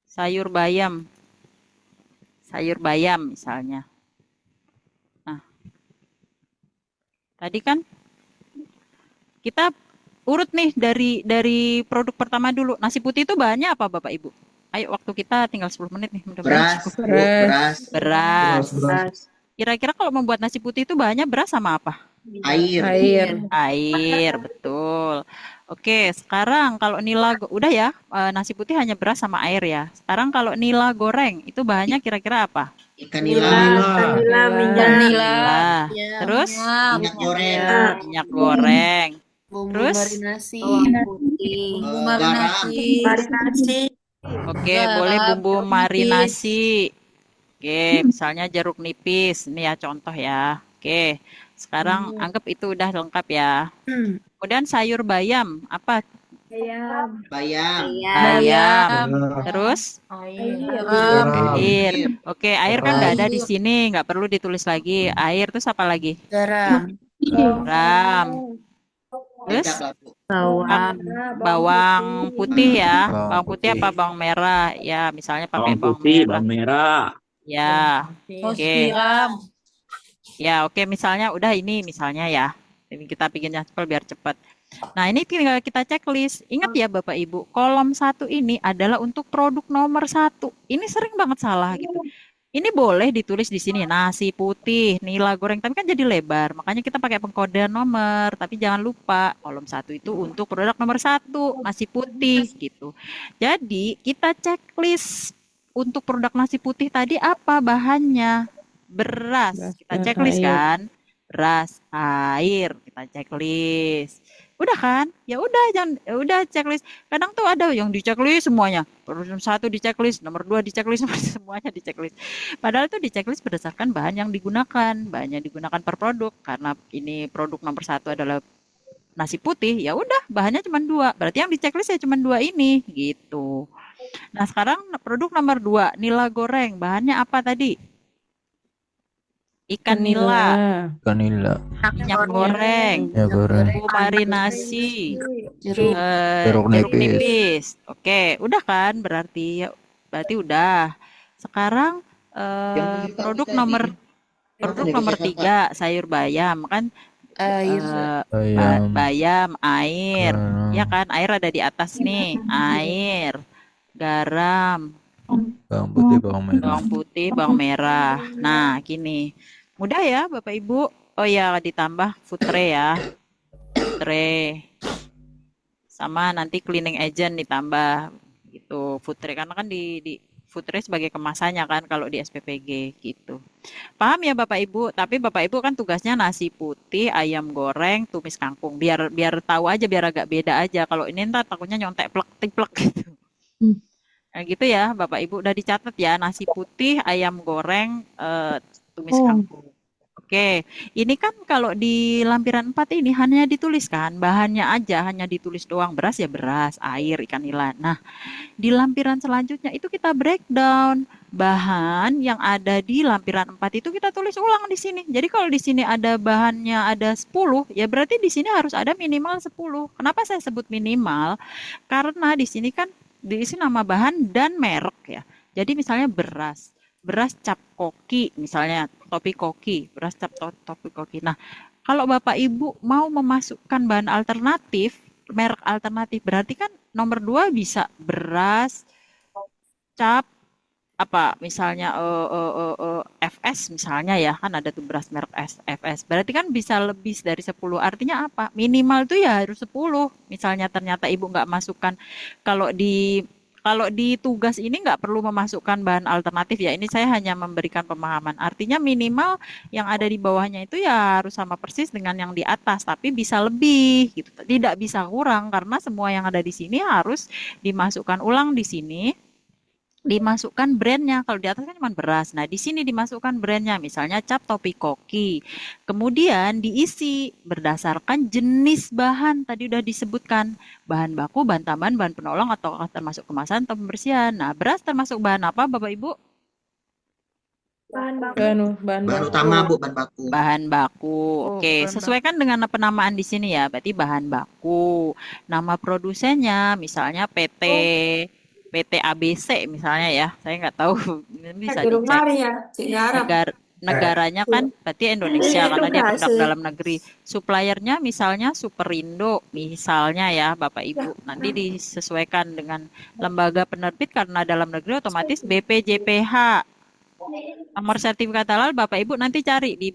sayur bayam, sayur bayam misalnya. Nah, tadi kan kita urut nih dari produk pertama dulu. Nasi putih itu bahannya apa Bapak Ibu? Ayo, waktu kita tinggal 10 menit nih, mudah-mudahan Beras, cukup. Bu, beras, Beras. Beras. Kira-kira kalau membuat nasi putih itu bahannya beras sama apa? air, Air, betul. Oke, sekarang kalau udah ya, nasi putih hanya beras sama air ya. Sekarang kalau nila goreng, itu bahannya kira-kira apa? ikan Nila, nila, minyak, Nila. Terus minyak goreng, minyak goreng. Terus bawang putih, garam, marinasi, oke, boleh bumbu marinasi. Oke, misalnya jeruk nipis. Ini ya contoh ya. Oke, sekarang anggap itu udah lengkap ya. Kemudian sayur bayam, apa? Bayam. bayam, Bayam. Terus Garam. air. Oke, air kan nggak ada di sini, nggak perlu ditulis lagi. Air terus apa lagi? Garam. Terus kecap lah, Bu. bawang putih ya. Bawang Bawang putih putih. apa bawang merah? Ya, misalnya pakai Bawang bawang putih, merah. bawang merah. Ya, oke. Ya, oke. Misalnya udah ini misalnya ya. Ini kita bikinnya biar cepat. Nah, ini tinggal kita checklist. Ingat ya Bapak Ibu, kolom 1 ini adalah untuk produk nomor 1. Ini sering banget salah gitu. Ini boleh ditulis di sini nasi putih, nila goreng, tapi kan jadi lebar. Makanya kita pakai pengkodean nomor. Tapi jangan lupa kolom 1 itu untuk produk nomor 1, nasi putih gitu. Jadi kita checklist untuk produk nasi putih tadi apa bahannya? Beras. Kita checklist kan? Beras, air, kita checklist. Udah kan? Ya udah, jangan ya udah checklist. Kadang tuh ada yang di checklist semuanya. Nomor 1 di checklist, nomor 2 di checklist, semuanya di checklist. Padahal itu di checklist berdasarkan bahan yang digunakan. Bahan yang digunakan per produk. Karena ini produk nomor 1 adalah nasi putih, ya udah bahannya cuma 2. Berarti yang di checklist ya cuma 2 ini gitu. Nah, sekarang produk nomor 2, nila goreng. Bahannya apa tadi? Ikan nila, Vanilla. minyak goreng, Ya goreng. bumbu marinasi, Jeruk jeruk nipis. nipis. Oke, udah kan? Berarti udah. Sekarang produk nomor 3, sayur bayam kan, Bayam. bayam, air, Garam. ya kan? Air ada di atas nih, air, garam, Bawang putih, bawang merah. bawang putih, bawang merah. Nah, gini. Mudah ya, Bapak Ibu. Oh ya, ditambah food tray ya. Tray. Sama nanti cleaning agent ditambah gitu. Food tray karena kan di food tray sebagai kemasannya kan kalau di SPPG gitu. Paham ya Bapak Ibu? Tapi Bapak Ibu kan tugasnya nasi putih, ayam goreng, tumis kangkung. Biar tahu aja, biar agak beda aja. Kalau ini ntar takutnya nyontek plek-plek gitu. Nah, gitu ya, Bapak Ibu udah dicatat ya, nasi putih, ayam goreng, tumis kangkung. Oke, ini kan kalau di lampiran 4 ini hanya dituliskan bahannya aja, hanya ditulis doang beras ya beras, air, ikan nila. Nah, di lampiran selanjutnya itu kita breakdown bahan yang ada di lampiran 4 itu kita tulis ulang di sini. Jadi kalau di sini ada bahannya ada 10, ya berarti di sini harus ada minimal 10. Kenapa saya sebut minimal? Karena di sini kan diisi nama bahan dan merek ya. Jadi misalnya beras cap koki misalnya, topi koki, beras cap topi koki. Nah, kalau Bapak Ibu mau memasukkan bahan alternatif, merek alternatif, berarti kan nomor 2 bisa beras cap apa misalnya FS misalnya ya, kan ada tuh beras merek FS. Berarti kan bisa lebih dari 10. Artinya apa? Minimal tuh ya harus 10. Misalnya ternyata Ibu nggak masukkan, kalau di tugas ini nggak perlu memasukkan bahan alternatif ya. Ini saya hanya memberikan pemahaman. Artinya minimal yang ada di bawahnya itu ya harus sama persis dengan yang di atas, tapi bisa lebih gitu. Tidak bisa kurang karena semua yang ada di sini harus dimasukkan ulang di sini. Dimasukkan brandnya, kalau di atas kan cuma beras. Nah, di sini dimasukkan brandnya, misalnya cap topi koki. Kemudian diisi berdasarkan jenis bahan, tadi udah disebutkan. Bahan baku, bahan tambahan, bahan penolong, atau termasuk kemasan atau pembersihan. Nah, beras termasuk bahan apa Bapak Ibu? Bahan baku. Bahan utama, Bu, bahan baku. Bahan baku. Oke, sesuaikan dengan penamaan di sini ya, berarti bahan baku. Nama produsennya misalnya PT PT ABC misalnya ya, saya nggak tahu, ini bisa Di dicek. rumah ya, di Arab. Negaranya kan berarti Indonesia Itu karena dia produk berhasil. dalam negeri. Suppliernya misalnya Superindo, misalnya ya Bapak Ibu. Nanti disesuaikan dengan lembaga penerbit karena dalam negeri otomatis BPJPH. Nomor sertifikat halal Bapak Ibu nanti cari di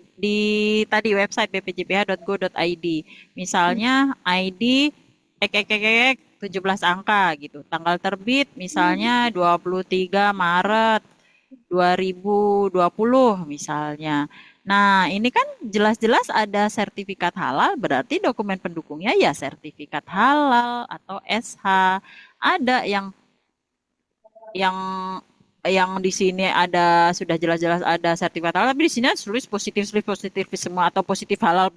tadi website bpjph.go.id. Misalnya ID 17 angka gitu. Tanggal terbit misalnya 23 Maret 2020 misalnya. Nah, ini kan jelas-jelas ada sertifikat halal, berarti dokumen pendukungnya ya sertifikat halal atau SH. Ada yang yang di sini ada sudah jelas-jelas ada sertifikat halal, tapi di sini tulis positif semua atau positif halal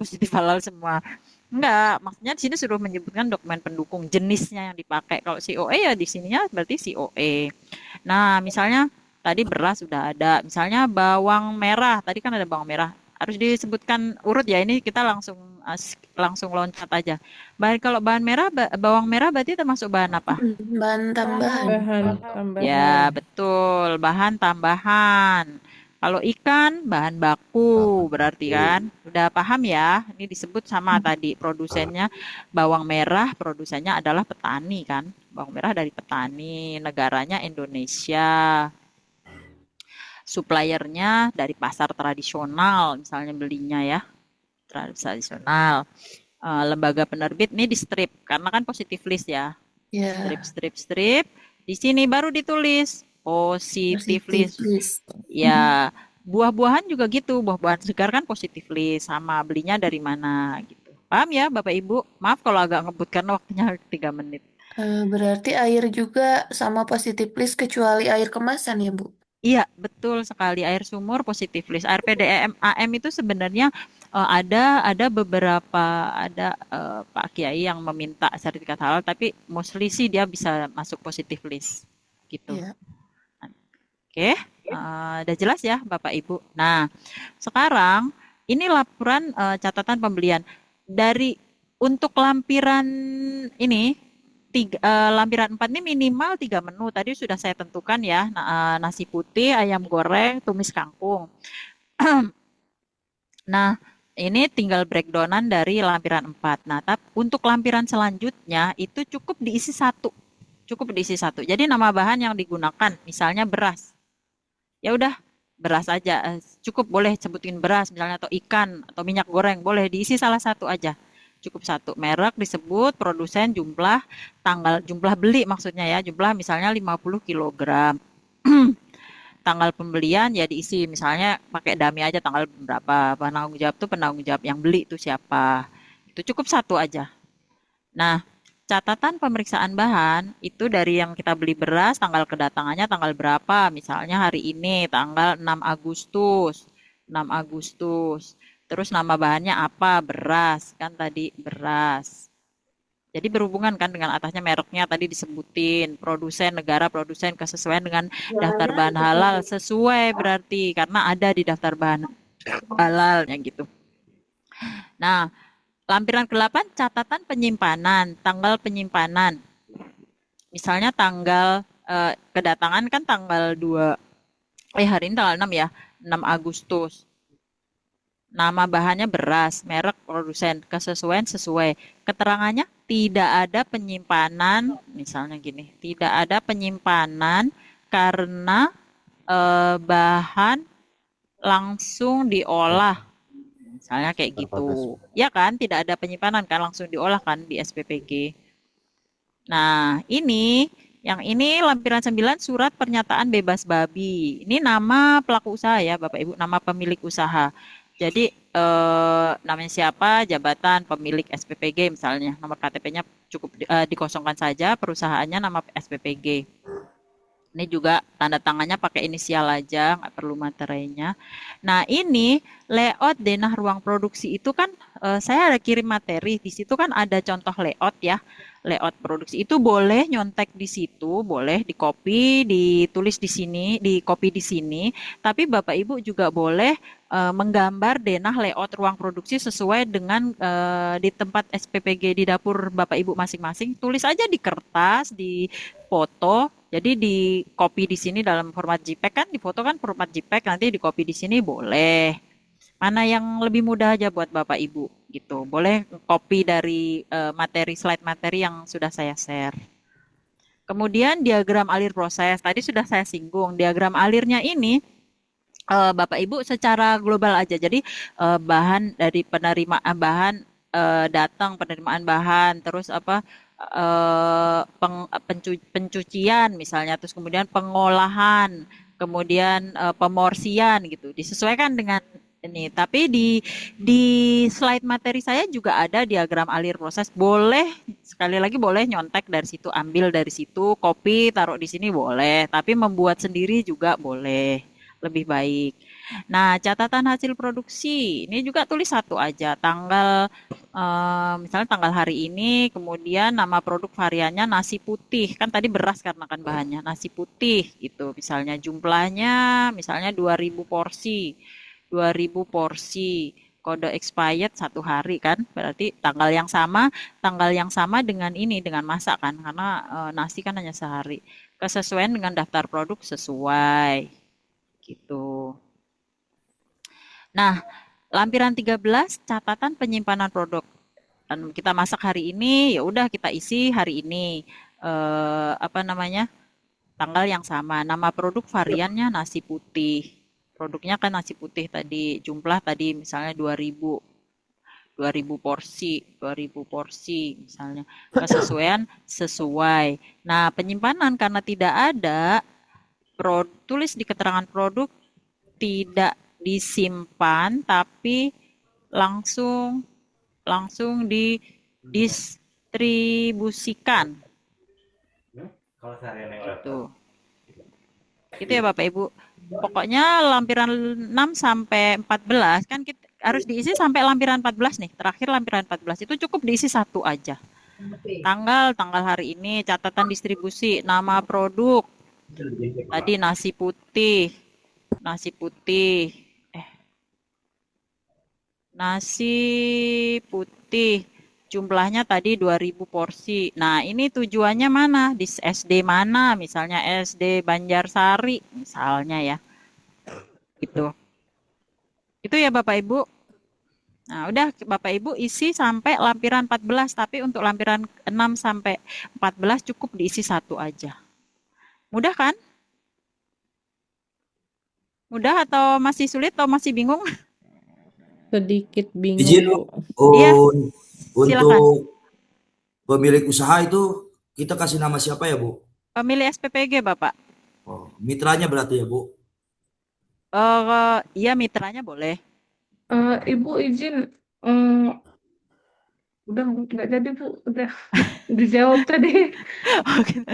semua. Enggak, maksudnya di sini suruh menyebutkan dokumen pendukung jenisnya yang dipakai. Kalau COE ya di sininya berarti COE. Nah, misalnya tadi beras sudah ada, misalnya bawang merah, tadi kan ada bawang merah. Harus disebutkan urut ya, ini kita langsung loncat aja. Kalau bawang merah berarti termasuk bahan apa? Bahan tambahan. Bahan tambahan. Ya, betul, bahan tambahan. Kalau ikan, bahan baku, berarti kan. Udah paham ya? Ini disebut sama tadi produsennya bawang merah, produsennya adalah petani kan. Bawang merah dari petani, negaranya Indonesia. Suppliernya dari pasar tradisional, misalnya belinya ya. Tradisional. Lembaga penerbit ini di strip, karena kan positif list ya. Ya, Strip. Di sini baru ditulis positif list. Ya, buah-buahan juga gitu. Buah-buahan segar kan positif list. Sama belinya dari mana gitu. Paham ya Bapak Ibu? Maaf kalau agak ngebut karena waktunya 3 menit. berarti air juga sama positif list kecuali air kemasan ya, Bu? Iya, betul sekali. Air sumur positif list. Air PDAM AM itu sebenarnya ada beberapa Pak Kiai yang meminta sertifikat halal, tapi mostly sih dia bisa masuk positif list gitu. Iya. Oke, udah jelas ya Bapak Ibu. Nah, sekarang ini laporan catatan pembelian untuk lampiran ini. Lampiran 4 ini minimal 3 menu. Tadi sudah saya tentukan ya, nasi putih, ayam goreng, tumis kangkung. Nah, ini tinggal breakdownan dari lampiran 4. Nah, untuk lampiran selanjutnya itu cukup diisi satu. Jadi nama bahan yang digunakan, misalnya beras. Ya udah, beras aja. Cukup boleh sebutin beras misalnya atau ikan atau minyak goreng, boleh diisi salah satu aja. Cukup satu merek disebut, produsen, jumlah beli maksudnya ya, jumlah misalnya 50 kg. Tanggal pembelian ya diisi misalnya pakai dummy aja tanggal berapa. Penanggung jawab yang beli itu siapa. Itu cukup satu aja. Nah, catatan pemeriksaan bahan itu dari yang kita beli beras, tanggal kedatangannya tanggal berapa. Misalnya hari ini tanggal 6 Agustus. Terus nama bahannya apa? Beras, kan tadi beras. Jadi berhubungan kan dengan atasnya mereknya tadi disebutin, produsen, negara produsen, kesesuaian dengan daftar bahan halal, sesuai berarti karena ada di daftar bahan halalnya gitu. Nah, lampiran ke-8 catatan penyimpanan, tanggal penyimpanan. Misalnya tanggal kedatangan kan tanggal 2, hari ini tanggal 6 ya, 6 Agustus. Nama bahannya beras, merek produsen, kesesuaian sesuai. Keterangannya tidak ada penyimpanan, misalnya gini, tidak ada penyimpanan karena bahan langsung diolah. Misalnya kayak gitu. Ya kan, tidak ada penyimpanan kan langsung diolah kan di SPPG. Nah, yang ini lampiran 9 surat pernyataan bebas babi. Ini nama pelaku usaha ya, Bapak Ibu, nama pemilik usaha. Jadi namanya siapa, jabatan, pemilik SPPG misalnya, nomor KTP-nya cukup dikosongkan saja, perusahaannya nama SPPG. Ini juga tanda tangannya pakai inisial aja, nggak perlu materainya. Nah ini layout denah ruang produksi itu kan saya ada kirim materi, di situ kan ada contoh layout ya. Layout produksi itu boleh nyontek di situ, boleh di copy, ditulis di sini, di copy di sini. Tapi Bapak Ibu juga boleh menggambar denah layout ruang produksi sesuai dengan di tempat SPPG di dapur Bapak Ibu masing-masing. Tulis aja di kertas, di foto. Jadi di copy di sini dalam format JPEG kan, difoto kan format JPEG, nanti di copy di sini boleh. Mana yang lebih mudah aja buat Bapak Ibu gitu. Boleh copy dari materi slide materi yang sudah saya share. Kemudian diagram alir proses. Tadi sudah saya singgung. Diagram alirnya ini Bapak Ibu secara global aja. Jadi bahan dari penerimaan bahan datang penerimaan bahan, terus apa pencucian misalnya, terus kemudian pengolahan, kemudian pemorsian gitu. Disesuaikan dengan ini. Tapi di slide materi saya juga ada diagram alir proses. Boleh sekali lagi boleh nyontek dari situ, ambil dari situ, copy, taruh di sini boleh. Tapi membuat sendiri juga boleh, lebih baik. Nah, catatan hasil produksi ini juga tulis satu aja, tanggal misalnya tanggal hari ini, kemudian nama produk variannya nasi putih, kan tadi beras karena kan bahannya nasi putih gitu, misalnya jumlahnya misalnya 2000 porsi. 2000 porsi, kode expired 1 hari kan, berarti tanggal yang sama dengan ini, dengan masak kan, karena nasi kan hanya sehari. Kesesuaian dengan daftar produk sesuai gitu. Nah, lampiran 13 catatan penyimpanan produk. Dan kita masak hari ini, ya udah kita isi hari ini. Apa namanya? Tanggal yang sama, nama produk variannya nasi putih. Produknya kan nasi putih tadi, jumlah tadi misalnya 2000 porsi misalnya. Kesesuaian sesuai. Nah, penyimpanan karena tidak ada, tulis di keterangan produk tidak disimpan tapi langsung didistribusikan. Gitu. Itu ya Bapak Ibu. Pokoknya lampiran 6 sampai 14 kan kita harus diisi sampai lampiran 14 nih. Terakhir lampiran 14 itu cukup diisi satu aja. Tanggal hari ini, catatan distribusi, nama produk. Tadi nasi putih. Jumlahnya tadi 2000 porsi. Nah, ini tujuannya mana? Di SD mana? Misalnya SD Banjarsari misalnya ya. Gitu. Itu ya Bapak Ibu. Nah, udah Bapak Ibu isi sampai lampiran 14, tapi untuk lampiran 6 sampai 14 cukup diisi satu aja. Mudah kan? Mudah atau masih sulit atau masih bingung? Sedikit bingung, Izin Bu. Iya, untuk silakan. pemilik usaha itu kita kasih nama siapa ya, Bu? Pemilih SPPG, Bapak. Oh, mitranya berarti ya, Bu? Iya, mitranya boleh. Ibu izin, udah nggak jadi Bu, udah dijawab tadi. Oke.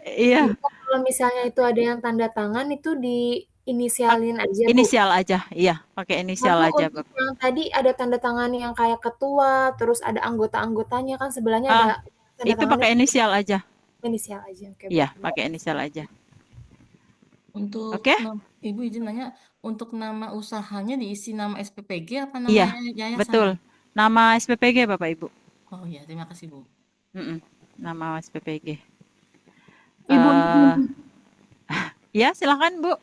Iya, Ibu, kalau misalnya itu ada yang tanda tangan itu diinisialin aja, Bu. inisial aja. Iya, pakai inisial Lalu aja, untuk Bapak. yang tadi ada tanda tangan yang kayak ketua, terus ada anggota-anggotanya kan sebelahnya ada tanda Itu tangannya pakai inisial aja. inisial aja. Oke, Bu. Iya, pakai inisial aja. Untuk Oke? Ibu izin nanya, untuk nama usahanya diisi nama SPPG apa nama Iya, yayasan? betul. Nama SPPG, Bapak Ibu. Oh iya, terima kasih Bu. Nama SPPG. Ibu, Ya, silakan Bu.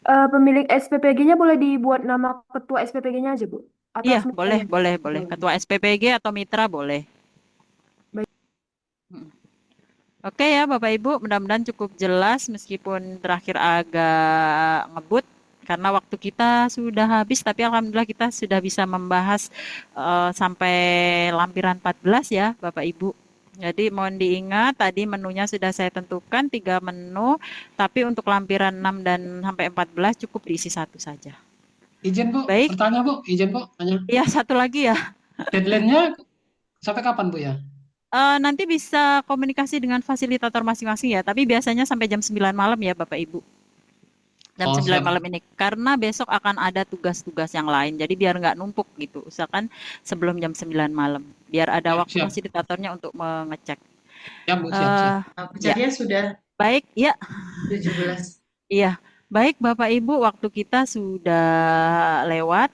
pemilik SPPG-nya boleh dibuat nama ketua SPPG-nya aja, Bu? Atau Iya, semuanya? boleh. Ketua SPPG atau mitra boleh. Baik. Oke ya Bapak Ibu, mudah-mudahan cukup jelas meskipun terakhir agak ngebut karena waktu kita sudah habis, tapi alhamdulillah kita sudah bisa membahas sampai lampiran 14 ya Bapak Ibu. Jadi mohon diingat tadi menunya sudah saya tentukan 3 menu, tapi untuk lampiran 6 dan sampai 14 cukup diisi satu saja. Izin Bu, Baik. bertanya Bu, izin Bu, tanya. Iya, satu lagi ya. Deadline-nya sampai kapan Bu ya? Nanti bisa komunikasi dengan fasilitator masing-masing ya, tapi biasanya sampai jam 9 malam ya Bapak Ibu. Jam Oh, 9 siap. malam ini, karena besok akan ada tugas-tugas yang lain, jadi biar nggak numpuk gitu, usahakan sebelum jam 9 malam, biar ada waktu Siap. fasilitatornya untuk mengecek. Siap Bu, siap. Ya. sudah Baik, ya. 17. Iya, baik Bapak Ibu, waktu kita sudah lewat.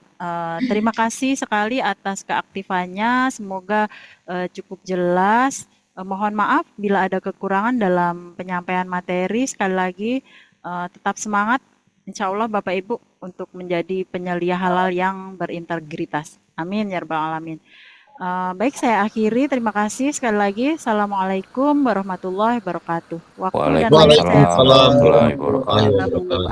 Terima kasih sekali atas keaktifannya. Semoga cukup jelas Mohon maaf bila ada kekurangan dalam penyampaian materi. Sekali lagi, tetap semangat, insya Allah Bapak Ibu, untuk menjadi penyelia halal yang berintegritas. Amin ya rabbal alamin. Baik, saya akhiri. Terima kasih sekali lagi. Assalamualaikum warahmatullahi wabarakatuh. Waktu dan lain saya Waalaikumsalam warahmatullahi wabarakatuh. Bapak-Ibu.